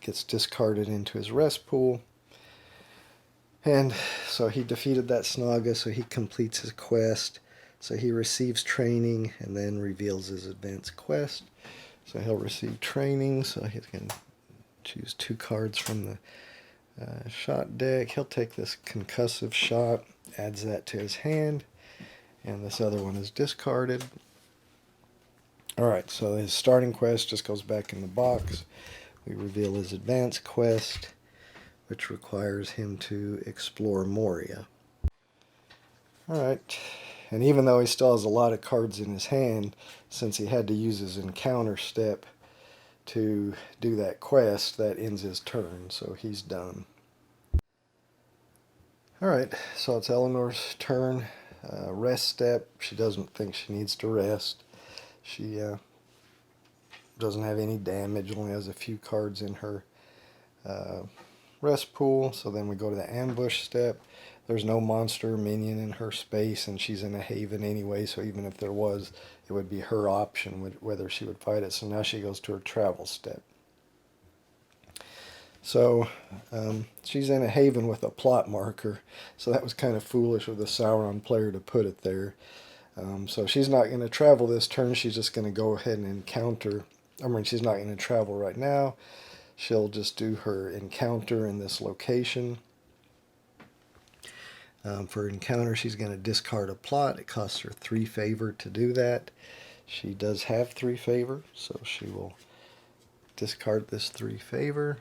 gets discarded into his rest pool. And so he defeated that Snaga, so he completes his quest. So he receives training and then reveals his advanced quest. So he'll receive training, so he's going to choose 2 cards from the shot deck. He'll take this concussive shot, adds that to his hand, and this other one is discarded. Alright, so his starting quest just goes back in the box. We reveal his advanced quest, which requires him to explore Moria. Alright, and even though he still has a lot of cards in his hand, since he had to use his encounter step to do that quest, that ends his turn, so he's done. Alright, so it's Eleanor's turn. Rest step. She doesn't think she needs to rest. She doesn't have any damage, only has a few cards in her rest pool. So then we go to the ambush step. there's no monster or minion in her space, and she's in a haven anyway, so even if there was, it would be her option whether she would fight it. So now she goes to her travel step. So she's in a haven with a plot marker, so that was kind of foolish of the Sauron player to put it there. So she's not going to travel this turn, she's just going to go ahead and encounter. I mean, she's not going to travel right now. She'll just do her encounter in this location. For encounter, she's going to discard a plot. It costs her 3 favor to do that. She does have 3 favor, so she will discard this 3 favor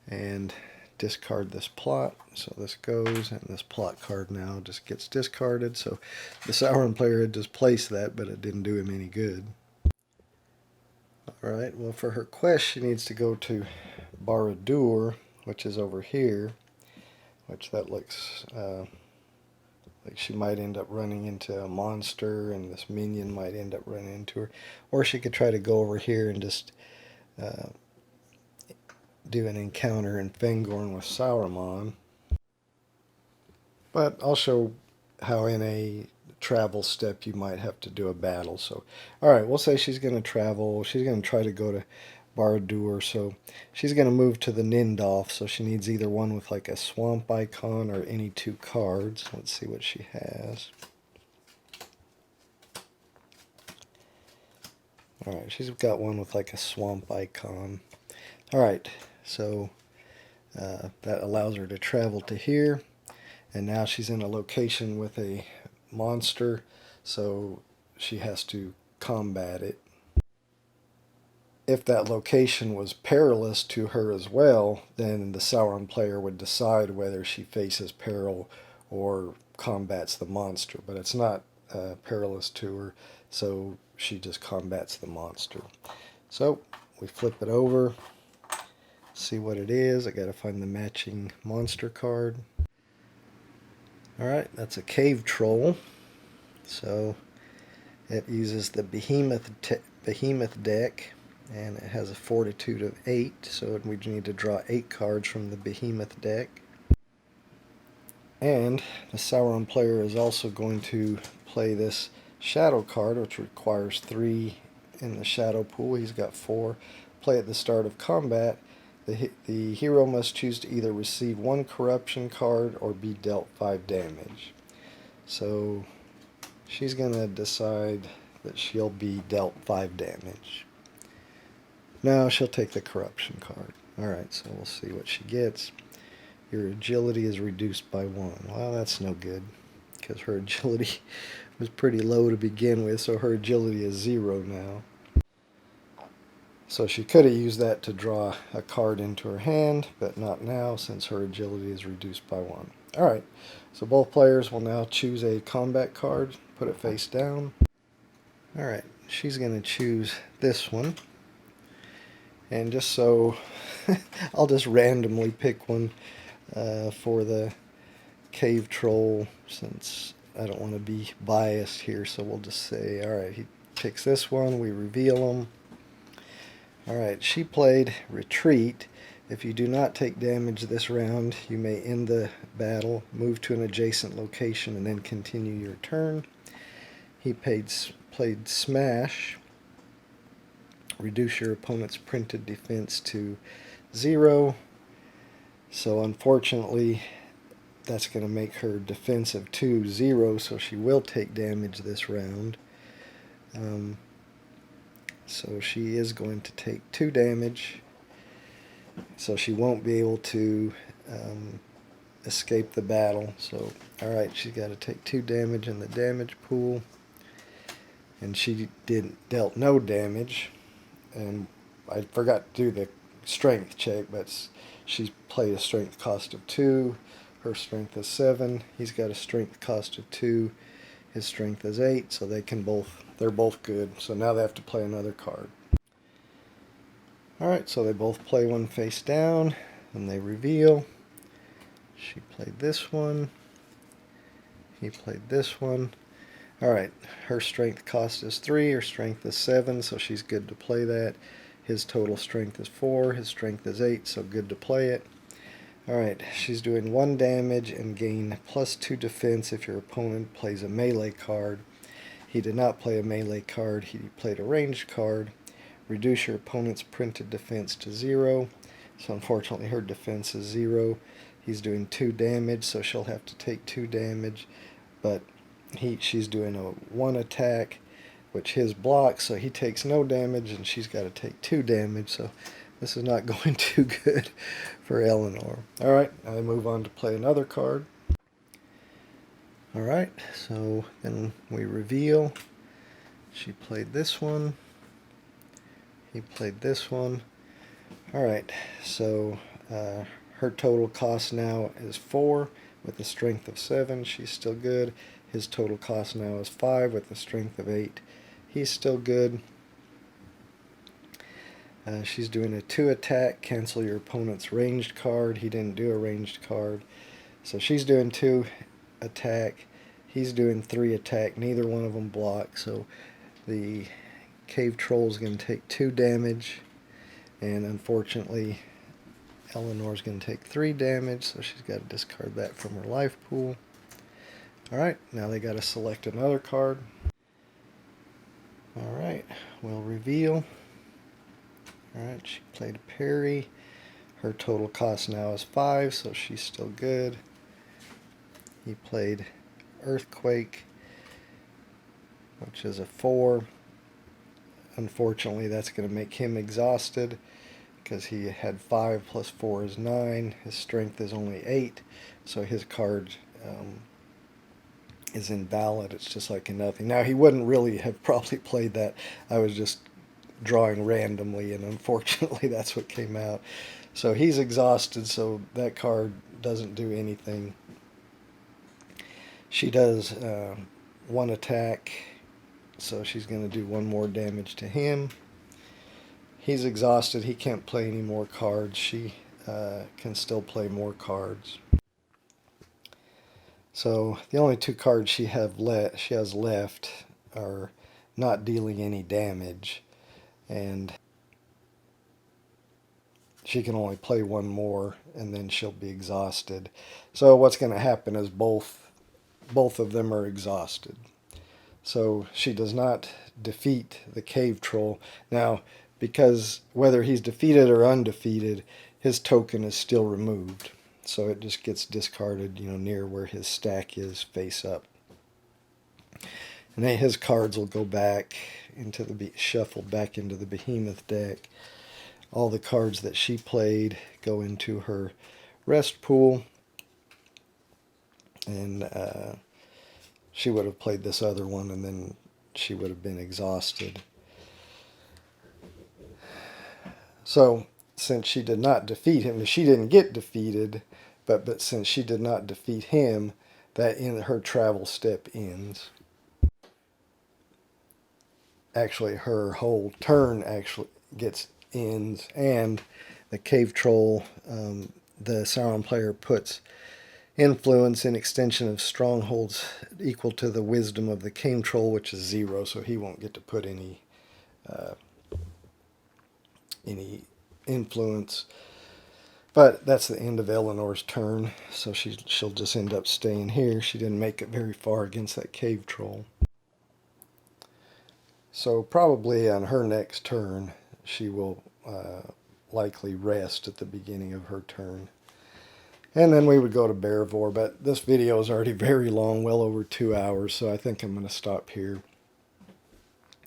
and discard this plot. So this goes, and this plot card now just gets discarded. So the Sauron player had just placed that, but it didn't do him any good. Alright, well, for her quest, she needs to go to Barad-dûr, which is over here, which that looks like she might end up running into a monster, and this minion might end up running into her. Or she could try to go over here and just do an encounter in Fangorn with Sauron. But I'll show how in a travel step you might have to do a battle. So, alright, we'll say she's going to travel. She's going to try to go to Barad-dûr, so she's going to move to the Nindolf, so she needs either one with like a swamp icon or any 2 cards. Let's see what she has. Alright, she's got one with like a swamp icon. Alright, so that allows her to travel to here, and now she's in a location with a monster, so she has to combat it. If that location was perilous to her as well, then the Sauron player would decide whether she faces peril or combats the monster. But it's not perilous to her, so she just combats the monster. So we flip it over, see what it is. I gotta find the matching monster card. Alright, that's a cave troll. So it uses the behemoth deck, and it has a fortitude of 8, so we need to draw 8 cards from the behemoth deck. And the Sauron player is also going to play this shadow card, which requires 3 in the shadow pool. He's got 4. Play at the start of combat. The hero must choose to either receive 1 corruption card or be dealt 5 damage. So she's going to decide that she'll be dealt 5 damage. No, she'll take the corruption card. Alright, so we'll see what she gets. Your agility is reduced by 1. Well, that's no good, because her agility was pretty low to begin with, so her agility is 0 now. So she could have used that to draw a card into her hand, but not now, since her agility is reduced by 1. Alright, so both players will now choose a combat card, put it face down. Alright, she's going to choose this one. And just so, I'll just randomly pick one for the cave troll, since I don't want to be biased here, so we'll just say, alright, he picks this one, we reveal him. Alright, she played Retreat. If you do not take damage this round, you may end the battle, move to an adjacent location, and then continue your turn. He played Smash. Reduce your opponent's printed defense to 0. So unfortunately, that's going to make her defense of 2 0, so she will take damage this round. So she is going to take 2 damage, so she won't be able to escape the battle. So, alright, she's got to take 2 damage in the damage pool, and she dealt no damage. And I forgot to do the strength check, but she's played a strength cost of 2. Her strength is 7. He's got a strength cost of 2. His strength is 8, so they're both good. So now they have to play another card. Alright, so they both play one face down, and they reveal. She played this one. He played this one. Alright, her strength cost is 3, her strength is 7, so she's good to play that. His total strength is 4, his strength is 8, so good to play it. Alright, she's doing 1 damage and gain +2 defense if your opponent plays a melee card. He did not play a melee card, he played a ranged card. Reduce your opponent's printed defense to 0. So unfortunately her defense is 0. He's doing 2 damage, so she'll have to take 2 damage. But she's doing a 1 attack, which his blocks, so he takes no damage, and she's got to take 2 damage. So this is not going too good for Eleanor. Alright, I move on to play another card. Alright, so then we reveal. She played this one. He played this one. Alright, so her total cost now is 4 with a strength of 7. She's still good. His total cost now is 5 with a strength of 8. He's still good. She's doing a 2 attack, cancel your opponent's ranged card. He didn't do a ranged card. So she's doing 2 attack. He's doing 3 attack. Neither one of them block. So the cave troll is going to take 2 damage. And unfortunately, Eleanor's going to take 3 damage. So she's got to discard that from her life pool. Alright, now they got to select another card. Alright, we'll reveal. Alright, she played a parry. Her total cost now is 5, so she's still good. He played Earthquake, which is a 4. Unfortunately, that's going to make him exhausted because he had 5 plus 4 is 9. His strength is only 8, so his card is invalid. It's just like a nothing. Now, he wouldn't really have probably played that. I was just drawing randomly, and unfortunately that's what came out. So he's exhausted, so that card doesn't do anything. She does 1 attack, so she's going to do 1 more damage to him. He's exhausted. He can't play any more cards. She can still play more cards. So the only 2 cards she has left are not dealing any damage, and she can only play 1 more, and then she'll be exhausted. So what's going to happen is both of them are exhausted. So she does not defeat the cave troll. Now, because whether he's defeated or undefeated, his token is still removed. So it just gets discarded, near where his stack is, face up. And then his cards will go back into shuffled back into the behemoth deck. All the cards that she played go into her rest pool. And she would have played this other one, and then she would have been exhausted. So, since she did not defeat him, she didn't get defeated, but since she did not defeat him, that her travel step ends. Actually, her whole turn actually ends, and the cave troll, the Sauron player puts influence in extension of strongholds equal to the wisdom of the cave troll, which is 0, so he won't get to put any influence. But that's the end of Eleanor's turn, so she'll just end up staying here. She didn't make it very far against that cave troll. So probably on her next turn, she will likely rest at the beginning of her turn. And then we would go to Bearvor, but this video is already very long, well over 2 hours, so I think I'm going to stop here.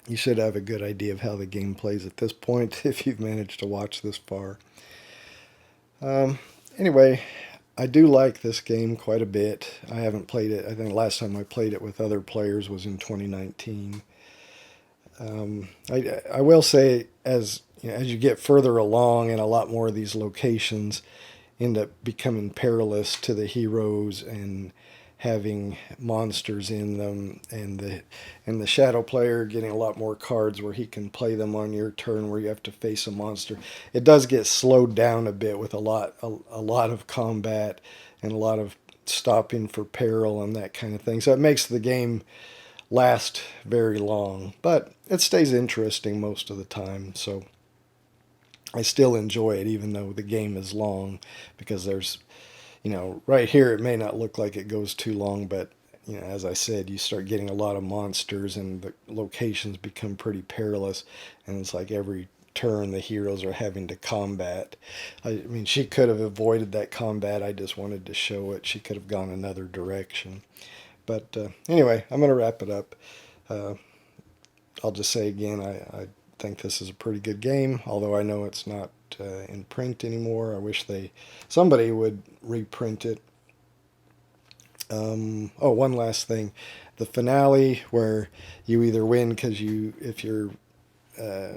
You should have a good idea of how the game plays at this point if you've managed to watch this far. Anyway, I do like this game quite a bit. I haven't played it. I think last time I played it with other players was in 2019. I will say, as you get further along, and a lot more of these locations end up becoming perilous to the heroes and having monsters in them, and the shadow player getting a lot more cards where he can play them on your turn where you have to face a monster. It does get slowed down a bit with a lot of combat and a lot of stopping for peril and that kind of thing. So it makes the game last very long, but it stays interesting most of the time. So I still enjoy it, even though the game is long, because there's right here it may not look like it goes too long, but as I said, you start getting a lot of monsters and the locations become pretty perilous, and it's like every turn the heroes are having to combat. I mean, she could have avoided that combat. I just wanted to show it. She could have gone another direction. But anyway, I'm going to wrap it up. Uh, I'll just say again, I think this is a pretty good game, although I know it's not in print anymore. I wish somebody would reprint it. Oh, one last thing. The finale where you either win because if you're, uh,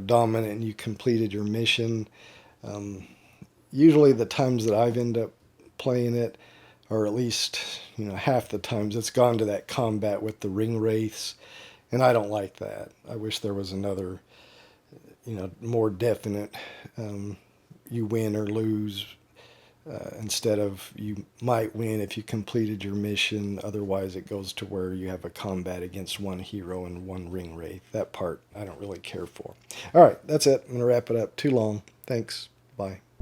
dominant and you completed your mission. Um, Usually the times that I've ended up playing it, or at least, half the times it's gone to that combat with the ring wraiths, and I don't like that. I wish there was another, more definite, um, you win or lose, instead of you might win if you completed your mission. Otherwise, it goes to where you have a combat against one hero and one ring wraith. That part I don't really care for. All right, that's it. I'm going to wrap it up. Too long. Thanks. Bye.